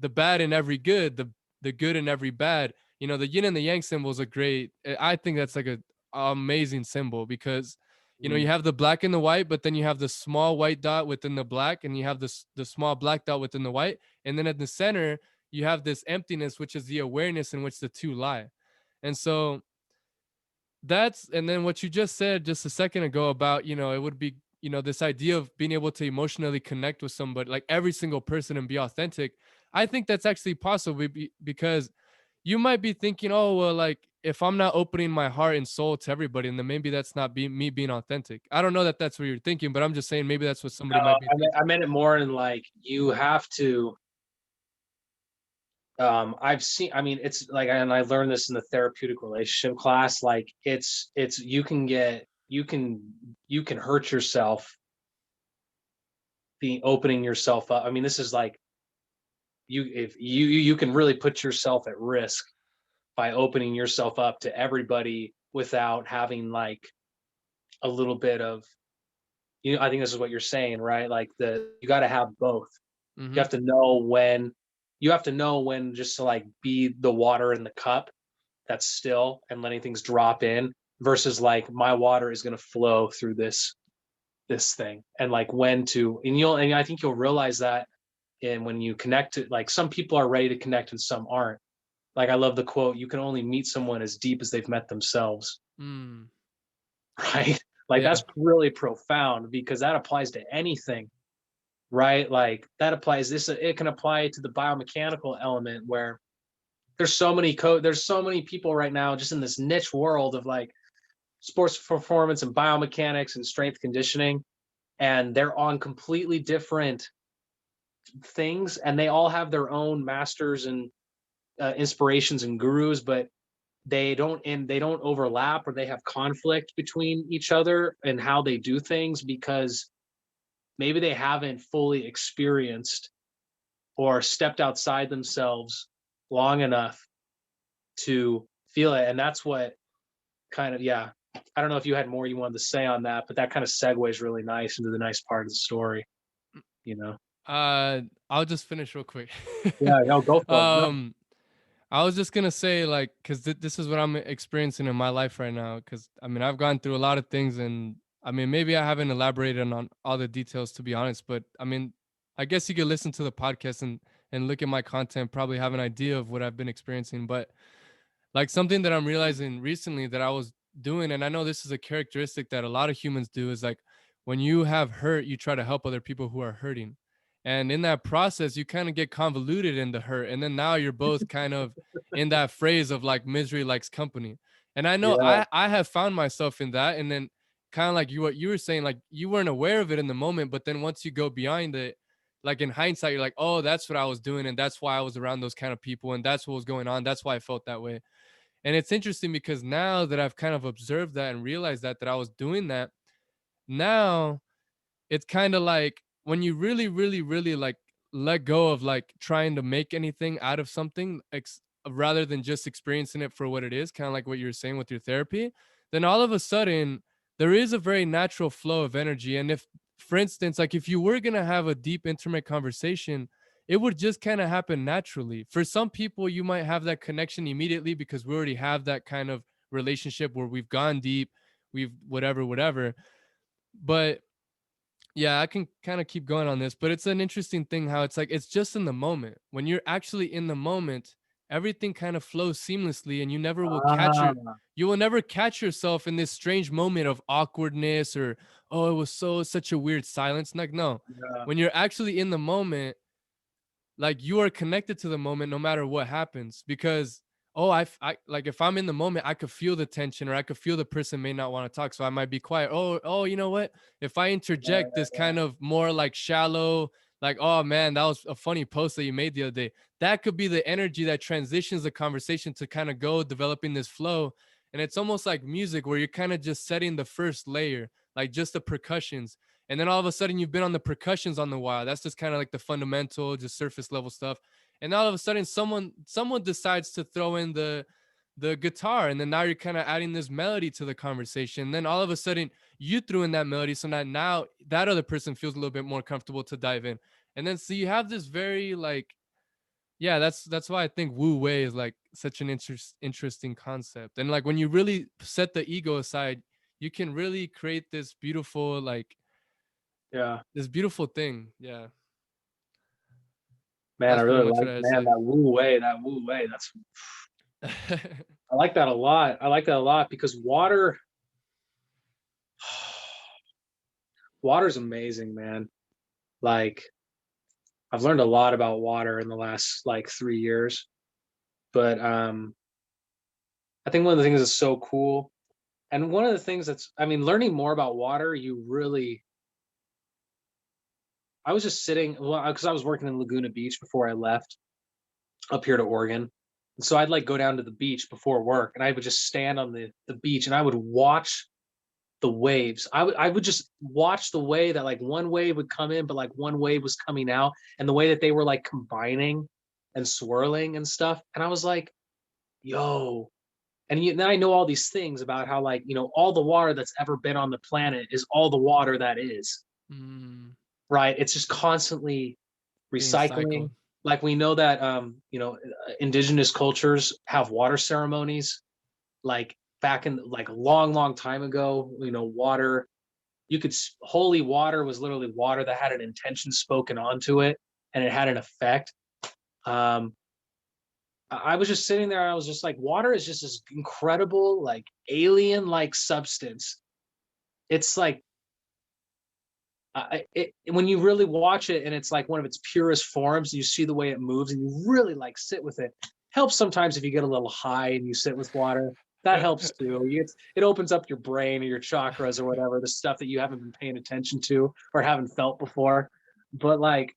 bad in every good, the good in every bad. The yin and the yang symbol is I think that's like a amazing symbol, because you have the black and the white, but then you have the small white dot within the black, and you have the small black dot within the white, and then at the center you have this emptiness, which is the awareness in which the two lie. And so and then what you just said just a second ago about, it would be, this idea of being able to emotionally connect with somebody, like every single person, and be authentic. I think that's actually possible because you might be thinking, oh, well, like if I'm not opening my heart and soul to everybody, and then maybe that's not me being authentic. I don't know that that's what you're thinking, but I'm just saying maybe that's what somebody No, might be thinking. I meant it more in like you have to. I've seen. I mean, it's like, and I learned this in the therapeutic relationship class. Like, it's you can hurt yourself being opening yourself up. I mean, this is like you can really put yourself at risk by opening yourself up to everybody without having like a little bit of, I think this is what you're saying, right? Like you got to have both. You Hmm. have to know when just to like be the water in the cup that's still and letting things drop in, versus like my water is going to flow through this thing, and like when to, and I think you'll realize that. And when you connect to, like, some people are ready to connect and some aren't. Like, I love the quote, you can only meet someone as deep as they've met themselves. Mm. Right? Like, Yeah. that's really profound, because that applies to anything, right? Like, that applies, it can apply to the biomechanical element, where there's so many people right now just in this niche world of like sports performance and biomechanics and strength conditioning, and they're on completely different things, and they all have their own masters and inspirations and gurus, but they don't overlap, or they have conflict between each other and how they do things, because maybe they haven't fully experienced or stepped outside themselves long enough to feel it. And that's what kind of, yeah, I don't know if you had more you wanted to say on that, but that kind of segues really nice into the nice part of the story, you know. Uh, I'll just finish real quick. Yeah, no, go for it. No. um, I was just gonna say, like, because this is what I'm experiencing in my life right now. Because I mean, I've gone through a lot of things, and I mean, maybe I haven't elaborated on all the details, to be honest. But I mean, I guess you could listen to the podcast and look at my content, probably have an idea of what I've been experiencing. But like something that I'm realizing recently that I was doing, and I know this is a characteristic that a lot of humans do, is like when you have hurt, you try to help other people who are hurting. And in that process, you kind of get convoluted in the hurt. And then now you're both kind of in that phrase of like misery likes company. And I know Yeah, I have found myself in that. And then kind of like what you were saying, like you weren't aware of it in the moment, but then once you go behind it, like in hindsight, you're like, oh, that's what I was doing. And that's why I was around those kind of people. And that's what was going on. That's why I felt that way. And it's interesting because now that I've kind of observed that and realized that I was doing that, now it's kind of like when you really, really, really like let go of like trying to make anything out of something, rather than just experiencing it for what it is, kind of like what you were saying with your therapy, then all of a sudden there is a very natural flow of energy. And if, for instance, like if you were going to have a deep, intimate conversation, it would just kind of happen naturally. For some people, you might have that connection immediately because we already have that kind of relationship where we've gone deep, we've whatever, whatever. But yeah, I can kind of keep going on this, but it's an interesting thing how it's like it's just in the moment. When you're actually in the moment, everything kind of flows seamlessly and ah, you will never catch yourself in this strange moment of awkwardness or oh, it was such a weird silence. Like no. yeah, When you're actually in the moment, like you are connected to the moment no matter what happens because oh I like if I'm in the moment I could feel the tension or I could feel the person may not want to talk so I might be quiet. Oh, you know what, if I interject this kind of more like shallow, like oh man, that was a funny post that you made the other day, that could be the energy that transitions the conversation to kind of go developing this flow. And it's almost like music where you're kind of just setting the first layer, like just the percussions, and then all of a sudden you've been on the percussions on the while. That's just kind of like the fundamental, just surface level stuff. And all of a sudden someone decides to throw in the guitar, and then now you're kind of adding this melody to the conversation. And then all of a sudden you threw in that melody, so that now that other person feels a little bit more comfortable to dive in. And then so you have this very like yeah, that's why I think Wu Wei is like such an interesting concept. And like when you really set the ego aside, you can really create this beautiful like yeah. this beautiful thing. Yeah. Man, I That's pretty really much like, what I man, say. that Wu Wei. I like that a lot. I like that a lot because water's amazing, man. Like, I've learned a lot about water in the last like 3 years. But I think one of the things that's so cool, and one of the things learning more about water, I was just sitting, well, because I was working in Laguna Beach before I left up here to Oregon. And so I'd like go down to the beach before work, and I would just stand on the beach and I would watch the waves. I would just watch the way that like one wave would come in, but like one wave was coming out, and the way that they were like combining and swirling and stuff. And I was like, yo. And then I know all these things about how, like, all the water that's ever been on the planet is all the water that is, Mm, right? It's just constantly being recycling. cycled. Like we know that indigenous cultures have water ceremonies, like back in like a long, long time ago. Water, holy water was literally water that had an intention spoken onto it, and it had an effect. I was just sitting there, and I was just like, water is just this incredible, like alien-like substance. It's like when you really watch it, and it's like one of its purest forms, you see the way it moves, and you really like sit with it. Helps sometimes if you get a little high and you sit with water. That helps too. It opens up your brain or your chakras or whatever, the stuff that you haven't been paying attention to or haven't felt before. But like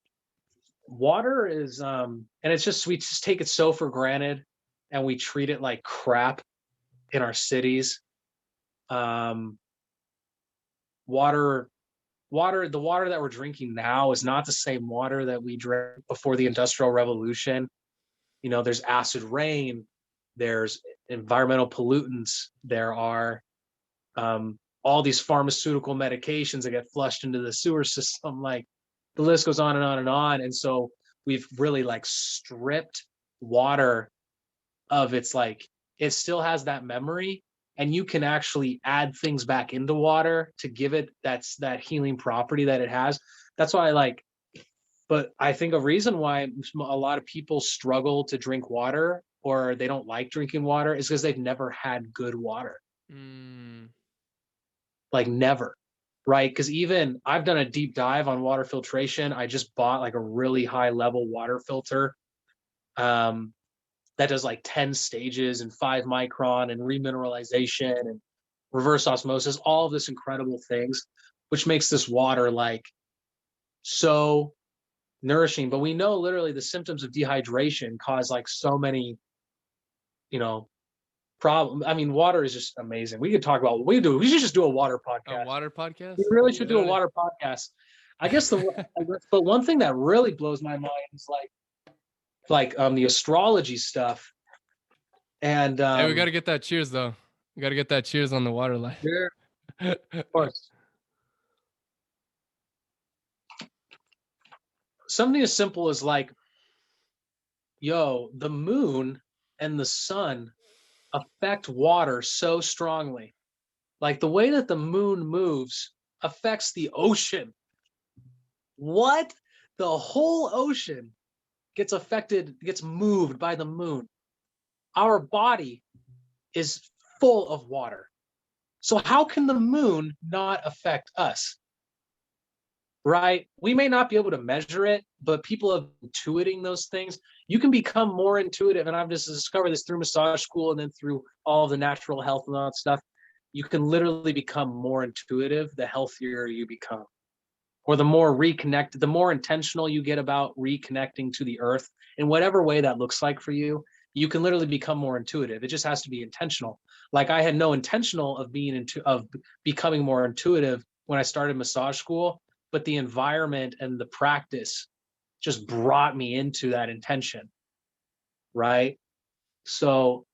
water is and it's just, we just take it so for granted, and we treat it like crap in our cities. um water the water that we're drinking now is not the same water that we drank before the Industrial Revolution. There's acid rain, there's environmental pollutants, there are all these pharmaceutical medications that get flushed into the sewer system. Like the list goes on and on and on. And so we've really like stripped water of its, like, it still has that memory, and you can actually add things back into water to give it that healing property that it has. That's why I like, but I think a reason why a lot of people struggle to drink water, or they don't like drinking water, is because they've never had good water. Mm, Like never. Right? Because even I've done a deep dive on water filtration. I just bought like a really high level water filter that does like 10 stages and 5 micron and remineralization and reverse osmosis, all of this incredible things, which makes this water like so nourishing. But we know literally the symptoms of dehydration cause like so many, you know, problem. I mean, water is just amazing. We could talk about what we do. We should just do a water a podcast. water podcast? We really should do a Literally. water podcast. I guess but one thing that really blows my mind is like the astrology stuff. And Hey, we gotta get that cheers though. We gotta get that cheers on the water line. yeah, of course. Something as simple as like, yo, the moon and the sun affect water so strongly. Like the way that the moon moves affects the ocean. What? The whole ocean gets affected, gets moved by the moon. Our body is full of water. So how can the moon not affect us? Right? We may not be able to measure it, but people are intuiting those things. You can become more intuitive, and I've just discovered this through massage school and then through all of the natural health and all that stuff. You can literally become more intuitive the healthier you become, or the more reconnected, the more intentional you get about reconnecting to the earth in whatever way that looks like for you. You can literally become more intuitive. It just has to be intentional. Like I had no intentional of becoming more intuitive when I started massage school, but the environment and the practice just brought me into that intention. Right? So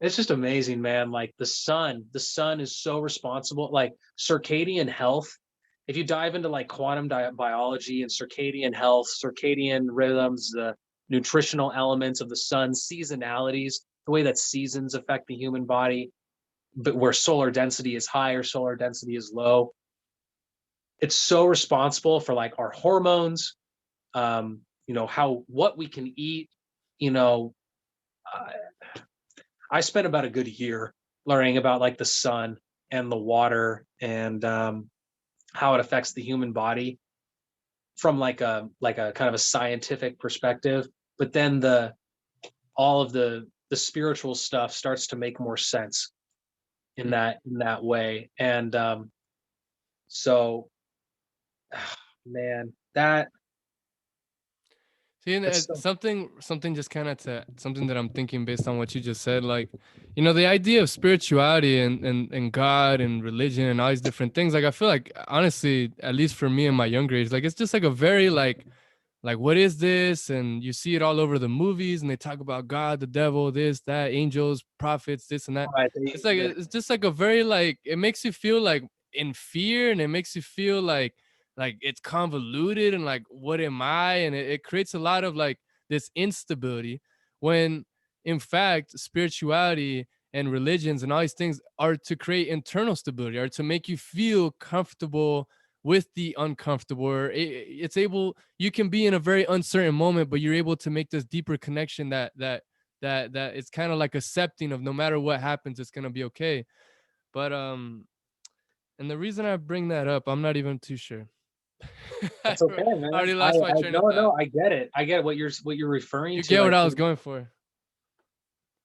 it's just amazing, man. Like the sun is so responsible. Like circadian health, if you dive into like quantum biology and circadian health, circadian rhythms, the nutritional elements of the sun, seasonalities, the way that seasons affect the human body, but where solar density is high or solar density is low, it's so responsible for like our hormones, what we can eat. I spent about a good year learning about like the sun and the water and how it affects the human body from like a kind of a scientific perspective. But then all of the spiritual stuff starts to make more sense in that way. And so man, that See, and it's so, something just kind of to something that I'm thinking based on what you just said, like, the idea of spirituality and God and religion and all these different things. Like, I feel like honestly, at least for me in my younger age, like it's just like a very like what is this? And you see it all over the movies, and they talk about God, the devil, this, that, angels, prophets, this and that. right, It's like it's just like a very like it makes you feel like in fear, and it makes you feel like it's convoluted and like what am I? And it creates a lot of like this instability when in fact spirituality and religions and all these things are to create internal stability, are to make you feel comfortable with the uncomfortable, or it's able, you can be in a very uncertain moment, but you're able to make this deeper connection that it's kind of like accepting of no matter what happens, it's gonna be okay. But and the reason I bring that up, I'm not even too sure. I that's okay, man. already lost my train of thought. No, I get it. I get what you're referring You to. get what I was think, going for.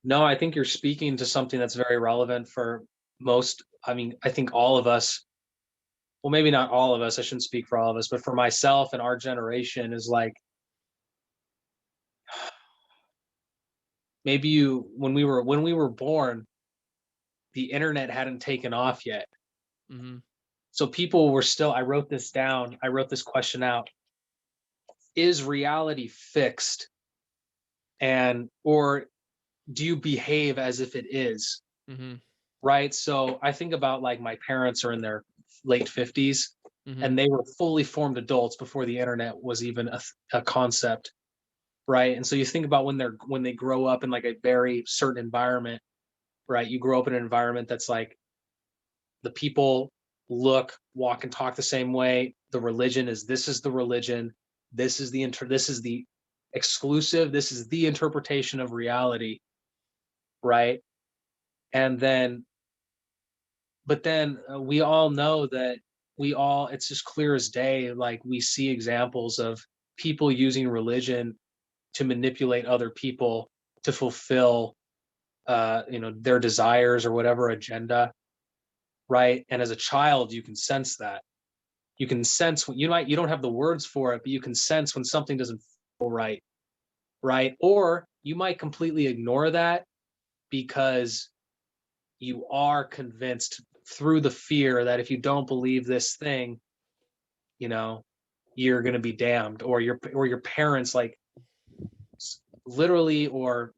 no, I think you're speaking to something that's very relevant for most. I mean, I think all of us, well, maybe not all of us, I shouldn't speak for all of us, but for myself and our generation is like, maybe when we were born, the internet hadn't taken off yet. Mm-hmm. So people were still, I wrote this down, I wrote this question out. Is reality fixed? And or do you behave as if it is? Mm-hmm. Right? So I think about like my parents are in their late 50s, Mm-hmm. and they were fully formed adults before the internet was even a concept, right? And so you think about when they grow up in like a very certain environment, right? You grow up in an environment that's like the people look, walk, and talk the same way. The religion is, this is the religion, this is the exclusive, this is the interpretation of reality, right? And then but then we all know that it's just clear as day, like we see examples of people using religion to manipulate other people to fulfill their desires or whatever agenda, right? And as a child you can sense that, you can sense when you don't have the words for it, but you can sense when something doesn't feel right, right? Or you might completely ignore that because you are convinced through the fear that if you don't believe this thing, you know, you're going to be damned, or your parents like literally or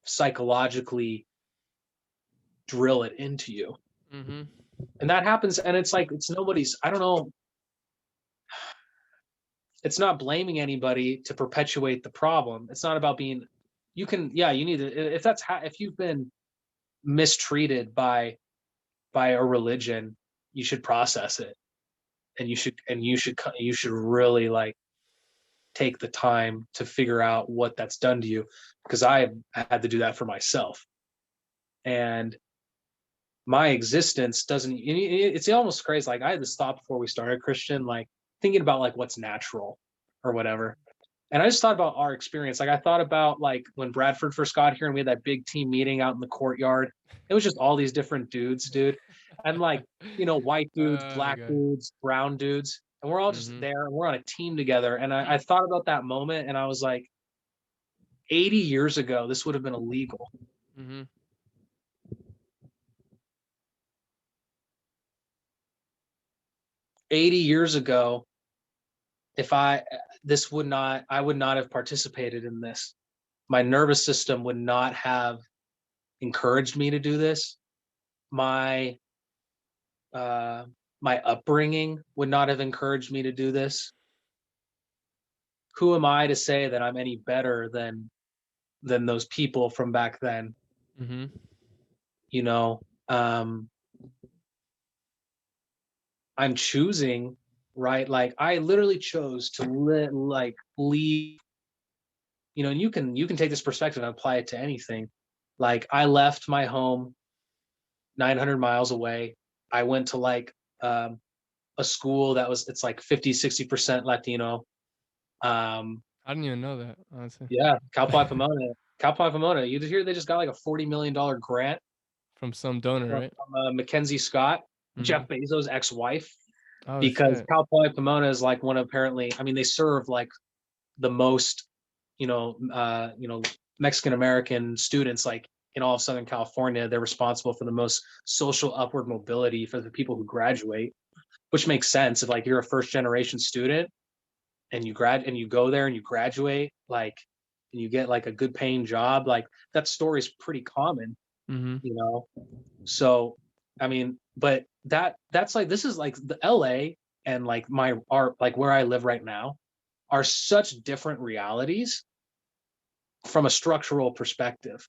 psychologically drill it into you. Mm-hmm. And that happens, and it's like it's nobody's, I don't know, it's not blaming anybody to perpetuate the problem. It's not about being, you can, yeah, you need to, if you've been mistreated by a religion, you should process it, and you should really like take the time to figure out what that's done to you, because I had to do that for myself. And my existence doesn't, it's almost crazy, like I had this thought before we started, Christian, like thinking about like what's natural or whatever. And I just thought about our experience. Like I thought about like when Bradford first got here and we had that big team meeting out in the courtyard. It was just all these different dudes, dude. And like, white dudes, black Okay. dudes, brown dudes. And we're all just Mm-hmm. there and we're on a team together. And I thought about that moment and I was like, 80 years ago, this would have been illegal. Mm-hmm. 80 years ago, if I would not have participated in this. My nervous system would not have encouraged me to do this. My my upbringing would not have encouraged me to do this. Who am I to say that I'm any better than those people from back then? Mm-hmm. You know, I'm choosing, right? Like I literally chose to leave. And you can take this perspective and apply it to anything. Like I left my home 900 miles away. I went to like a school it's like 50-60% Latino. I didn't even know that, honestly. Yeah, Cal Poly Pomona. Cal Poly Pomona. You hear they just got like a $40 million grant From some donor, right? from Mackenzie Scott, Mhm. Jeff Bezos' ex-wife, Oh because shit. Cal Poly Pomona is like one of, apparently, I mean, they serve like the most, Mexican American students like in all of Southern California. They're responsible for the most social upward mobility for the people who graduate, which makes sense. If like you're a first generation student and you go there and you graduate, like, and you get like a good paying job, like that story is pretty common, Mm-hmm. you know. So I mean, but that's like, this is like the LA and like like where I live right now are such different realities from a structural perspective.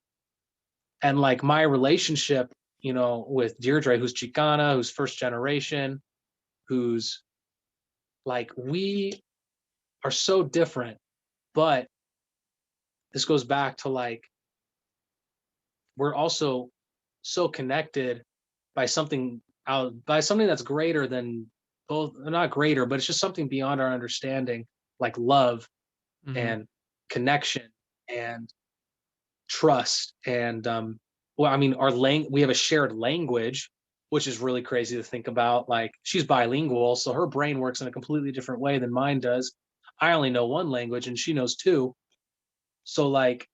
And like my relationship, with Deirdre, who's Chicana, who's first generation, who's like, we are so different. But this goes back to like, we're also so connected by something that's greater than both, not greater, but it's just something beyond our understanding, like love Mm-hmm. and connection and trust. And well, I mean, we have a shared language, which is really crazy to think about. Like, she's bilingual, so her brain works in a completely different way than mine does. I only know one language and she knows two. So like,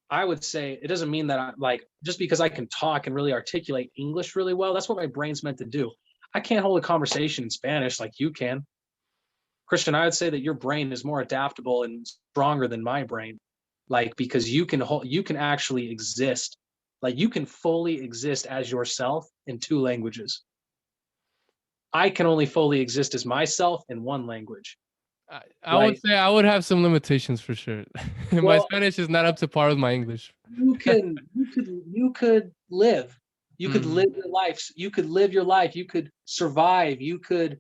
I would say it doesn't mean that I like, just because I can talk and really articulate English really well, that's what my brain's meant to do. I can't hold a conversation in Spanish like you can. Christian, I would say that your brain is more adaptable and stronger than my brain. Like, because you can actually exist. Like, you can fully exist as yourself in two languages. I can only fully exist as myself in one language. I would Right. say I would have some limitations for sure. My Well, Spanish is not up to par with my English. you could live. You could Mm-hmm. live your life. You could live your life. You could survive. You could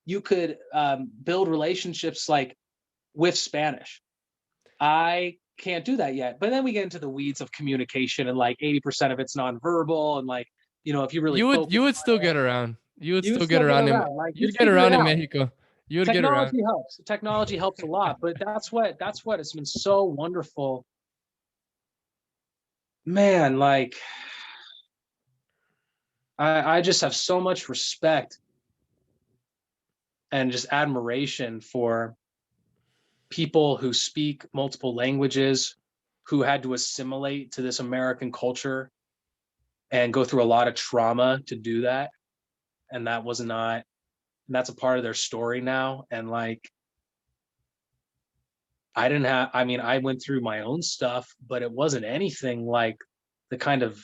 build relationships like with Spanish. I can't do that yet. But then we get into the weeds of communication, and like 80% of it's nonverbal, and like, if you really focus You would on still it, get around. You would you would still get still get around in around. Like, you'd you'd get figure it around in out. Mexico. You would get around. Technology helps. Technology helps a lot, but that's what it's been so wonderful. Man, like, I just have so much respect and just admiration for people who speak multiple languages, who had to assimilate to this American culture and go through a lot of trauma to do that. And that was not, and that's a part of their story now. And like, I mean, I went through my own stuff, but it wasn't anything like the kind of,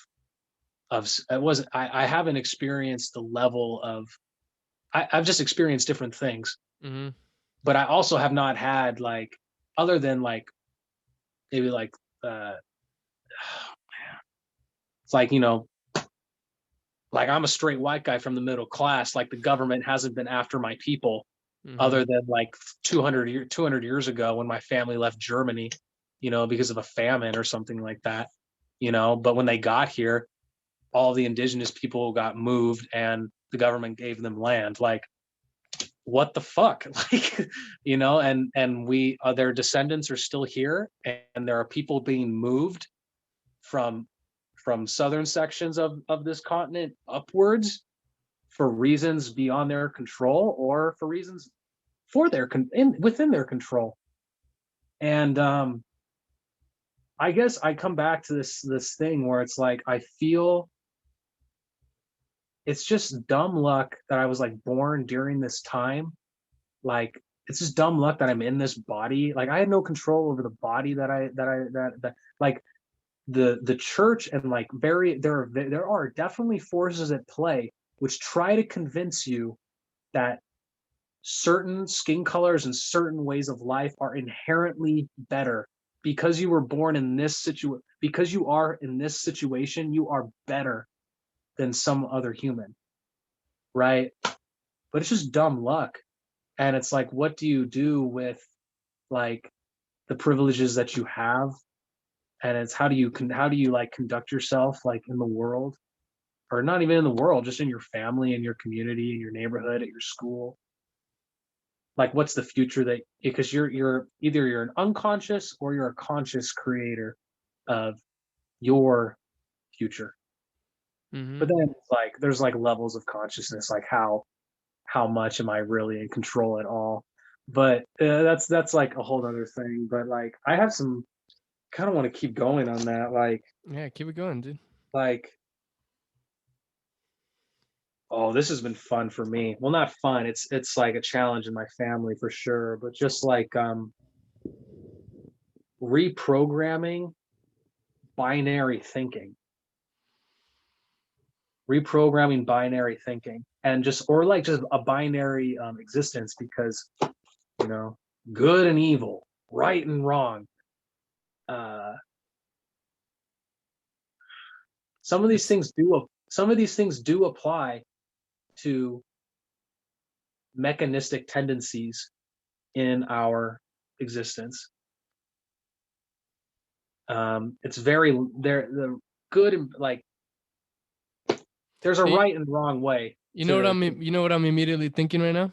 it wasn't, I haven't experienced the level of, I've just experienced different things, Mm-hmm. but I also have not had like, other than like, maybe like, uh, it's like, like, I'm a straight white guy from the middle class. Like, the government hasn't been after my people, Mm-hmm. other than like 200 years ago when my family left Germany, because of a famine or something like that, but when they got here, all the indigenous people got moved and the government gave them land. Like, what the fuck? Like, and their descendants are still here, and there are people being moved from southern sections of this continent upwards for reasons beyond their control, or for reasons within their control. And I guess I come back to this thing where it's like, I feel it's just dumb luck that I was like born during this time. Like, it's just dumb luck that I'm in this body. Like, I had no control over the body that like, the church, and like, there are definitely forces at play which try to convince you that certain skin colors and certain ways of life are inherently better. Because you were born in this situation, because you are in this situation, you are better than some other human, right? But it's just dumb luck. And it's like, what do you do with like the privileges that you have? And it's, how do you like conduct yourself like in the world, or not even in the world, just in your family, in your community, in your neighborhood, at your school? Like, what's the future that, because you're either you're an unconscious or you're a conscious creator of your future. Mm-hmm. But then like there's like levels of consciousness, like how much am I really in control at all? But that's like a whole other thing. But like I have some kind of want to keep going on that. Yeah, keep it going, dude. Like oh, this has been fun for me. Well, not fun. It's like a challenge in my family for sure. But just like reprogramming binary thinking, reprogramming binary thinking, and just or like just a binary existence because you know good and evil, right and wrong. Uh, It's some of these things do apply to mechanistic tendencies in our existence. It's very there the good and like there's a you, right and wrong way you know what to you know what I'm immediately thinking right now?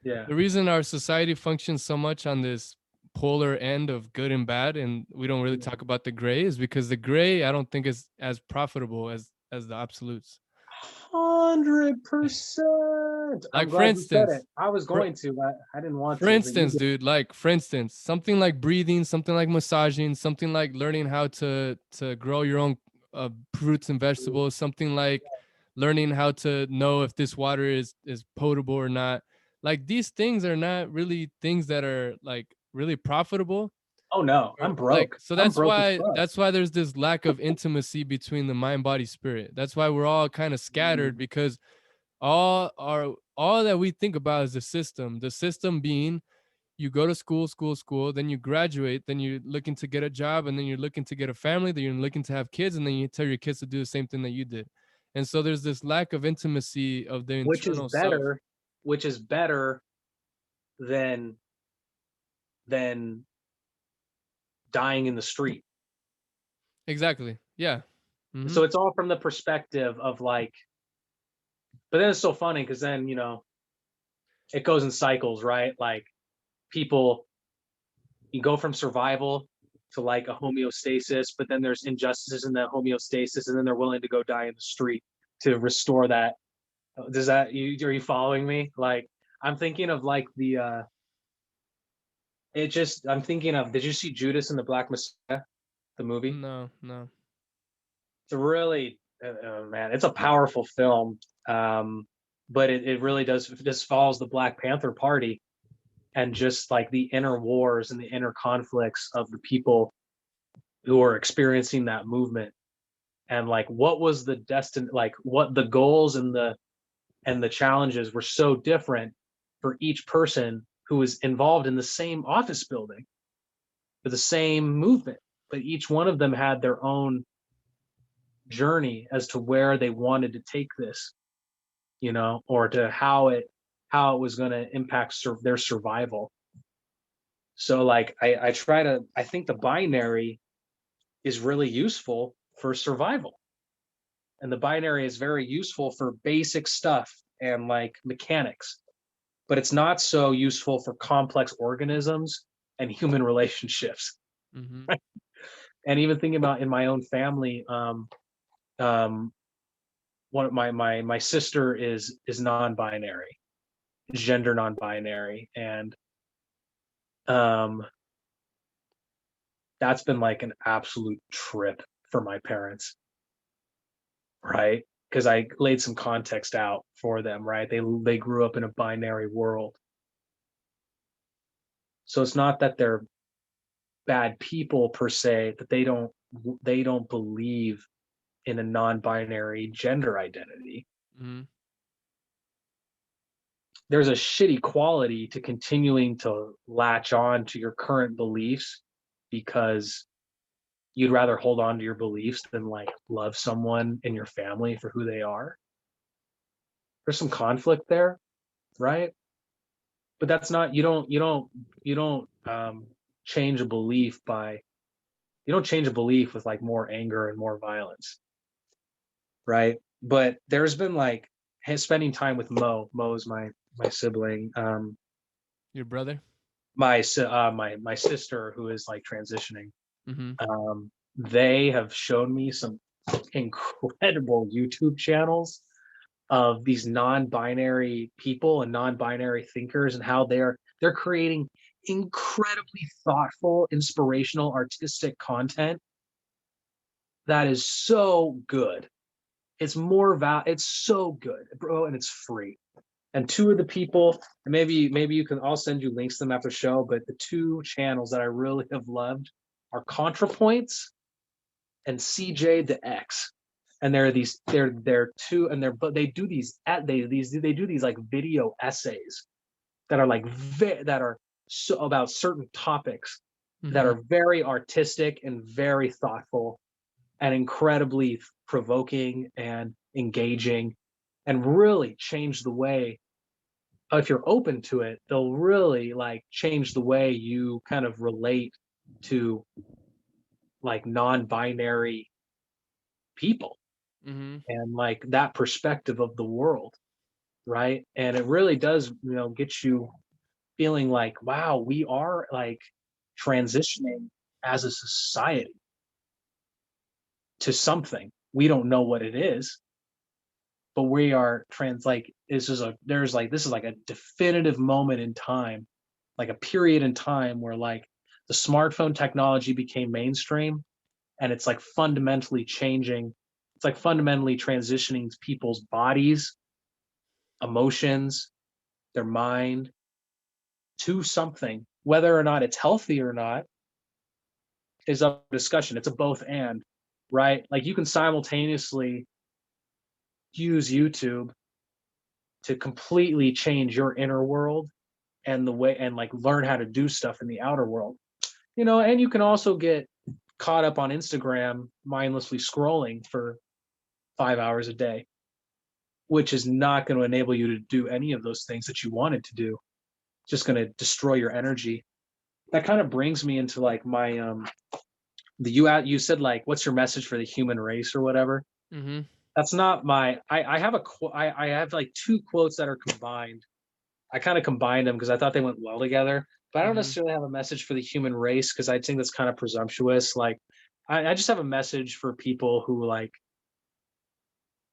yeah. The reason our society functions so much on this polar end of good and bad, and we don't really talk about the gray, is because the gray I don't think is as profitable as the absolutes. 100%. I'm Like for glad you said it. instance, I was for, going to. I didn't want for to, but you instance, did. dude, like for instance, something like breathing, something like massaging, something like learning how to grow your own fruits and vegetables, something like learning how to know if this water is potable or not. Like these things are not really things that are like really profitable. Oh no, Or I'm like broke. so I'm broke as fuck. that's why there's this lack of intimacy between the mind, body, spirit. That's why we're all kind of scattered, because all that we think about is the system. The system being you go to school, then you graduate, then you're looking to get a job, and then you're looking to get a family, then you're looking to have kids, and then you tell your kids to do the same thing that you did. And so there's this lack of intimacy of the Which is internal self. better, which is better than than dying in the street. Exactly. Yeah. So Mm-hmm. it's all from the perspective of like, but then it's so funny because then, it goes in cycles, right? Like people, you go from survival to like a homeostasis, but then there's injustices in that homeostasis, and then they're willing to go die in the street to restore that. Does that are you following me? Like I'm thinking of like I'm thinking of, did you see Judas and the Black Messiah, the movie? No, no. It's a really man, it's a powerful film. But it really does just follows the Black Panther Party and just like the inner wars and the inner conflicts of the people who are experiencing that movement, and like what was the destined, like what the goals and the challenges were so different for each person who was involved in the same office building for the same movement, but each one of them had their own journey as to where they wanted to take this, or to how it was going to impact their survival. So like I think the binary is really useful for survival, and the binary is very useful for basic stuff and like mechanics, but it's not so useful for complex organisms and human relationships. Mm-hmm. And even thinking about in my own family, um, one of my sister is non-binary, gender non-binary, and um, that's been like an absolute trip for my parents, right? Because I laid some context out for them, right? They grew up in a binary world, so it's not that they're bad people per se, that they don't believe in a non-binary gender identity. Mm-hmm. There's a shitty quality to continuing to latch on to your current beliefs because you'd rather hold on to your beliefs than like love someone in your family for who they are. There's some conflict there, right? But that's not, you don't change a belief by, you don't change a belief with like more anger and more violence, right? But there's been like spending time with Mo's my sibling, Your brother? my sister who is like transitioning. Mm-hmm. they have shown me some incredible YouTube channels of these non-binary people and non-binary thinkers, and how they're creating incredibly thoughtful, inspirational, artistic content that is so good. It's so good, bro, and it's free. And two of the people, and maybe you can, I'll send you links to them after the show, but the two channels that I really have loved are ContraPoints and CJ the X. And they're two, and but they do they do these like video essays that are like that are so about certain topics that are very artistic and very thoughtful and incredibly provoking and engaging, and really change the way, if you're open to it, they'll really like change the way you kind of relate to like non-binary people and like that perspective of the world, right? And it really does, get you feeling like, wow, we are like transitioning as a society to something. We don't know what it is, but we are like this is like a definitive moment in time, like a period in time where like the smartphone technology became mainstream, and it's like fundamentally changing, it's like fundamentally transitioning people's bodies, emotions, their mind to something. Whether or not it's healthy or not is up for discussion. It's a both and, right? Like you can simultaneously use YouTube to completely change your inner world and the way, and like learn how to do stuff in the outer world. And you can also get caught up on Instagram mindlessly scrolling for 5 hours a day, which is not going to enable you to do any of those things that you wanted to do. It's just going to destroy your energy. That kind of brings me into like my you said like, what's your message for the human race or whatever. That's not my, I have I have like two quotes that are combined. I kind of combined them because I thought they went well together, but I don't necessarily have a message for the human race because I think that's kind of presumptuous. Like I just have a message for people who like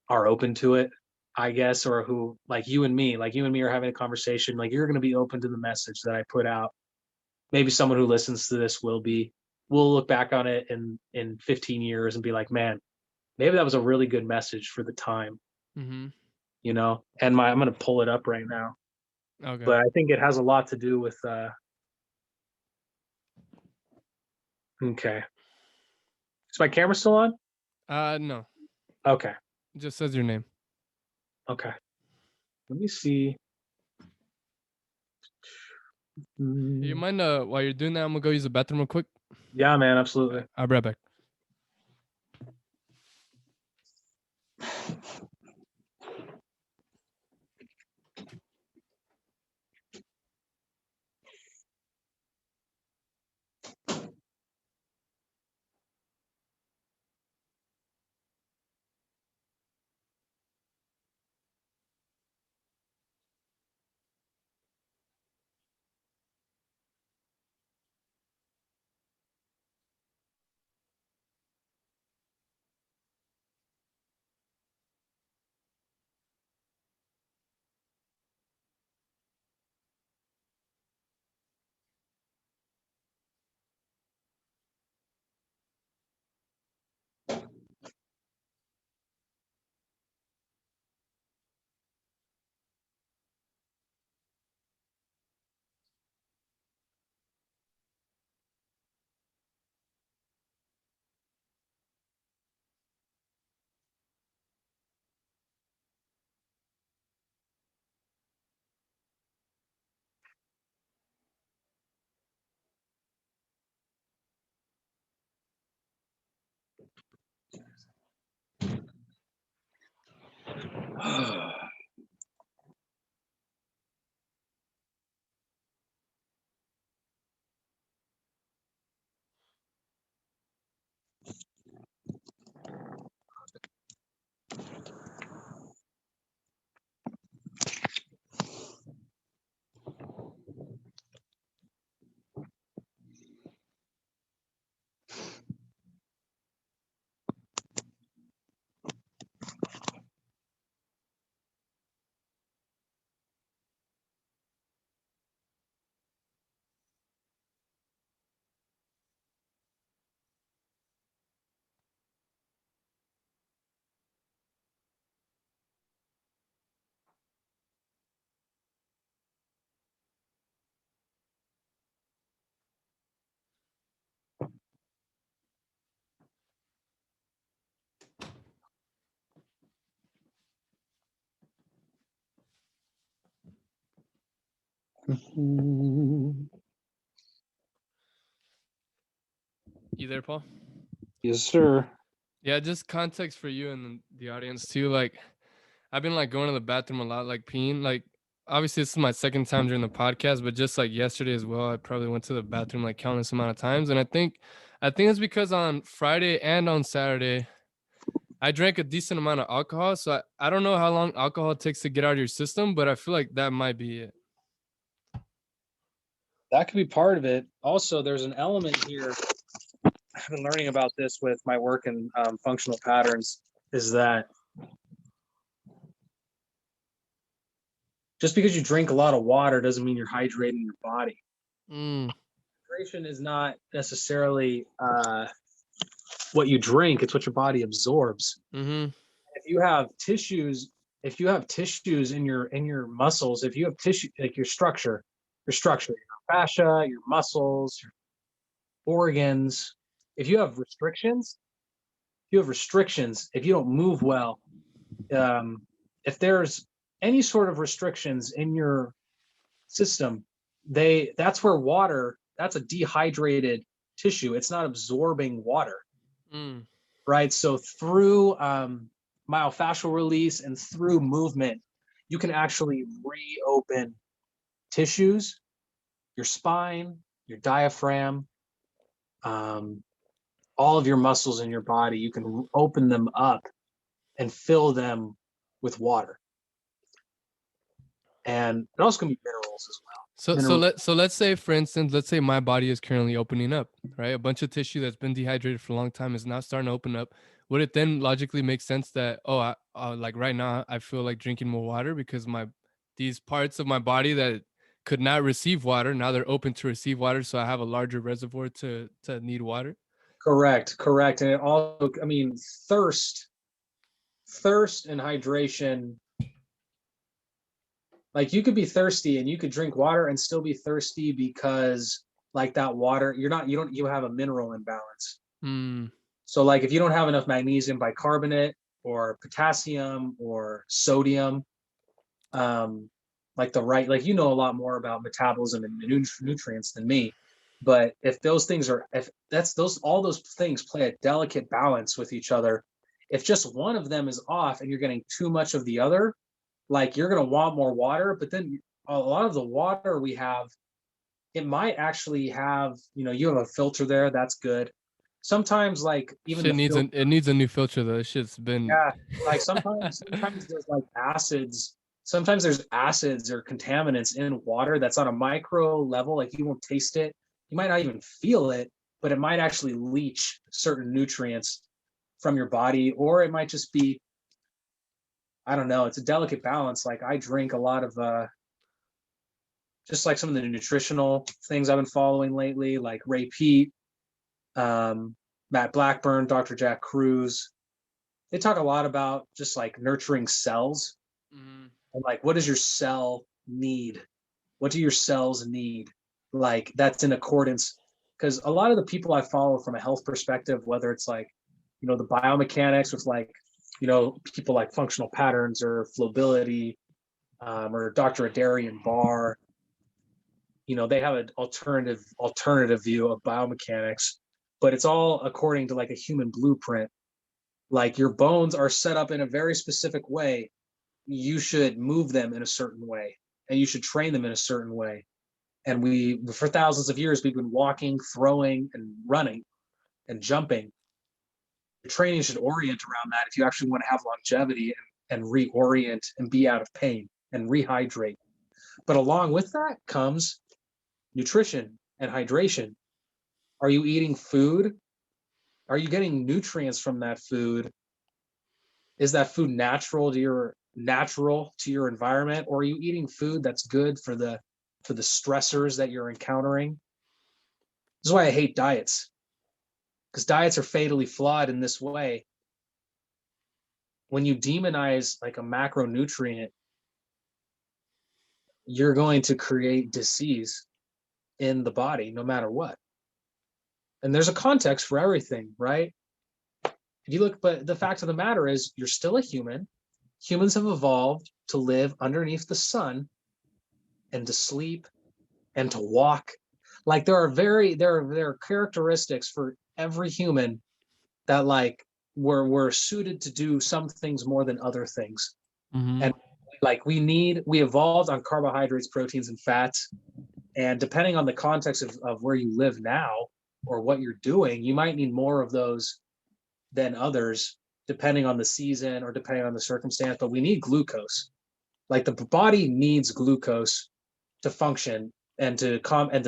are open to it, I guess, or who like you and me are having a conversation, like you're going to be open to the message that I put out. Maybe someone who listens to this will look back on it in 15 years and be like, man, maybe that was a really good message for the time, and I'm going to pull it up right now. Okay. But I think it has a lot to do with okay. Is my camera still on? No. Okay. It just says your name. Okay. Let me see. You mind while you're doing that, I'm gonna go use the bathroom real quick. Yeah, man, absolutely. I'll be right back. You there, Paul? Yes, sir. Yeah, just context for you and the audience too. Like, I've been like going to the bathroom a lot, like peeing. Like, obviously, this is my second time during the podcast, but just like yesterday as well, I probably went to the bathroom like countless amount of times. And I think it's because on Friday and on Saturday, I drank a decent amount of alcohol. So I don't know how long alcohol takes to get out of your system, but I feel like that might be it. That could be part of it. Also, there's an element here. I've been learning about this with my work in functional patterns, is that just because you drink a lot of water doesn't mean you're hydrating your body. Hydration is not necessarily what you drink, it's what your body absorbs. Mm-hmm. If you have tissues in your muscles, if you have tissue, like your structure, your fascia, your muscles, your organs, if you have restrictions, if you don't move well, if there's any sort of restrictions in your system, that's where water, that's a dehydrated tissue. It's not absorbing water. Right? So through myofascial release and through movement, you can actually reopen tissues, your spine, your diaphragm, all of your muscles in your body. You can open them up and fill them with water. And it also can be minerals as well. So let's say, for instance, let's say my body is currently opening up, right? A bunch of tissue that's been dehydrated for a long time is now starting to open up. Would it then logically make sense that, like right now I feel like drinking more water because these parts of my body that could not receive water, now they're open to receive water, so I have a larger reservoir to need water? Correct. And it also, I mean, thirst and hydration. Like you could be thirsty and you could drink water and still be thirsty because like that water, you have a mineral imbalance. So like if you don't have enough magnesium bicarbonate or potassium or sodium, like you know a lot more about metabolism and nutrients than me. But if all those things play a delicate balance with each other, if just one of them is off and you're getting too much of the other, like you're going to want more water, but then a lot of the water we have, it might actually have, you have a filter there. That's good. Sometimes like even it needs a new filter though. This shit's been, like sometimes there's like acids. Sometimes there's acids or contaminants in water that's on a micro level. Like you won't taste it. You might not even feel it, but it might actually leach certain nutrients from your body, or it might just be, I don't know. It's a delicate balance. Like I drink a lot of, just like some of the nutritional things I've been following lately, like Ray Peat, Matt Blackburn, Dr. Jack Cruz. They talk a lot about just like nurturing cells. And like, what does your cell need? What do your cells need? Like that's in accordance. Because a lot of the people I follow from a health perspective, whether it's like, the biomechanics with like, people like functional patterns or flowability, or Dr. Adarian Barr, they have an alternative view of biomechanics, but it's all according to like a human blueprint. Like your bones are set up in a very specific way. You should move them in a certain way and you should train them in a certain way. And for thousands of years, we've been walking, throwing, and running and jumping. Your training should orient around that if you actually want to have longevity and reorient and be out of pain and rehydrate. But along with that comes nutrition and hydration. Are you eating food? Are you getting nutrients from that food? Is that food natural to your environment, or are you eating food that's good for the stressors that you're encountering? This is why I hate diets, because diets are fatally flawed in this way. When you demonize like a macronutrient, you're going to create disease in the body no matter what. And there's a context for everything, right? If you look, but the fact of the matter is you're still a human. Humans have evolved to live underneath the sun and to sleep and to walk. Like there are characteristics for every human that like we're suited to do some things more than other things. Mm-hmm. And like we evolved on carbohydrates, proteins, and fats. And depending on the context of where you live now or what you're doing, you might need more of those than others, depending on the season or depending on the circumstance. But we need glucose. Like the body needs glucose to function and to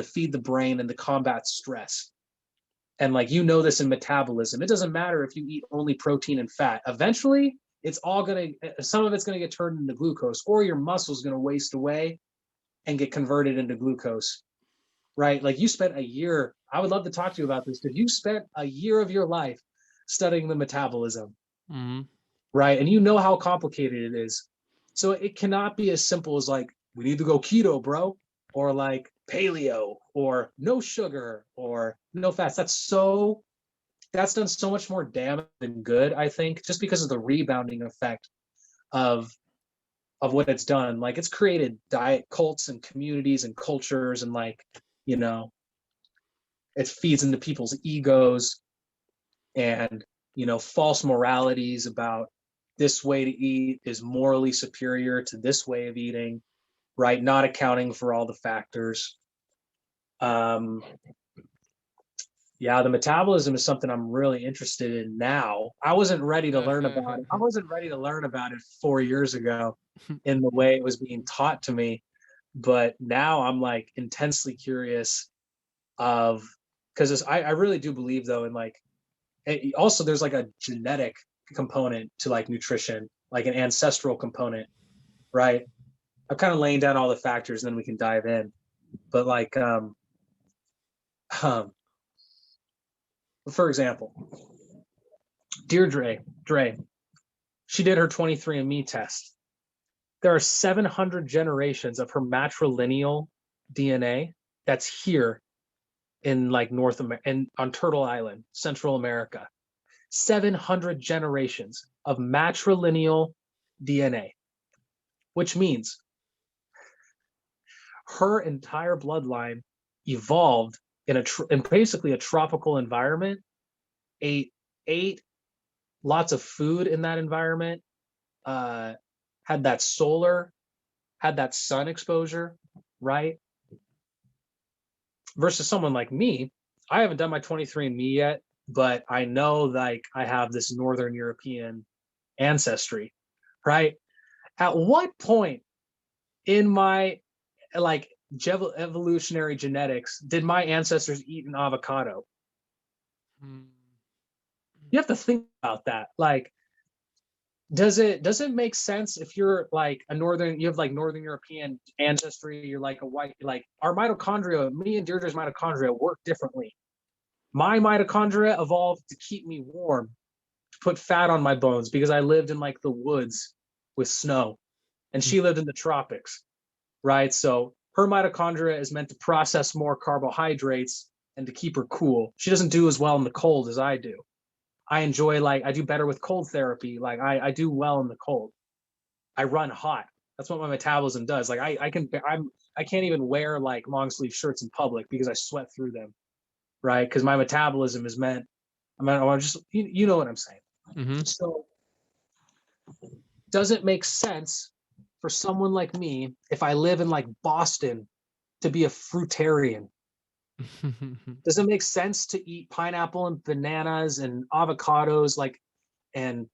feed the brain and to combat stress. And like this in metabolism, it doesn't matter if you eat only protein and fat. Eventually, some of it's gonna get turned into glucose, or your muscle's gonna waste away and get converted into glucose, right? Like you spent a year. I would love to talk to you about this because you spent a year of your life studying the metabolism, Mm-hmm. right? And you know how complicated it is. So it cannot be as simple as like, we need to go keto, bro, or like paleo, or no sugar, or no fats. That's done so much more damage than good, I think, just because of the rebounding effect of what it's done. Like it's created diet cults and communities and cultures, and like, it feeds into people's egos and, false moralities about this way to eat is morally superior to this way of eating, right? Not accounting for all the factors. Yeah, the metabolism is something I'm really interested in now. I wasn't ready to learn about it. I wasn't ready to learn about it 4 years ago in the way it was being taught to me. But now I'm like intensely curious because I really do believe though in like, also there's like a genetic component to like nutrition, like an ancestral component, right? I'm kind of laying down all the factors and then we can dive in. But like, for example, Deirdre, she did her 23andMe test. There are 700 generations of her matrilineal DNA that's here in like North America and on Turtle Island, Central America. 700 generations of matrilineal DNA, which means her entire bloodline evolved in basically a tropical environment, ate lots of food in that environment, had that sun exposure, right? Versus someone like me, I haven't done my 23andMe yet, but I know like I have this Northern European ancestry, right? At what point in my like evolutionary genetics did my ancestors eat an avocado? You have to think about that. Like, does it make sense if you're like you have like Northern European ancestry, you're like a white, like our mitochondria, me and Deirdre's mitochondria work differently. My mitochondria evolved to keep me warm, to put fat on my bones because I lived in like the woods with snow, and she lived in the tropics, right? So her mitochondria is meant to process more carbohydrates and to keep her cool. She doesn't do as well in the cold as I do. I do better with cold therapy. Like I do well in the cold. I run hot. That's what my metabolism does. Like I can't even wear like long sleeve shirts in public because I sweat through them, right? Because my metabolism is meant. I'm just you know what I'm saying. Mm-hmm. So does it make sense for someone like me, if I live in like Boston, to be a fruitarian? Does it make sense to eat pineapple and bananas and avocados? Like, and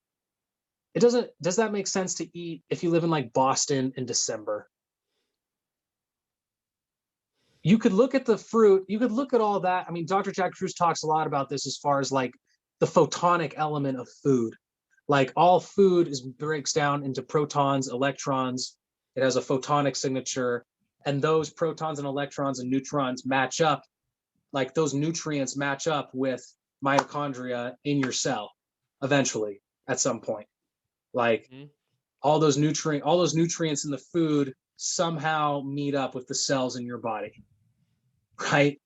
does that make sense to eat if you live in like Boston in December? You could look at the fruit, you could look at all that. I mean, Dr. Jack Kruse talks a lot about this as far as like the photonic element of food. Like all food breaks down into protons, electrons. It has a photonic signature, and those protons and electrons and neutrons match up. Like those nutrients match up with mitochondria in your cell eventually at some point. Like all those nutrients in the food somehow meet up with the cells in your body, right?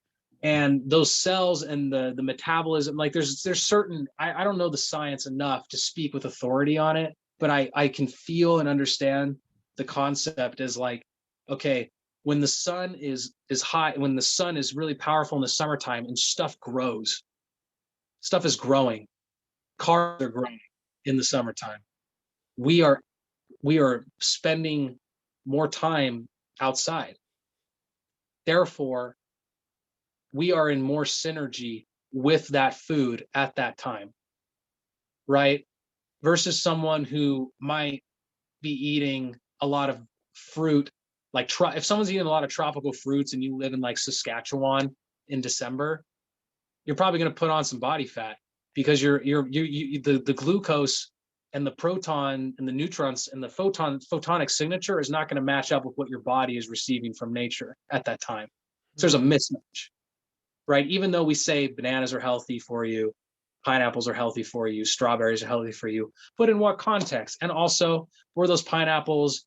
And those cells and the metabolism, like there's certain, I don't know the science enough to speak with authority on it, but I can feel and understand the concept as like, okay, when the sun is hot, when the sun is really powerful in the summertime and stuff grows, stuff is growing, cars are growing in the summertime. We are spending more time outside. Therefore, we are in more synergy with that food at that time, right? Versus someone who might be eating a lot of fruit, like if someone's eating a lot of tropical fruits and you live in like Saskatchewan in December, you're probably going to put on some body fat because the glucose and the proton and the neutrons and the photonic signature is not going to match up with what your body is receiving from nature at that time. So there's a mismatch, right? Even though we say bananas are healthy for you, pineapples are healthy for you, strawberries are healthy for you, but in what context? And also, were those pineapples,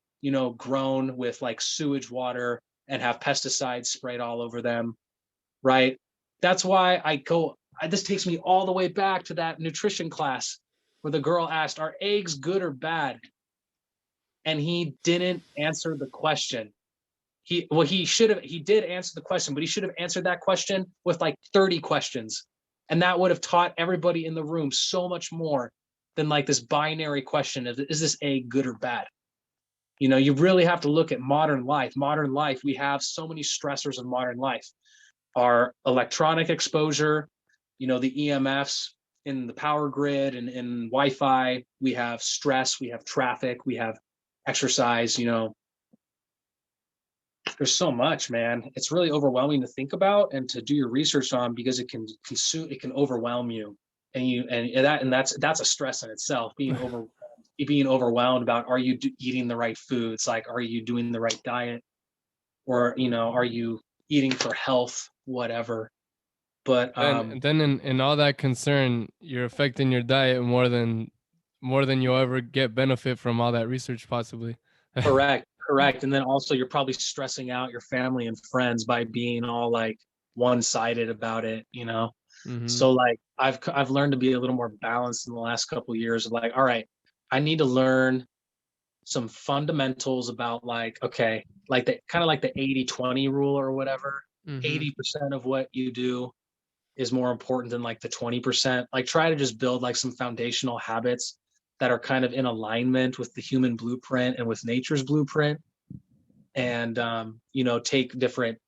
grown with like sewage water and have pesticides sprayed all over them, right? That's why this takes me all the way back to that nutrition class where the girl asked, are eggs good or bad? And he didn't answer the question. He did answer the question, but he should have answered that question with like 30 questions. And that would have taught everybody in the room so much more than like this binary question of, is this egg good or bad? You really have to look at modern life. Modern life, we have so many stressors in modern life. Our electronic exposure, the EMFs in the power grid and in Wi-Fi, we have stress, we have traffic, we have exercise, there's so much, man. It's really overwhelming to think about and to do your research on because it can overwhelm you. And that's a stress in itself, being overwhelmed about, are you eating the right foods? Like, are you doing the right diet? Or, are you eating for health, whatever. But and then in all that concern, you're affecting your diet more than you'll ever get benefit from all that research, possibly. Correct. And then also you're probably stressing out your family and friends by being all like one-sided about it, Mm-hmm. So like I've learned to be a little more balanced in the last couple of years of like, all right, I need to learn some fundamentals about like, okay, like the kind of like the 80-20 rule or whatever. 80% of what you do is more important than like the 20%. Like try to just build like some foundational habits that are kind of in alignment with the human blueprint and with nature's blueprint, and take different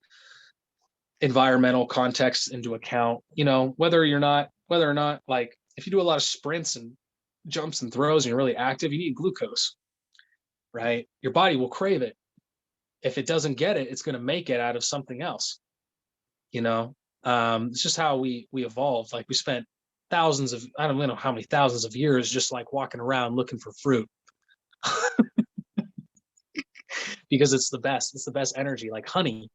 environmental contexts into account. Whether or not like if you do a lot of sprints and jumps and throws and you're really active, you need glucose, right? Your body will crave it. If it doesn't get it, it's going to make it out of something else. It's just how we evolved. Like we spent thousands of, I don't know how many thousands of years just like walking around looking for fruit because it's the best energy, like honey,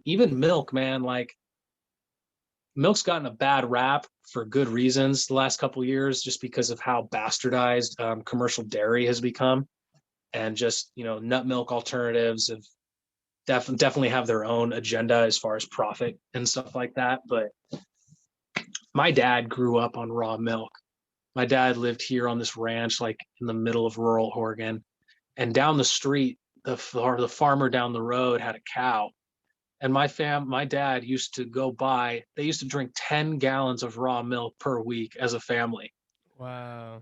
even milk, man. Like milk's gotten a bad rap for good reasons the last couple of years, just because of how bastardized commercial dairy has become. And just, nut milk alternatives have definitely have their own agenda as far as profit and stuff like that. But my dad grew up on raw milk. My dad lived here on this ranch, like in the middle of rural Oregon, and down the street, the farmer down the road had a cow. And my dad used to they used to drink 10 gallons of raw milk per week as a family. Wow.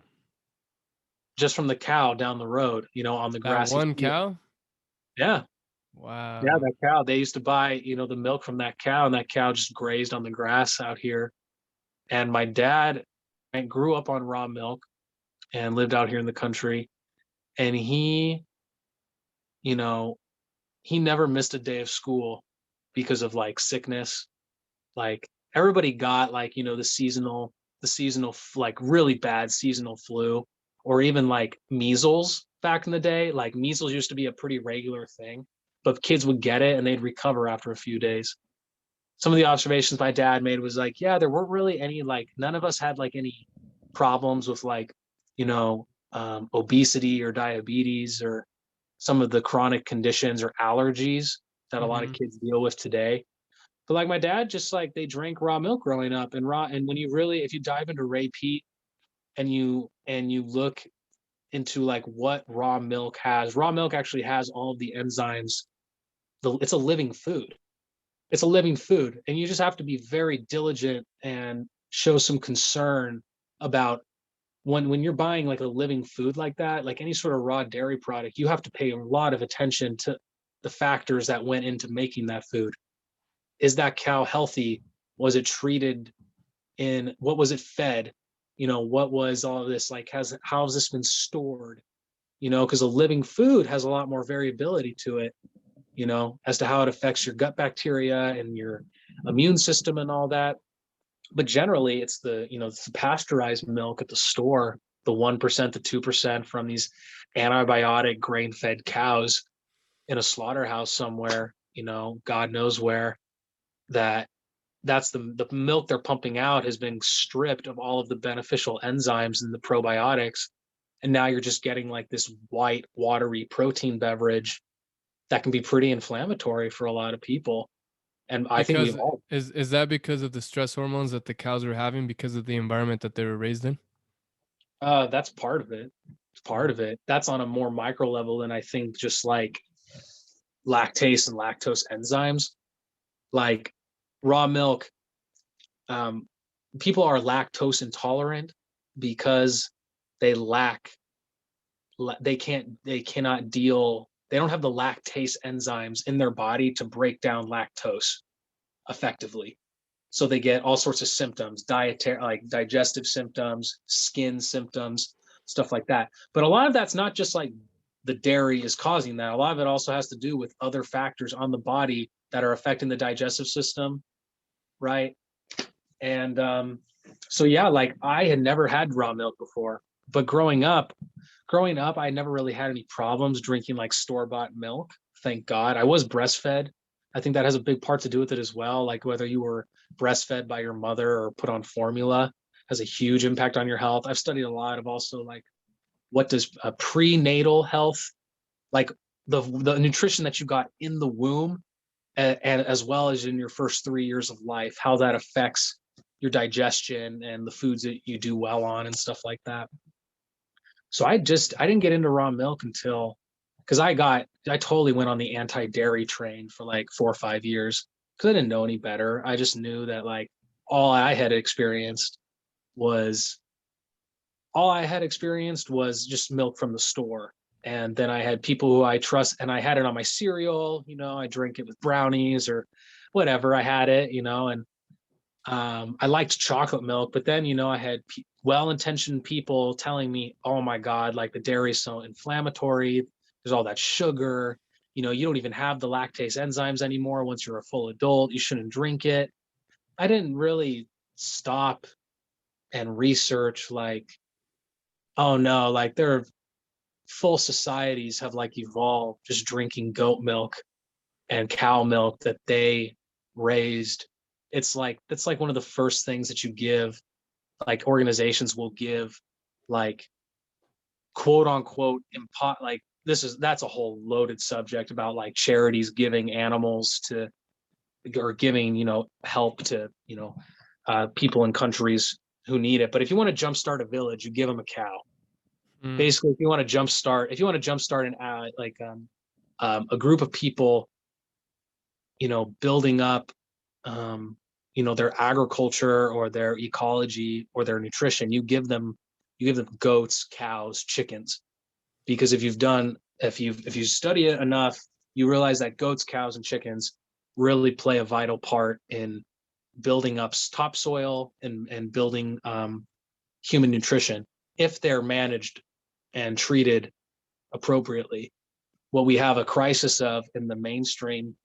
Just from the cow down the road, on the grassy That one field. cow? Yeah. Wow. Yeah, that cow. They used to buy, the milk from that cow, and that cow just grazed on the grass out here. And my dad grew up on raw milk and lived out here in the country. And he never missed a day of school because of like sickness. Like everybody got like, the seasonal, like really bad seasonal flu, or even like measles back in the day. Like measles used to be a pretty regular thing, but kids would get it and they'd recover after a few days. Some of the observations my dad made was like, yeah, there weren't really any, like none of us had like any problems with like, obesity or diabetes or some of the chronic conditions or allergies that a lot of kids deal with today. But like my dad, just like they drank raw milk growing up, and when you really, if you dive into Ray Peat and you look into like what raw milk has. Raw milk actually has all of the enzymes. It's a living food. It's a living food, and you just have to be very diligent and show some concern about when you're buying like a living food like that, like any sort of raw dairy product. You have to pay a lot of attention to the factors that went into making that food. Is that cow healthy? Was it treated in, what was it fed? What was all of this like? How has this been stored? Because a living food has a lot more variability to it, as to how it affects your gut bacteria and your immune system and all that. But generally, it's it's the pasteurized milk at the store, the 1% to 2% from these antibiotic grain-fed cows in a slaughterhouse somewhere, God knows where, that's the milk they're pumping out has been stripped of all of the beneficial enzymes and the probiotics. And now you're just getting like this white, watery protein beverage that can be pretty inflammatory for a lot of people. And I think Because we've all, is that because of the stress hormones that the cows were having because of the environment that they were raised in? that's part of it. It's part of it. That's on a more micro level than I think just like lactase and lactose enzymes. Like raw milk, people are lactose intolerant because they lack, they cannot deal, they don't have the lactase enzymes in their body to break down lactose effectively. So they get all sorts of symptoms, dietary, like digestive symptoms, skin symptoms, stuff like that. But a lot of that's not just like the dairy is causing that. A lot of it also has to do with other factors on the body that are affecting the digestive system, right? And so yeah, like I had never had raw milk before, but growing up, I never really had any problems drinking like store-bought milk. Thank God. I was breastfed. I think that has a big part to do with it as well. Like whether you were breastfed by your mother or put on formula has a huge impact on your health. I've studied a lot of also like what does prenatal health, like the nutrition that you got in the womb, and as well as in your first 3 years of life, how that affects your digestion and the foods that you do well on and stuff like that. So I didn't get into raw milk until, because I totally went on the anti-dairy train for like 4 or 5 years because I didn't know any better. I just knew that like all I had experienced was just milk from the store. And then I had people who I trust, and I had it on my cereal, I drink it with brownies or whatever. I had it, and I liked chocolate milk, but then, I had well-intentioned people telling me, oh my God, like the dairy is so inflammatory. There's all that sugar. You don't even have the lactase enzymes anymore. Once you're a full adult, you shouldn't drink it. I didn't really stop and research like, oh no, like there are full societies have like evolved just drinking goat milk and cow milk that they raised. That's like one of the first things that you give, like organizations will give, like quote unquote like that's a whole loaded subject about like charities giving animals to, or giving help to people in countries who need it. But if you want to jumpstart a village, you give them a cow. Mm. Basically, if you want to jumpstart a group of people, building up their agriculture or their ecology or their nutrition, you give them goats, cows, chickens. Because if you study it enough, you realize that goats, cows, and chickens really play a vital part in building up topsoil and building human nutrition if they're managed and treated appropriately. What we have a crisis of in the mainstream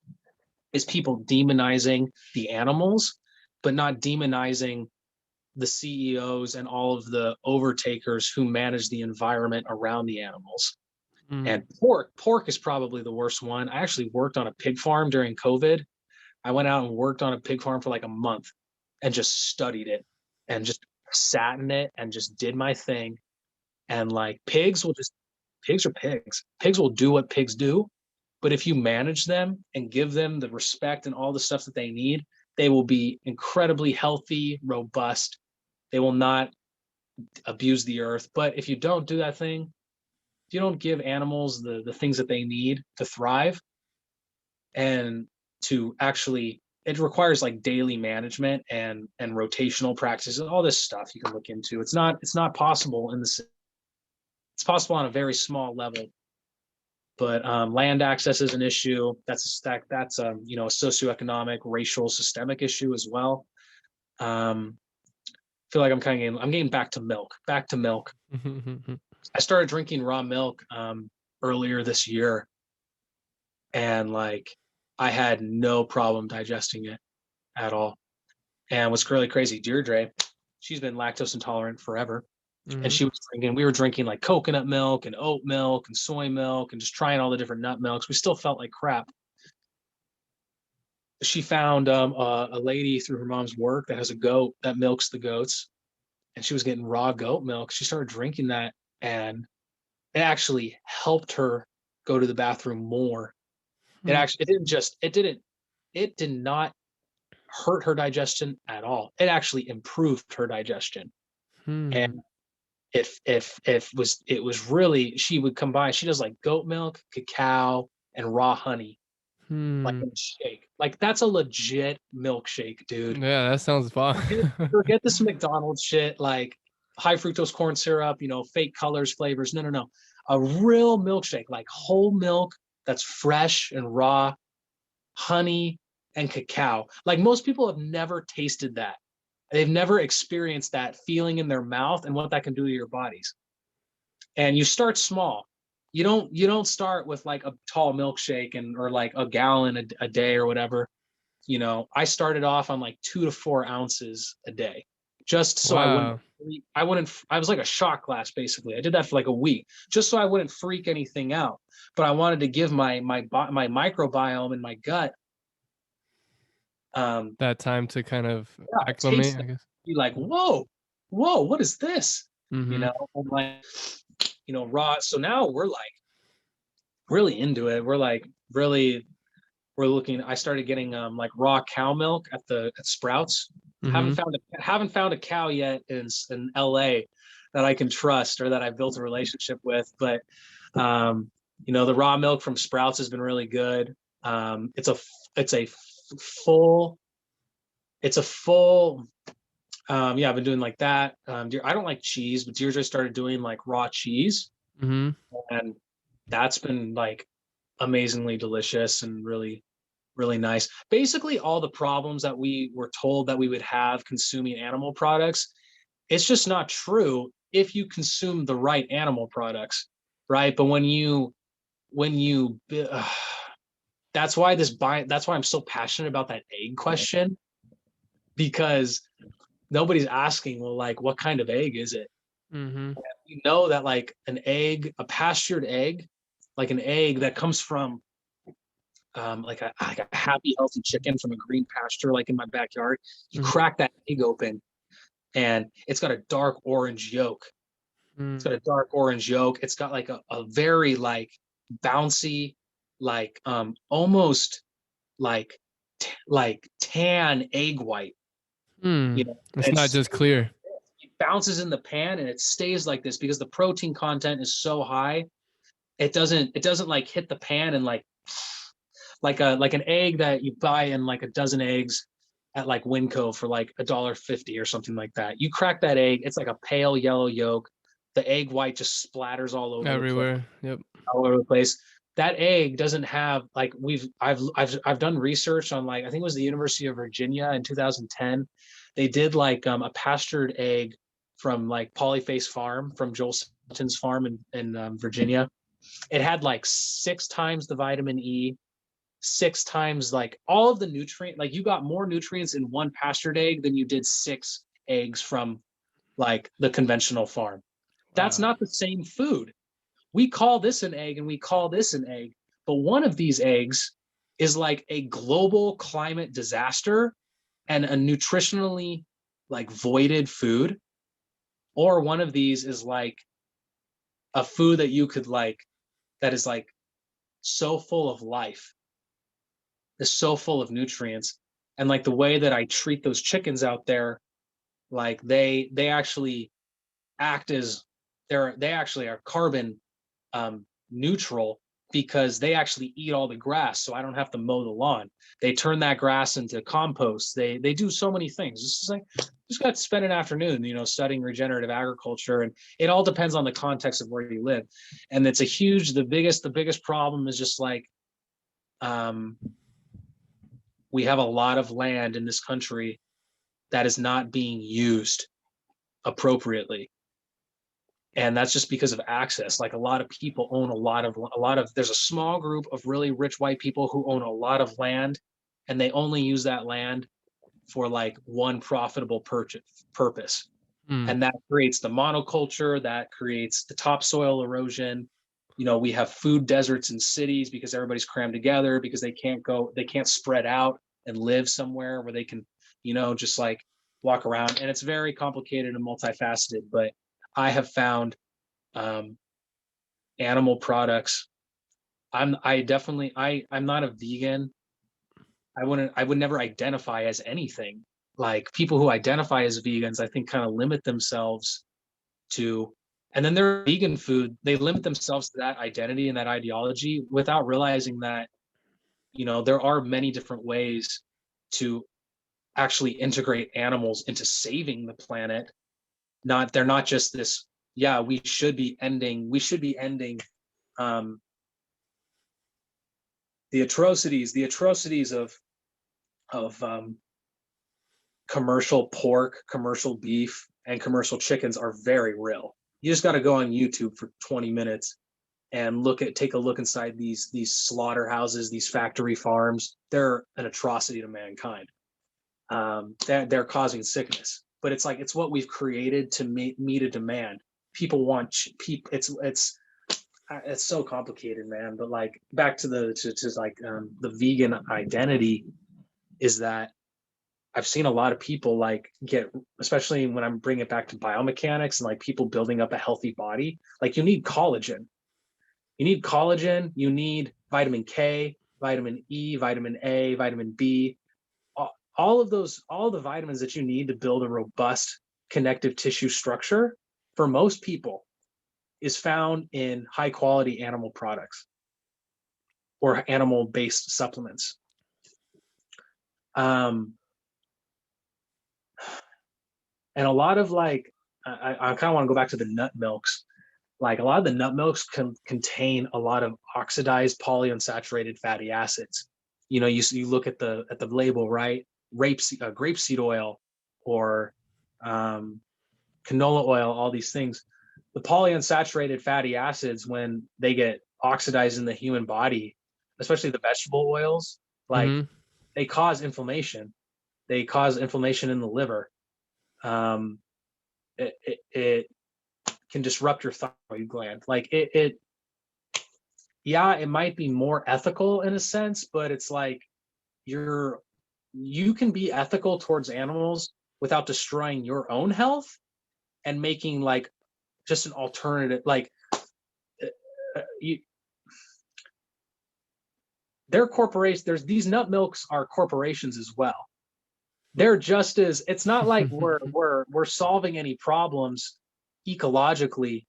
is people demonizing the animals, but not demonizing the CEOs and all of the overtakers who manage the environment around the animals. Mm. And pork is probably the worst one. I actually worked on a pig farm during COVID. I went out and worked on a pig farm for like a month and just studied it and just sat in it and just did my thing. And like pigs are pigs. Pigs will do what pigs do. But if you manage them and give them the respect and all the stuff that they need, they will be incredibly healthy, robust. They will not abuse the earth. But if you don't do that thing, give animals the things that they need to thrive and to actually, it requires like daily management and rotational practices, all this stuff you can look into. It's not possible it's possible on a very small level, but land access is an issue. That's a socioeconomic, racial, systemic issue as well. Feel like I'm getting back to milk. I started drinking raw milk earlier this year, and like I had no problem digesting it at all. And what's really crazy, Deirdre, she's been lactose intolerant forever. And we were drinking like coconut milk and oat milk and soy milk and just trying all the different nut milks. We still felt like crap. She found a lady through her mom's work that has a goat that milks the goats, and she was getting raw goat milk. She started drinking that, and it actually helped her go to the bathroom more. It did not hurt her digestion at all. It actually improved her digestion. And it was really, she would combine, she does like goat milk, cacao, and raw honey, like in a shake. Like that's a legit milkshake, dude. Yeah, that sounds fun. Forget this McDonald's shit, like high fructose corn syrup, fake colors, flavors. No. A real milkshake, like whole milk that's fresh and raw, honey and cacao. Like most people have never tasted that. They've never experienced that feeling in their mouth and what that can do to your bodies. And you start small. You don't start with like a tall milkshake or like a gallon a day or whatever. I started off on like 2 to 4 ounces a day, just so I was like a shot glass basically. I did that for like a week just so I wouldn't freak anything out. But I wanted to give my microbiome in my gut that time to kind of acclimate, I guess. Be like, whoa, what is this? And like, raw. So now we're like really into it. We're looking. I started getting like raw cow milk at Sprouts. Haven't found a cow yet in LA that I can trust or that I've built a relationship with. But the raw milk from Sprouts has been really good. It's a full I've been doing like that. I don't like cheese, but Deirdre started doing like raw cheese, and that's been like amazingly delicious and really, really nice. Basically all the problems that we were told that we would have consuming animal products, it's just not true if you consume the right animal products, right? But that's why I'm so passionate about that egg question, because nobody's asking, well, like, what kind of egg is it? That like a pastured egg, like an egg that comes from like a happy, healthy chicken from a green pasture, like in my backyard, you crack that egg open and it's got a dark orange yolk. It's got a dark orange yolk. It's got like a very like bouncy, like almost like tan egg white. It's not just clear. It bounces in the pan and it stays like this because the protein content is so high. It doesn't like hit the pan and like an egg that you buy in like a dozen eggs at like Winco for like $1.50 or something like that. You crack that egg, it's like a pale yellow yolk. The egg white just splatters all over everywhere. All over the place. That egg doesn't have like I've done research on, like, I think it was the University of Virginia in 2010. They did like a pastured egg from like Polyface Farm, from Joel Sutton's farm in Virginia. It had like 6 times the vitamin E, 6 times like all of the nutrient. Like you got more nutrients in one pastured egg than you did 6 eggs from like the conventional farm. That's not the same food. We call this an egg and we call this an egg, but one of these eggs is like a global climate disaster and a nutritionally like voided food, or one of these is like a food that you could like, that is like so full of life, is so full of nutrients. And like the way that I treat those chickens out there, like they actually act as they actually are carbon neutral, because they actually eat all the grass, so I don't have to mow the lawn. They turn that grass into compost. They do so many things. This is like, just got to spend an afternoon, studying regenerative agriculture, and it all depends on the context of where you live. And it's the biggest problem is just like, we have a lot of land in this country that is not being used appropriately. And that's just because of access. Like, a lot of people own there's a small group of really rich white people who own a lot of land, and they only use that land for like one profitable purpose. And that creates the monoculture, that creates the topsoil erosion. We have food deserts in cities because everybody's crammed together, because they can't spread out and live somewhere where they can, just like walk around. And it's very complicated and multifaceted, but I have found animal products. I'm not a vegan. I would never identify as anything. Like, people who identify as vegans, I think, kind of limit themselves to, and then their vegan food, they limit themselves to that identity and that ideology without realizing that, there are many different ways to actually integrate animals into saving the planet. They're not just this, yeah, we should be ending the atrocities of commercial pork, commercial beef, and commercial chickens are very real. You just got to go on YouTube for 20 minutes and take a look inside these slaughterhouses, these factory farms. They're an atrocity to mankind. They're causing sickness, but it's what we've created to meet a demand. People want it's so complicated, man. But like, back to the vegan identity, is that I've seen a lot of people like especially when I'm bringing it back to biomechanics and like people building up a healthy body. Like, you need collagen. You need vitamin K, vitamin E, vitamin A, vitamin B. All the vitamins that you need to build a robust connective tissue structure for most people is found in high quality animal products or animal based supplements. And a lot of I kind of want to go back to the nut milks. Like, a lot of the nut milks contain a lot of oxidized polyunsaturated fatty acids. You look at the label, right? Grapeseed oil or canola oil, all these things. The polyunsaturated fatty acids, when they get oxidized in the human body, especially the vegetable oils, they cause inflammation. They cause inflammation in the liver. It can disrupt your thyroid gland. Like, it might be more ethical in a sense, but it's like, you can be ethical towards animals without destroying your own health and making like just an alternative. Like, they're corporations. These nut milks are corporations as well. They're just as, it's not like we're solving any problems ecologically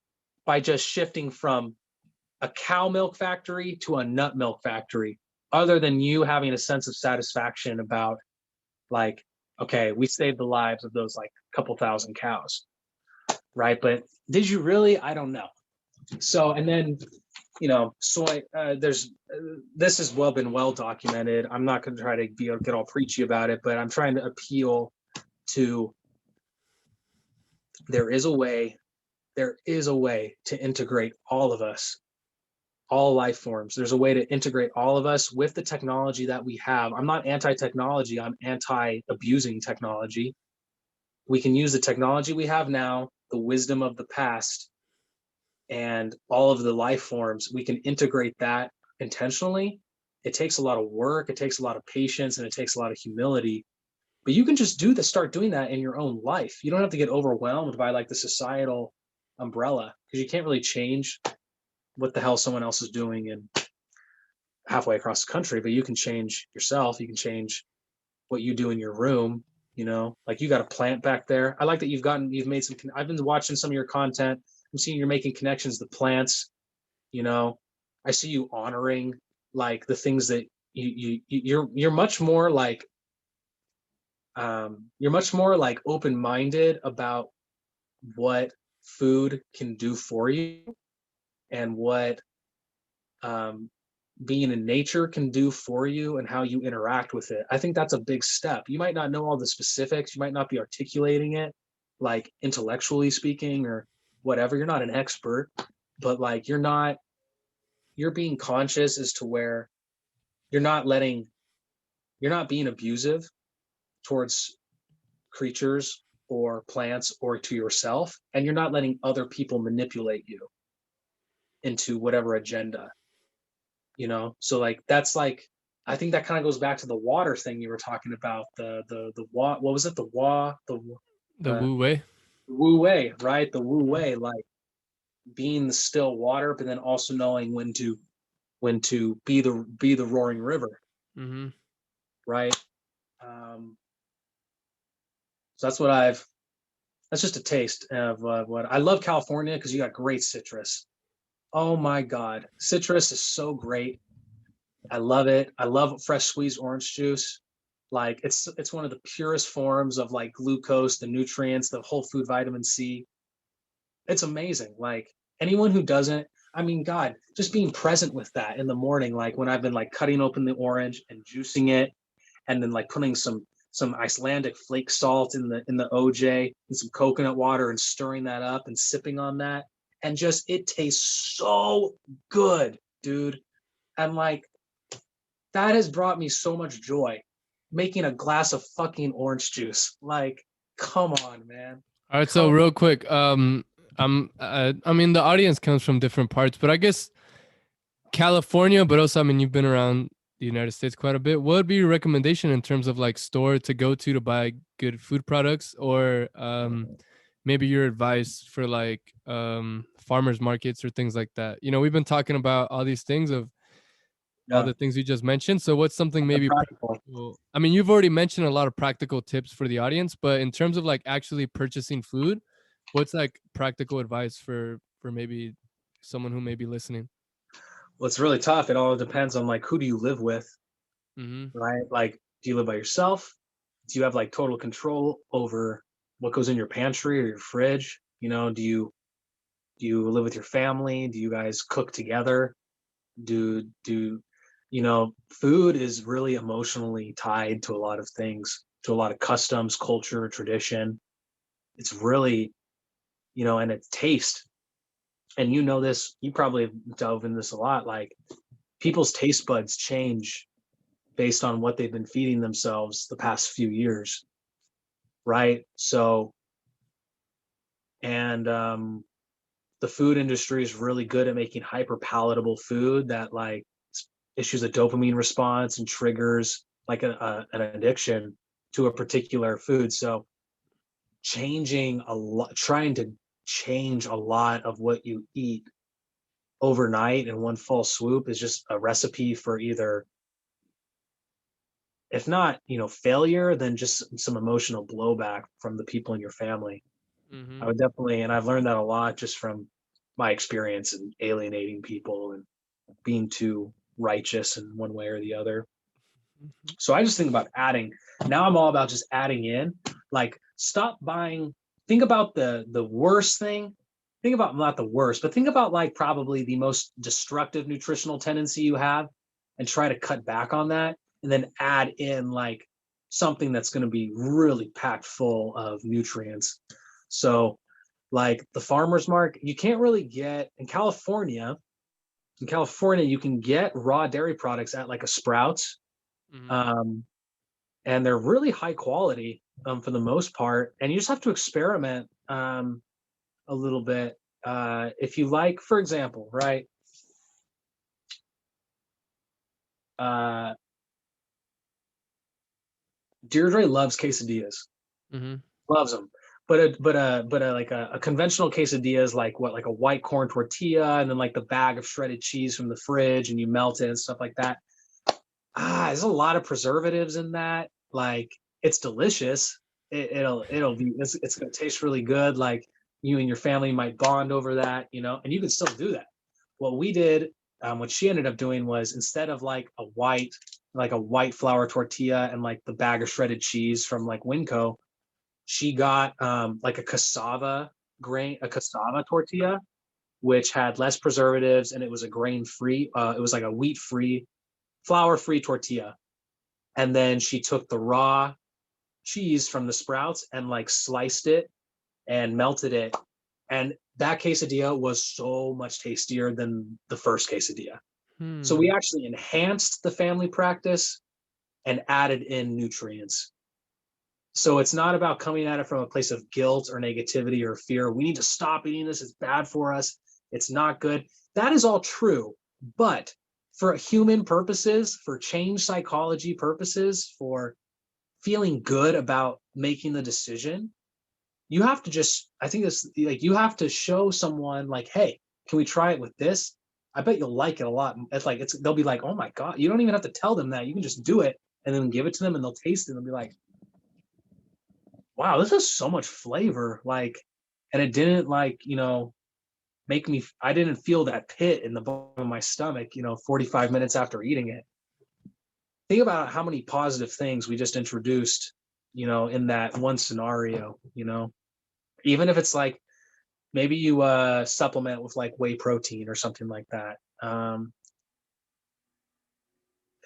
by just shifting from a cow milk factory to a nut milk factory, other than you having a sense of satisfaction about like, okay, we saved the lives of those like couple thousand cows, right? But did you really? I don't know. So, and then, soy, this has been well documented. I'm not going to try to get all preachy about it, but I'm trying to appeal to, there is a way to integrate all of us, all life forms. There's a way to integrate all of us with the technology that we have. I'm not anti-technology. I'm anti-abusing technology. We can use the technology we have now, the wisdom of the past, and all of the life forms. We can integrate that intentionally. It takes a lot of work. It takes a lot of patience, and it takes a lot of humility. But you can just start doing that in your own life. You don't have to get overwhelmed by like the societal umbrella, because you can't really change what the hell someone else is doing in halfway across the country, but you can change yourself. You can change what you do in your room. Like, you got a plant back there. I like that you've made some, I've been watching some of your content. I'm seeing you're making connections to plants. You know, I see you honoring like the things that you're much more like you're much more like open-minded about what food can do for you and what um, being in nature can do for you and how you interact with it. I think that's a big step. You might not know all the specifics, you might not be articulating it like intellectually speaking or whatever. You're not an expert, but like you're being conscious as to where you're not letting you're not being abusive towards creatures or plants or to yourself, and you're not letting other people manipulate you into whatever agenda, so like that's like I think that kind of goes back to the water thing you were talking about, the what was it, The uh Wu Wei. wu wei, right? The wu wei, like being the still water, but then also knowing when to be the roaring river, Mm-hmm. right? So that's just a taste of what I love. California, because you got great citrus. Oh my God, citrus is so great. I love it. I love fresh squeezed orange juice. Like it's one of the purest forms of like glucose, the nutrients, the whole food vitamin C. It's amazing. Like anyone who doesn't, I mean, God, just being present with that in the morning, like when I've been like cutting open the orange and juicing it, and then like putting some Icelandic flake salt in the OJ and some coconut water and stirring that up and sipping on that, and just it tastes so good, dude. And like that has brought me so much joy, making a glass of fucking orange juice. Like, come on, man. All right, so Come. real quick, I mean, the audience comes from different parts, but I guess California, but also, I mean, you've been around the United States quite a bit. What would be your recommendation in terms of like store to go to buy good food products, or maybe your advice for like farmers markets or things like that? We've been talking about all these things of all Yeah, the things you just mentioned. So what's something maybe practical. practical? I mean, you've already mentioned a lot of practical tips for the audience, but in terms of like actually purchasing food, what's like practical advice for maybe someone who may be listening? Well, it's really tough. It all depends on like who do you live with, Mm-hmm. right? Like, do you live by yourself? Do you have like total control over what goes in your pantry or your fridge? Do you live with your family? Do you guys cook together? Do food is really emotionally tied to a lot of things, to a lot of customs, culture, tradition. It's really, and it's taste. And this, you probably have dove in this a lot. Like people's taste buds change based on what they've been feeding themselves the past few years, right? So, and the food industry is really good at making hyper palatable food that like issues a dopamine response and triggers like an addiction to a particular food. So trying to change a lot of what you eat overnight in one fell swoop is just a recipe for either, if not, failure, then just some emotional blowback from the people in your family. Mm-hmm. I would definitely, and I've learned that a lot just from my experience in alienating people and being too righteous in one way or the other. So I just think about adding. Now I'm all about just adding in. Like stop buying. Think about the worst thing. Think about not the worst, but think about like probably the most destructive nutritional tendency you have, and try to cut back on that, and then add in like something that's going to be really packed full of nutrients. So like the farmer's market, you can't really get in California. In California, you can get raw dairy products at like a Sprouts, Mm-hmm. um, and they're really high quality for the most part. And you just have to experiment a little bit. If you like, for example, right? Uh, Deirdre loves quesadillas, Mm-hmm. loves them. But a conventional quesadilla is like what, like a white corn tortilla, and then like the bag of shredded cheese from the fridge, and you melt it and stuff like that. There's a lot of preservatives in that. Like it's delicious. It's gonna taste really good. Like you and your family might bond over that, and you can still do that. what we did, what she ended up doing was, instead of like a white flour tortilla and like the bag of shredded cheese from like Winco, she got like a cassava tortilla, which had less preservatives, and it was a grain free. It was like a wheat free, flour free tortilla. And then she took the raw cheese from the Sprouts and like sliced it and melted it. And that quesadilla was so much tastier than the first quesadilla. So we actually enhanced the family practice and added in nutrients. So it's not about coming at it from a place of guilt or negativity or fear. We need to stop eating this. It's bad for us. It's not good. That is all true. But for human purposes, for change psychology purposes, for feeling good about making the decision, you have to just, I think it's like, you have to show someone like, hey, can we try it with this? I bet you'll like it a lot. It's like, they'll be like, oh my God, you don't even have to tell them that. You can just do it and then give it to them and they'll taste it and they'll be like, wow, this has so much flavor. Like, and it didn't like, make me, I didn't feel that pit in the bottom of my stomach, 45 minutes after eating it. Think about how many positive things we just introduced, in that one scenario, even if it's like, maybe you supplement with like whey protein or something like that.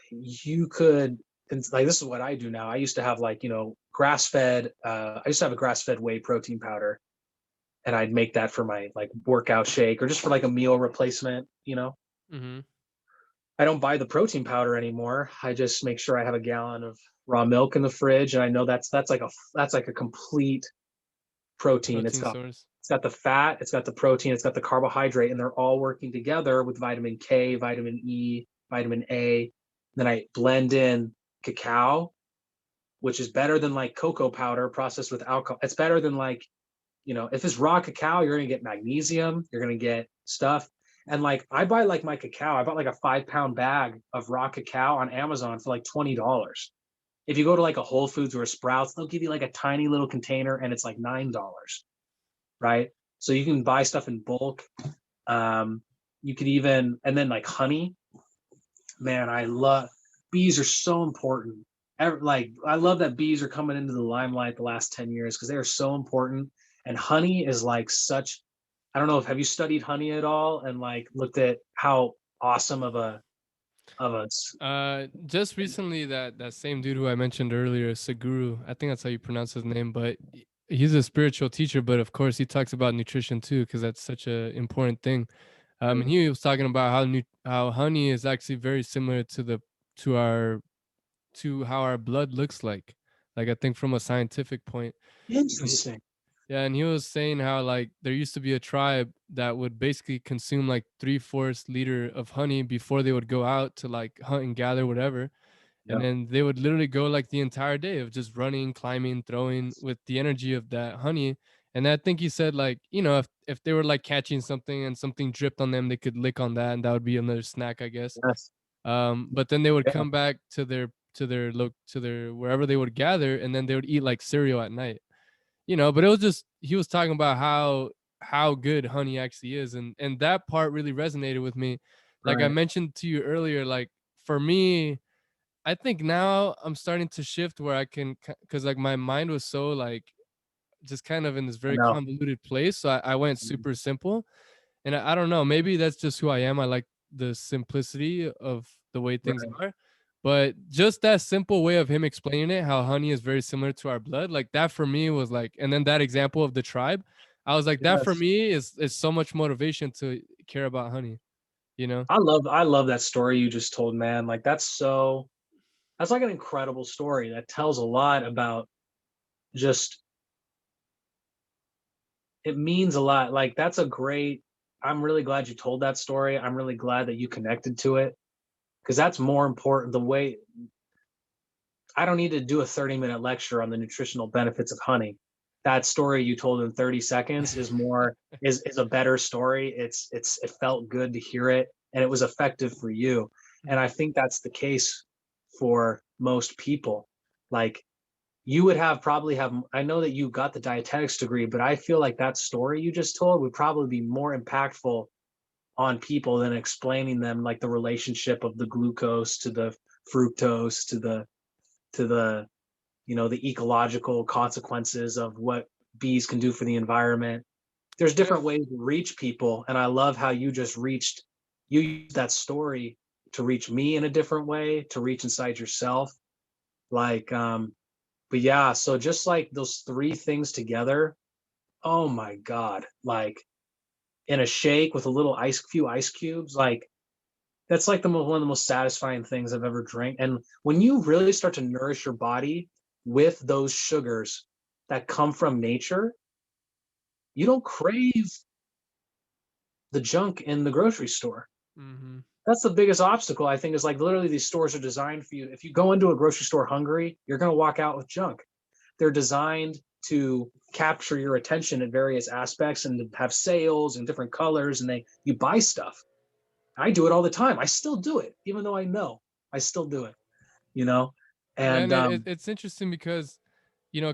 You could, like, this is what I do now. I used to have like, grass-fed, I used to have a grass-fed whey protein powder, and I'd make that for my like workout shake or just for like a meal replacement, Mm-hmm. I don't buy the protein powder anymore. I just make sure I have a gallon of raw milk in the fridge, and I know that's like a complete protein. Protein source. It's got the fat, it's got the protein, it's got the carbohydrate, and they're all working together with vitamin K, vitamin E, vitamin A. Then I blend in cacao, which is better than like cocoa powder processed with alcohol. It's better than like, if it's raw cacao, you're going to get magnesium, you're going to get stuff. And like, I buy like my cacao, I bought like a 5-pound bag of raw cacao on Amazon for like $20. If you go to like a Whole Foods or a Sprouts, they'll give you like a tiny little container and it's like $9, right? So you can buy stuff in bulk. You could even, and then like honey, man, bees are so important. Like, I love that bees are coming into the limelight the last 10 years because they are so important. And honey is like such, I don't know, have you studied honey at all and like looked at how awesome of a just recently that same dude who I mentioned earlier, Saguru, I think that's how you pronounce his name, but he's a spiritual teacher, but of course he talks about nutrition too, because that's such a important thing. And he was talking about how honey is actually very similar to how our blood looks like I think from a scientific point. interesting. Yeah, and he was saying how like there used to be a tribe that would basically consume like 3/4 liter of honey before they would go out to like hunt and gather whatever. And Yeah. then they would literally go like the entire day of just running, climbing, throwing with the energy of that honey. And I think he said like, if they were like catching something and something dripped on them, they could lick on that and that would be another snack, I guess. Yes. But then they would Yeah. come back to their wherever they would gather, and then they would eat like cereal at night. But it was just, he was talking about how good honey actually is, and that part really resonated with me. Like I Right. mentioned to you earlier, like for me, I think now I'm starting to shift where I can, because like my mind was so like just kind of in this I very know. convoluted place, so I went super simple. And I don't know, maybe that's just who I am. I like the simplicity of the way things Right. are. But just that simple way of him explaining it, how honey is very similar to our blood, like that for me was like, and then that example of the tribe, I was like, that for Yes. me is so much motivation to care about honey, you know? I love that story you just told, man. Like, that's like an incredible story that tells a lot about just, it means a lot. Like, I'm really glad you told that story. I'm really glad that you connected to it, because that's more important. I don't need to do a 30-minute lecture on the nutritional benefits of honey. That story you told in 30 seconds is a better story. It felt good to hear it, and it was effective for you. And I think that's the case for most people. Like, you would probably have, I know that you got the dietetics degree, but I feel like that story you just told would probably be more impactful on people than explaining them like the relationship of the glucose to the fructose to the the ecological consequences of what bees can do for the environment. There's different ways to reach people, and I love how you used that story to reach me in a different way, to reach inside yourself. Like but yeah, so just like those three things together, oh my god, like in a shake with a little few ice cubes, like that's like one of the most satisfying things I've ever drank. And when you really start to nourish your body with those sugars that come from nature, you don't crave the junk in the grocery store. Mm-hmm. That's the biggest obstacle, I think, is like literally these stores are designed for you. If you go into a grocery store hungry, you're going to walk out with junk. They're designed to capture your attention in various aspects and to have sales and different colors, and you buy stuff. I do it all the time. I still do it, even though I know I still do it, you know? Yeah, And and it's interesting because,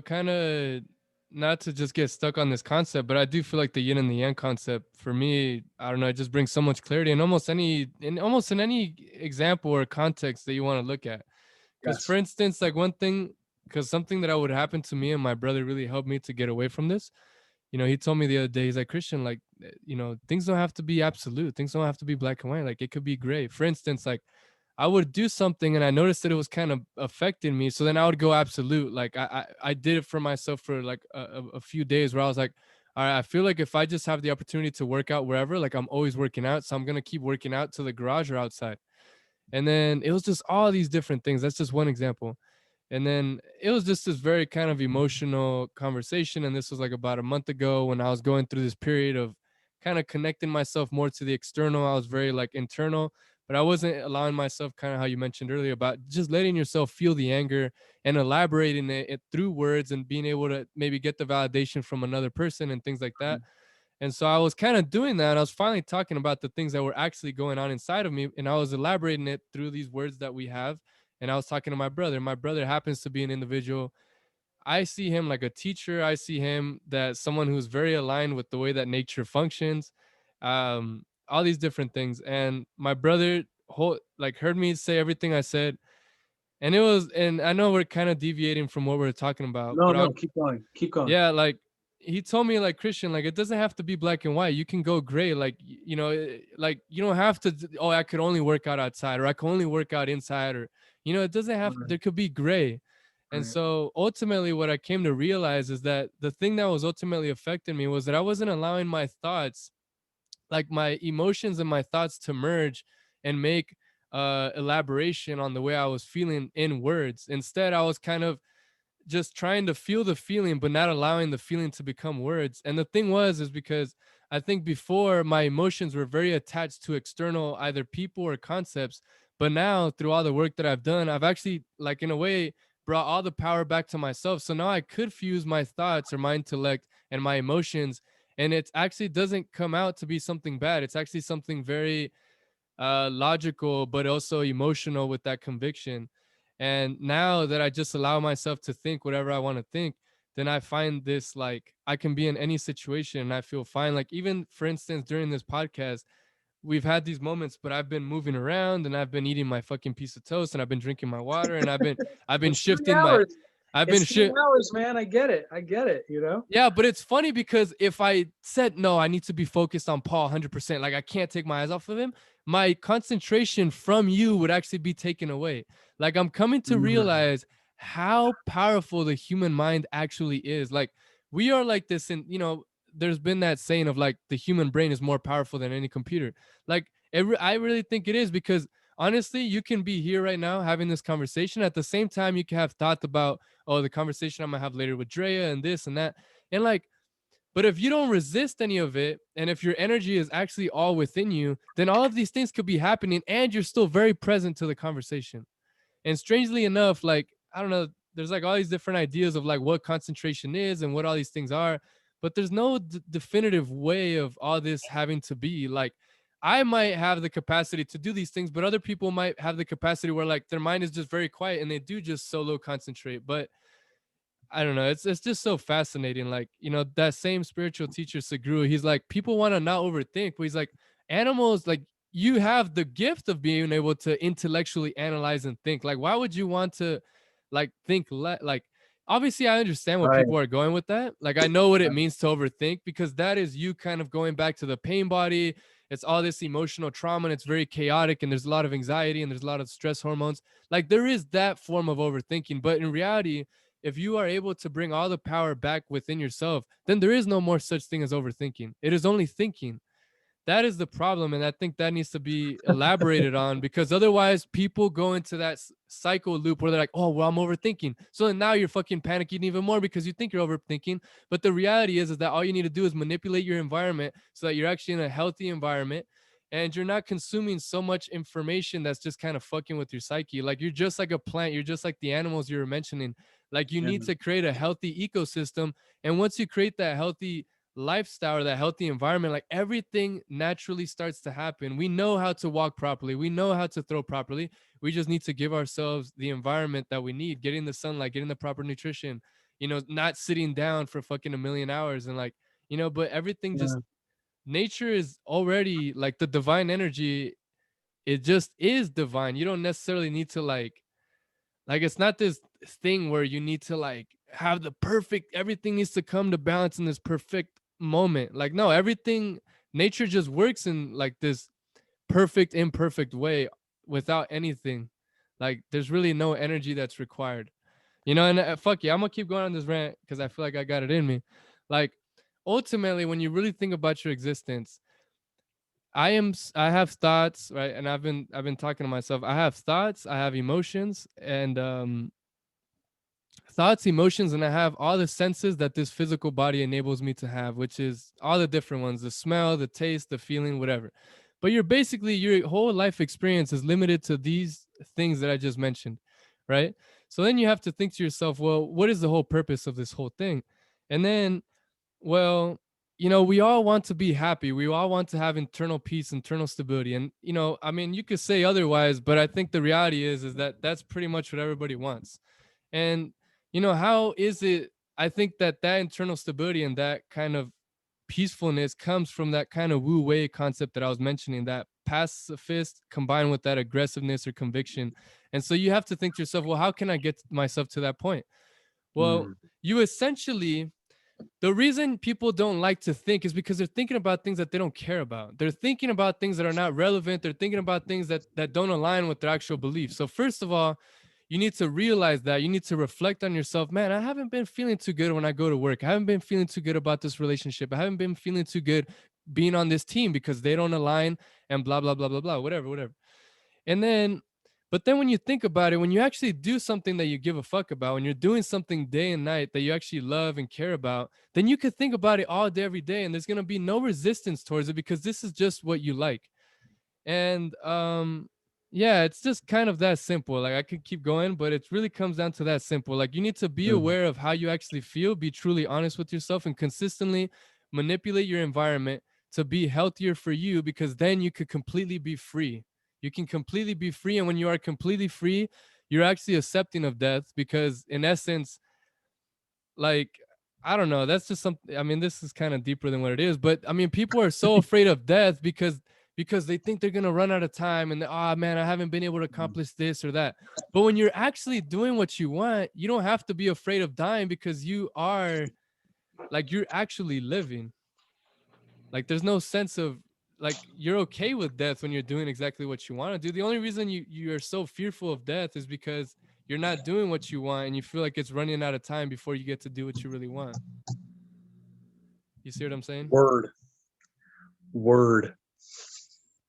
kind of not to just get stuck on this concept, but I do feel like the yin and the yang concept for me, I don't know, it just brings so much clarity in almost in any example or context that you want to look at. Because yes. for instance, like one thing, because something that would happen to me and my brother really helped me to get away from this. He told me the other day, he's like, Christian, like, things don't have to be absolute. Things don't have to be black and white. Like it could be gray. For instance, like I would do something and I noticed that it was kind of affecting me. So then I would go absolute. Like I did it for myself for like a few days where I was like, all right, I feel like if I just have the opportunity to work out wherever, like I'm always working out. So I'm going to keep working out to the garage or outside. And then it was just all these different things. That's just one example. And then it was just this very kind of emotional conversation. And this was like about a month ago when I was going through this period of kind of connecting myself more to the external. I was very like internal, but I wasn't allowing myself, kind of how you mentioned earlier, about just letting yourself feel the anger and elaborating it through words and being able to maybe get the validation from another person and things like that. And so I was kind of doing that. I was finally talking about the things that were actually going on inside of me. And I was elaborating it through these words that we have. And I was talking to my brother. My brother happens to be an individual. I see him like a teacher. I see him that someone who's very aligned with the way that nature functions, all these different things. And my brother heard me say everything I said. And I know we're kind of deviating from what we're talking about, No, but no, keep going. Keep going. yeah, like he told me, like, Christian, like it doesn't have to be black and white. You can go gray. Like, like you don't have to, oh, I could only work out outside or I can only work out inside or, it doesn't have, Right, there could be gray. And right. so ultimately what I came to realize is that the thing that was ultimately affecting me was that I wasn't allowing my thoughts, like my emotions and my thoughts to merge and make elaboration on the way I was feeling in words. Instead, I was kind of just trying to feel the feeling but not allowing the feeling to become words. And the thing is because I think before my emotions were very attached to external either people or concepts, but now through all the work that I've done, I've actually, like, in a way, brought all the power back to myself. So now I could fuse my thoughts or my intellect and my emotions, and it actually doesn't come out to be something bad. It's actually something very logical but also emotional with that conviction. And now that I just allow myself to think whatever I want to think, then I find this, like, I can be in any situation and I feel fine. Like, even for instance, during this podcast, we've had these moments, but I've been moving around and I've been eating my fucking piece of toast and I've been drinking my water and I've been It's 3 shifting my hours. I've been It's three shi hours, man. I get it. I get it, you know? Yeah, but it's funny because if I said, no, I need to be focused on Paul 100%, like I can't take my eyes off of him, my concentration from you would actually be taken away. Like, I'm coming to Mm, realize how powerful the human mind actually is. Like, we are like this, and there's been that saying of like the human brain is more powerful than any computer. Like, I really think it is, because honestly, you can be here right now having this conversation. At the same time, you can have thought about, oh, the conversation I'm gonna have later with Drea and this and that. And like, but if you don't resist any of it, and if your energy is actually all within you, then all of these things could be happening and you're still very present to the conversation. And strangely enough, like, I don't know, there's like all these different ideas of like what concentration is and what all these things are, but there's no definitive way of all this having to be. Like, I might have the capacity to do these things, but other people might have the capacity where like their mind is just very quiet and they do just solo concentrate. But I don't know. It's just so fascinating. Like, that same spiritual teacher, Sagru, he's like, people want to not overthink, but he's like, Animals, like, you have the gift of being able to intellectually analyze and think. Like, why would you want to like think like, obviously I understand what Right. people are going with that. Like, I know what it means to overthink, because that is you kind of going back to the pain body. It's all this emotional trauma, and it's very chaotic, and there's a lot of anxiety, and there's a lot of stress hormones. Like, there is that form of overthinking, but in reality, if you are able to bring all the power back within yourself, then there is no more such thing as overthinking. It is only thinking. That is the problem, and I think that needs to be elaborated on, because otherwise people go into that cycle loop where they're like, oh well, I'm overthinking, so then now you're fucking panicking even more because you think you're overthinking. But the reality is that all you need to do is manipulate your environment so that you're actually in a healthy environment, and you're not consuming so much information that's just kind of fucking with your psyche. Like, you're just like a plant, you're just like the animals you were mentioning. Like, you need Yeah. to create a healthy ecosystem, and once you create that healthy lifestyle or that healthy environment, like, everything naturally starts to happen. We know how to walk properly, we know how to throw properly. We just need to give ourselves the environment that we need, getting the sunlight, getting the proper nutrition, not sitting down for fucking a million hours, and like, but everything just, Yeah. nature is already like the divine energy. It just is divine. You don't necessarily need to like, it's not this thing where you need to like have the perfect, everything needs to come to balance in this perfect moment. Like, no, everything, nature just works in like this perfect, imperfect way without anything. Like, there's really no energy that's required, and fuck yeah, I'm gonna keep going on this rant because I feel like I got it in me. Like, ultimately, when you really think about your existence, I have thoughts, right? And I've been talking to myself. I have thoughts, I have emotions, and thoughts, emotions, and I have all the senses that this physical body enables me to have, which is all the different ones: the smell, the taste, the feeling, whatever. But you're basically, your whole life experience is limited to these things that I just mentioned, right? So then you have to think to yourself, well, what is the whole purpose of this whole thing? And then, well, we all want to be happy. We all want to have internal peace, internal stability. And, I mean, you could say otherwise, but I think the reality is that that's pretty much what everybody wants. And, how is it? I think that internal stability and that kind of peacefulness comes from that kind of wu wei concept that I was mentioning, that pacifist combined with that aggressiveness or conviction. And so you have to think to yourself, well, how can I get myself to that point? Well, Mm. you essentially, the reason people don't like to think is because they're thinking about things that they don't care about. They're thinking about things that are not relevant. They're thinking about things that don't align with their actual beliefs. So first of all, you need to realize that. You need to reflect on yourself. Man, I haven't been feeling too good when I go to work. I haven't been feeling too good about this relationship. I haven't been feeling too good being on this team because they don't align, and blah blah blah blah blah, whatever, whatever. And then, but then when you think about it, when you actually do something that you give a fuck about, when you're doing something day and night that you actually love and care about, then you could think about it all day, every day, and there's going to be no resistance towards it because this is just what you like. And yeah, it's just kind of that simple. Like, I could keep going, but it really comes down to that simple. Like, you need to be Mm. aware of how you actually feel, be truly honest with yourself, and consistently manipulate your environment to be healthier for you, because then you could completely be free. You can completely be free, and when you are completely free, you're actually accepting of death, because in essence, like, I don't know, that's just something. I mean, this is kind of deeper than what it is, but I mean, people are so afraid of death because they think they're gonna run out of time, and oh man, I haven't been able to accomplish this or that. But when you're actually doing what you want, you don't have to be afraid of dying, because you are, like, you're actually living. Like, there's no sense of, like, you're okay with death when you're doing exactly what you want to do. The only reason you're so fearful of death is because you're not doing what you want, and you feel like it's running out of time before you get to do what you really want. You see what I'm saying? Word. Word.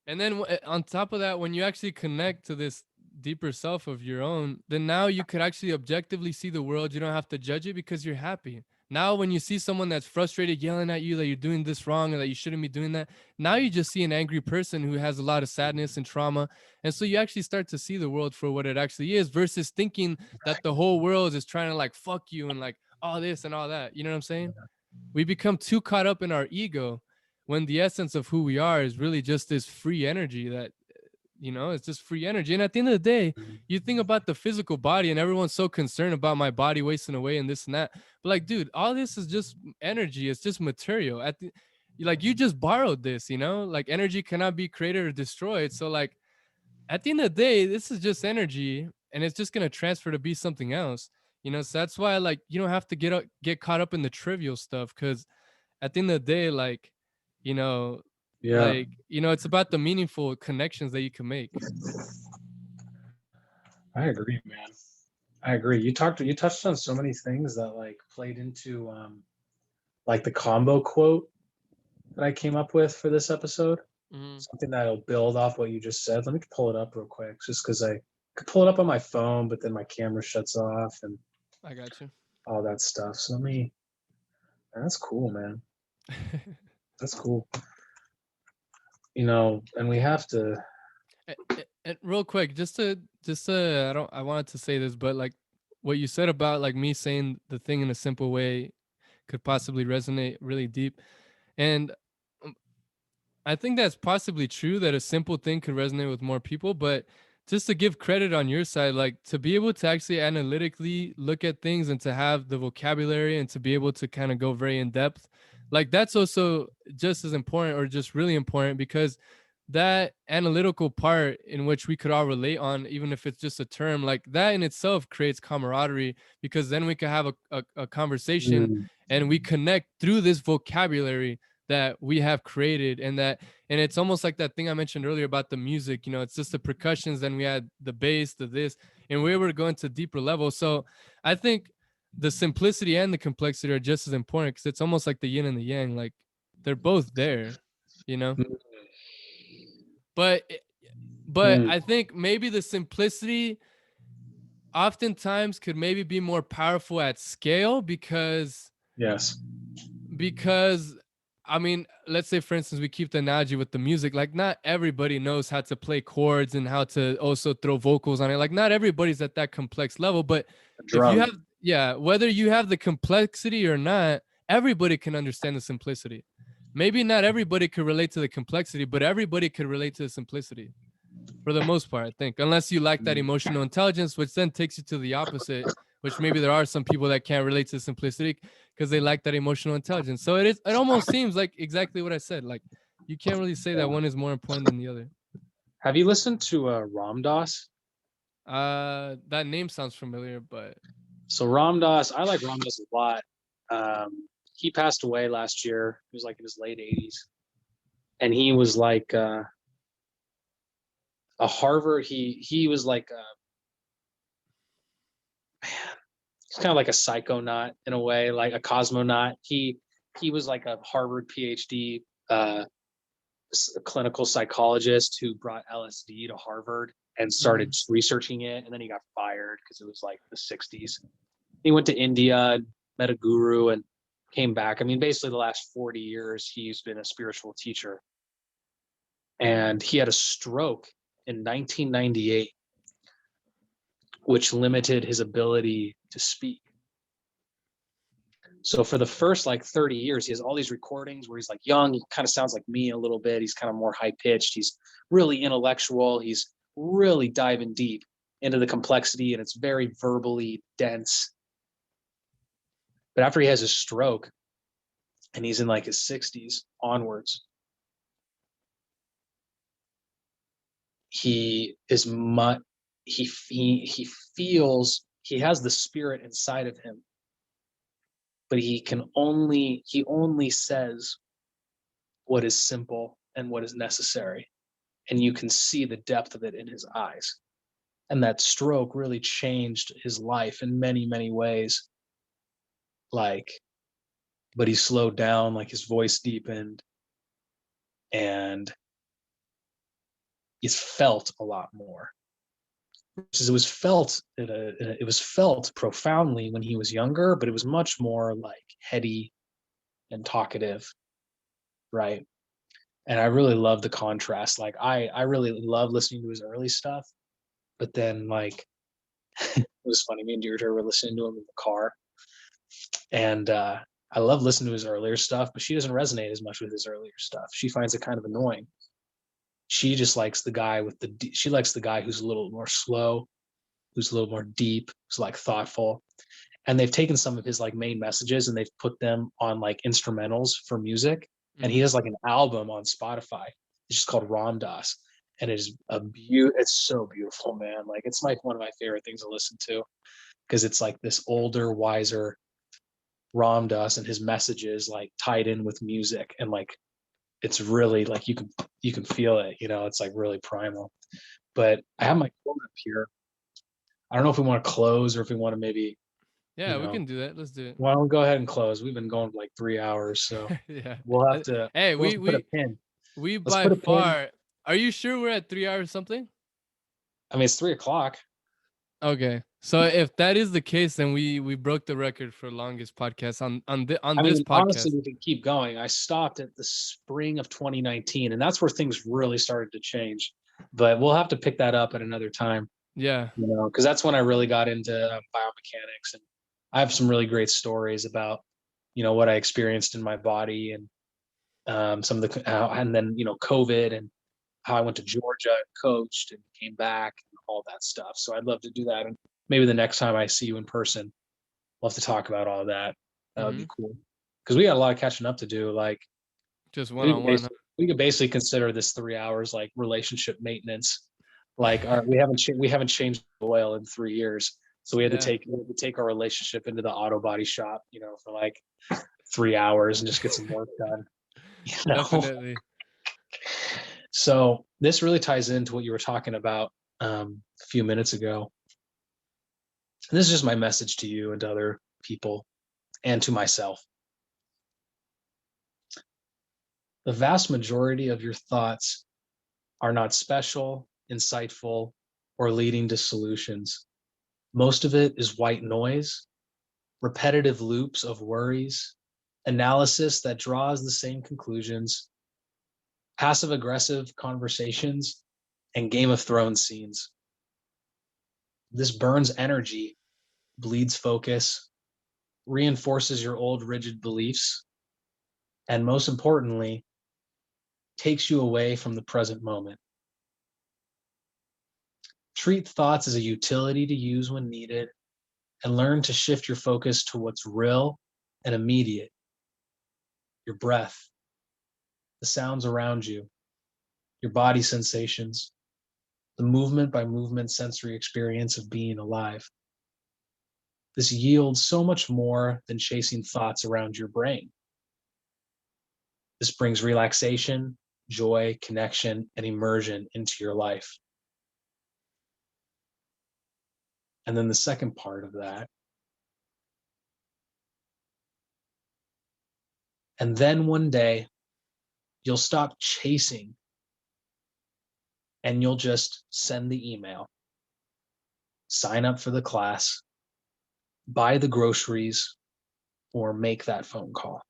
And then on top of that, when you actually connect to this deeper self of your own, then now you could actually objectively see the world. You don't have to judge it because you're happy. Now, when you see someone that's frustrated, yelling at you that you're doing this wrong or that you shouldn't be doing that, now you just see an angry person who has a lot of sadness and trauma. And so you actually start to see the world for what it actually is, versus thinking that the whole world is trying to like fuck you and like all this and all that. You know what I'm saying? We become too caught up in our ego, when the essence of who we are is really just this free energy that, it's just free energy. And at the end of the day, you think about the physical body, and everyone's so concerned about my body wasting away and this and that. But like, dude, all this is just energy. It's just material. like you just borrowed this, you know, like energy cannot be created or destroyed. So like at the end of the day, this is just energy and it's just gonna transfer to be something else. You know, so that's why like you don't have to get caught up in the trivial stuff, because at the end of the day, like, you know, Yeah, it's about the meaningful connections that you can make. I agree, man. I agree. You touched on so many things that like played into like the combo quote that I came up with for this episode. Mhm. Something that'll build off what you just said. Let me pull it up real quick, just because I could pull it up on my phone, but then my camera shuts off and I got you. all that stuff. So let me. That's cool, man. That's cool. And we have to. And real quick, I wanted to say this, but like what you said about like me saying the thing in a simple way could possibly resonate really deep. And um, I think that's possibly true that a simple thing could resonate with more people, but just to give credit on your side, like to be able to actually analytically look at things and to have the vocabulary and to be able to kind of go very in depth, like that's also just as important or just really important, because that analytical part in which we could all relate on, even if it's just a term, like that in itself creates camaraderie, because then we could have a conversation Mm, and we connect through this vocabulary that we have created. And it's almost like that thing I mentioned earlier about the music, it's just the percussions, then we had the bass, the this, and we were going to deeper levels. So I think the simplicity and the complexity are just as important, because it's almost like the yin and the yang, like they're both there, you know mm, but mm. I think maybe the simplicity oftentimes could maybe be more powerful at scale, Yes. because I mean, let's say for instance we keep the analogy with the music, like not everybody knows how to play chords and how to also throw vocals on it. Like not everybody's at that complex level, but A if you drum. have, yeah, whether you have the complexity or not, everybody can understand the simplicity. Maybe not everybody could relate to the complexity, but everybody could relate to the simplicity for the most part, I think, unless you lack that Mm. emotional intelligence, which then takes you to the opposite, which maybe there are some people that can't relate to simplicity because they lack that emotional intelligence. So it almost seems like exactly what I said. Like you can't really say that Yeah. one is more important than the other. Have you listened to Ram Dass? That name sounds familiar, but So Ram Dass, I like Ram Dass a lot. He passed away last year. He was like in his late 80s, and he was like a Harvard. He was like he's kind of like a psychonaut in a way, like a cosmonaut. He was like a Harvard PhD clinical psychologist who brought LSD to Harvard and started researching it, and then he got fired because it was like the 60s. He went to India, met a guru, and came back. I mean, basically the last 40 years, he's been a spiritual teacher. And he had a stroke in 1998, which limited his ability to speak. So for the first like 30 years, he has all these recordings where he's like young. He kind of sounds like me a little bit. He's kind of more high pitched. He's really intellectual. He's really diving deep into the complexity, and it's very verbally dense. But after he has his stroke and he's in like his 60s onwards, he is much he feels he has the spirit inside of him, but he only says what is simple and what is necessary, and you can see the depth of it in his eyes. And that stroke really changed his life in many ways. Like, but he slowed down, like his voice deepened, and it's felt a lot more. It was felt it was felt profoundly when he was younger, but it was much more like heady and talkative, right? And I really love the contrast. Like I really love listening to his early stuff, but then like it was funny. Me and Deirdre were listening to him in the car, and I love listening to his earlier stuff, but she doesn't resonate as much with his earlier stuff. She finds it kind of annoying. She just likes the guy she likes the guy who's a little more slow, who's a little more deep, who's like thoughtful. And they've taken some of his like main messages and they've put them on like instrumentals for music. and he has like an album on Spotify. It's just called Ram Dass, and it is it's so beautiful, man. Like it's like one of my favorite things to listen to, because it's like this older, wiser Ram Dass, and his messages like tied in with music, and like it's really like you can feel it, it's like really primal. But I have my quote up here. I don't know if we want to close or if we want to maybe, Yeah, we can do that. Let's do it. why don't we go ahead and close? We've been going like 3 hours, so Yeah. we'll have to Hey, we'll have to put a pin. we Let's by put a pin. far. Are you sure we're at 3 hours something? I mean, it's 3:00. Okay, so if that is the case, then we broke the record for longest podcast on this podcast. Honestly, we can keep going. I stopped at the spring of 2019, and that's where things really started to change. But we'll have to pick that up at another time. Yeah, because that's when I really got into biomechanics, and I have some really great stories about what I experienced in my body, and some of the and then COVID, and how I went to Georgia and coached and came back and all that stuff. So I'd love to do that, and maybe the next time I see you in person, we'll have to talk about all of that. That would be cool, because we got a lot of catching up to do. Like just one-on-one. We could basically consider this 3 hours like relationship maintenance. Like we haven't changed the oil in 3 years, so we had to take our relationship into the auto body shop, for like 3 hours and just get some work done. Definitely. So this really ties into what you were talking about a few minutes ago. And this is just my message to you and to other people and to myself. The vast majority of your thoughts are not special, insightful, or leading to solutions. Most of it is white noise, repetitive loops of worries, analysis that draws the same conclusions, passive-aggressive conversations, and Game of Thrones scenes. This burns energy, bleeds focus, reinforces your old rigid beliefs, and most importantly, takes you away from the present moment. Treat thoughts as a utility to use when needed, and learn to shift your focus to what's real and immediate. Your breath, the sounds around you, your body sensations, the movement by movement sensory experience of being alive. This yields so much more than chasing thoughts around your brain. This brings relaxation, joy, connection, and immersion into your life. And then the second part of that. And then one day, you'll stop chasing and you'll just send the email, sign up for the class, buy the groceries, or make that phone call.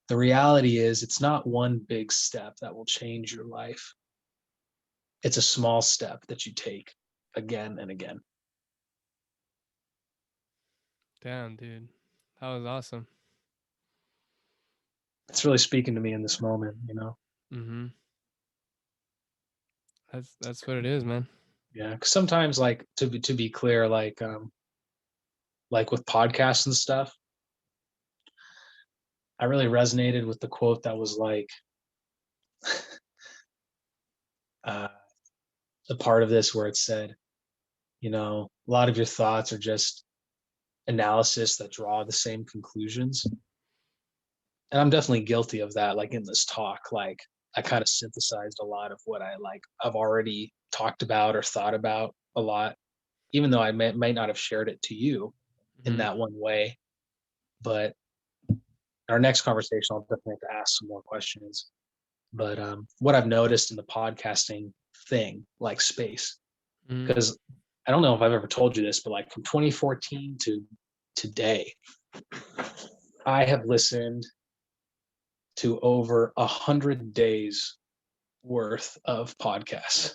The reality is, it's not one big step that will change your life. It's a small step that you take again and again. Damn, dude. That was awesome. It's really speaking to me in this moment, Mm-hmm. That's what it is, man. Yeah, because sometimes, like, to be clear, like with podcasts and stuff, I really resonated with the quote that was like, the part of this where it said, a lot of your thoughts are just analysis that draw the same conclusions. And I'm definitely guilty of that. Like in this talk, like I kind of synthesized a lot of what I've already talked about or thought about a lot, even though I might not have shared it to you in that one way. But our next conversation, I'll definitely have to ask some more questions. But what I've noticed in the podcasting thing, like space, because I don't know if I've ever told you this, but like from 2014 to today, I have listened to over 100 days worth of podcasts.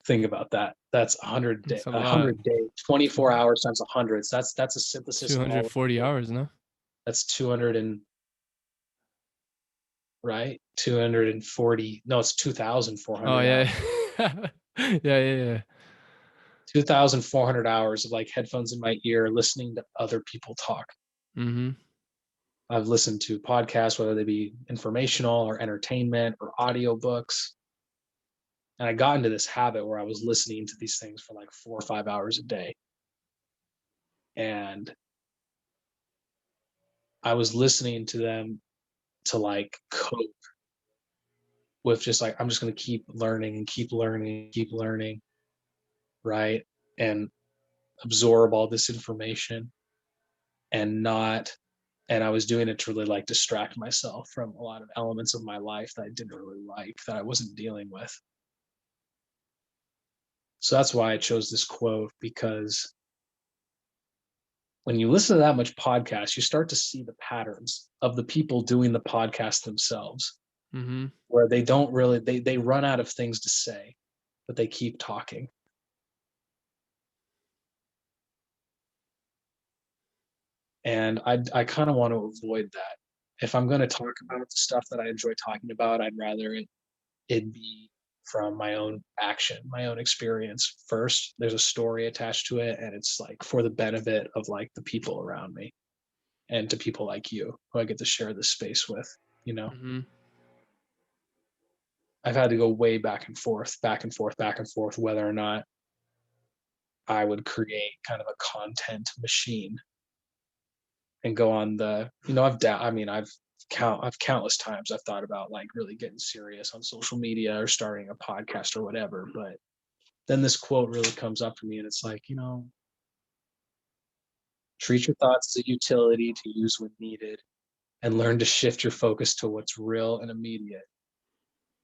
Think about that. That's 100 days, 24 hours times 100. So that's a synthesis. 240 hours, no? That's 200 and right? 240. No, it's 2,400. Oh yeah. yeah. 2,400 hours of like headphones in my ear, listening to other people talk. Mm-hmm. I've listened to podcasts, whether they be informational or entertainment or audiobooks. And I got into this habit where I was listening to these things for like 4 or 5 hours a day. And I was listening to them to like cope with just like, I'm just going to keep learning and keep learning, keep learning, right? And absorb all this information and not, and I was doing it to really like distract myself from a lot of elements of my life that I didn't really like, that I wasn't dealing with. So that's why I chose this quote, because when you listen to that much podcast, you start to see the patterns of the people doing the podcast themselves, where they don't really, they run out of things to say, but they keep talking. And I kind of want to avoid that. If I'm going to talk about the stuff that I enjoy talking about, I'd rather it be from my own action, my own experience first. There's a story attached to it, and it's like for the benefit of like the people around me and to people like you who I get to share this space with, you know. I've had to go way back and forth, back and forth, back and forth, whether or not I would create kind of a content machine and go on the, you know, I've countless times I've thought about like really getting serious on social media or starting a podcast or whatever. But then this quote really comes up for me, and it's like, you know, treat your thoughts as a utility to use when needed, and learn to shift your focus to what's real and immediate.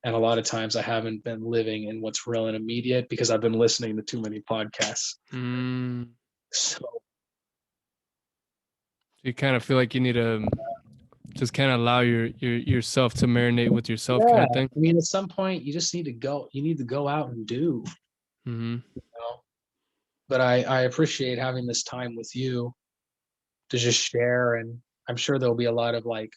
And a lot of times I haven't been living in what's real and immediate because I've been listening to too many podcasts. So You kind of feel like you need to just kind of allow yourself to marinate with yourself, yeah, kind of thing. I mean, at some point you just need to go. You need to go out and do. Mm-hmm. You know? But I appreciate having this time with you to just share, and I'm sure there'll be a lot of like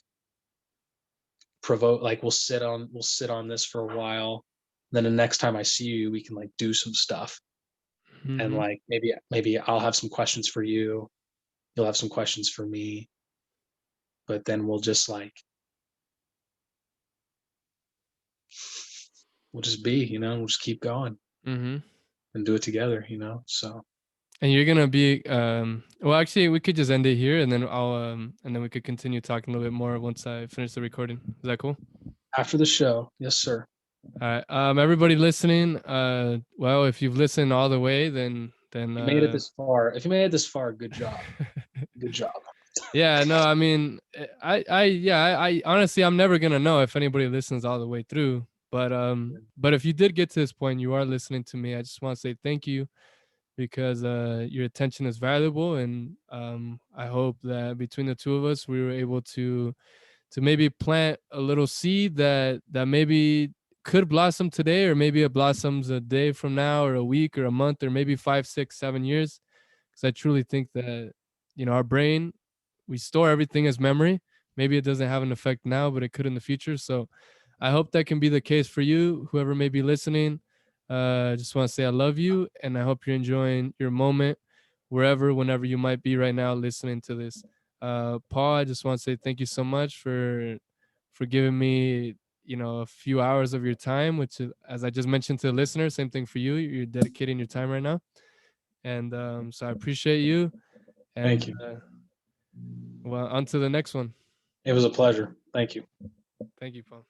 provoke. Like we'll sit on this for a while. Then the next time I see you, we can like do some stuff, and Mm-hmm. like maybe I'll have some questions for you. You'll have some questions for me. But then we'll just like we'll just be, you know, we'll just keep going Mm-hmm. and do it together, you know. So And you're gonna be well, actually we could just end it here, and then I'll and then we could continue talking a little bit more once I finish the recording. Is that cool? after the show, yes, sir. All right. Everybody listening, well, if you've listened all the way, then You made it this far. If you made it this far, good job. Good job. Yeah, no, I mean, I honestly, I'm never gonna know if anybody listens all the way through. But if you did get to this point, you are listening to me. I just want to say thank you, because your attention is valuable, and I hope that between the two of us, we were able to maybe plant a little seed that maybe could blossom today, or maybe it blossoms a day from now, or a week, or a month, or maybe 5, 6, 7 years. Because I truly think that, our brain, we store everything as memory. Maybe it doesn't have an effect now, but it could in the future. So I hope that can be the case for you, whoever may be listening. I just want to say I love you, and I hope you're enjoying your moment whenever you might be right now listening to this. Paul, I just want to say thank you so much for giving me, a few hours of your time, which is, as I just mentioned to the listener, same thing for you. You're dedicating your time right now. And so I appreciate you. And Thank you. Well, on to the next one. It was a pleasure. Thank you. Thank you, Paul.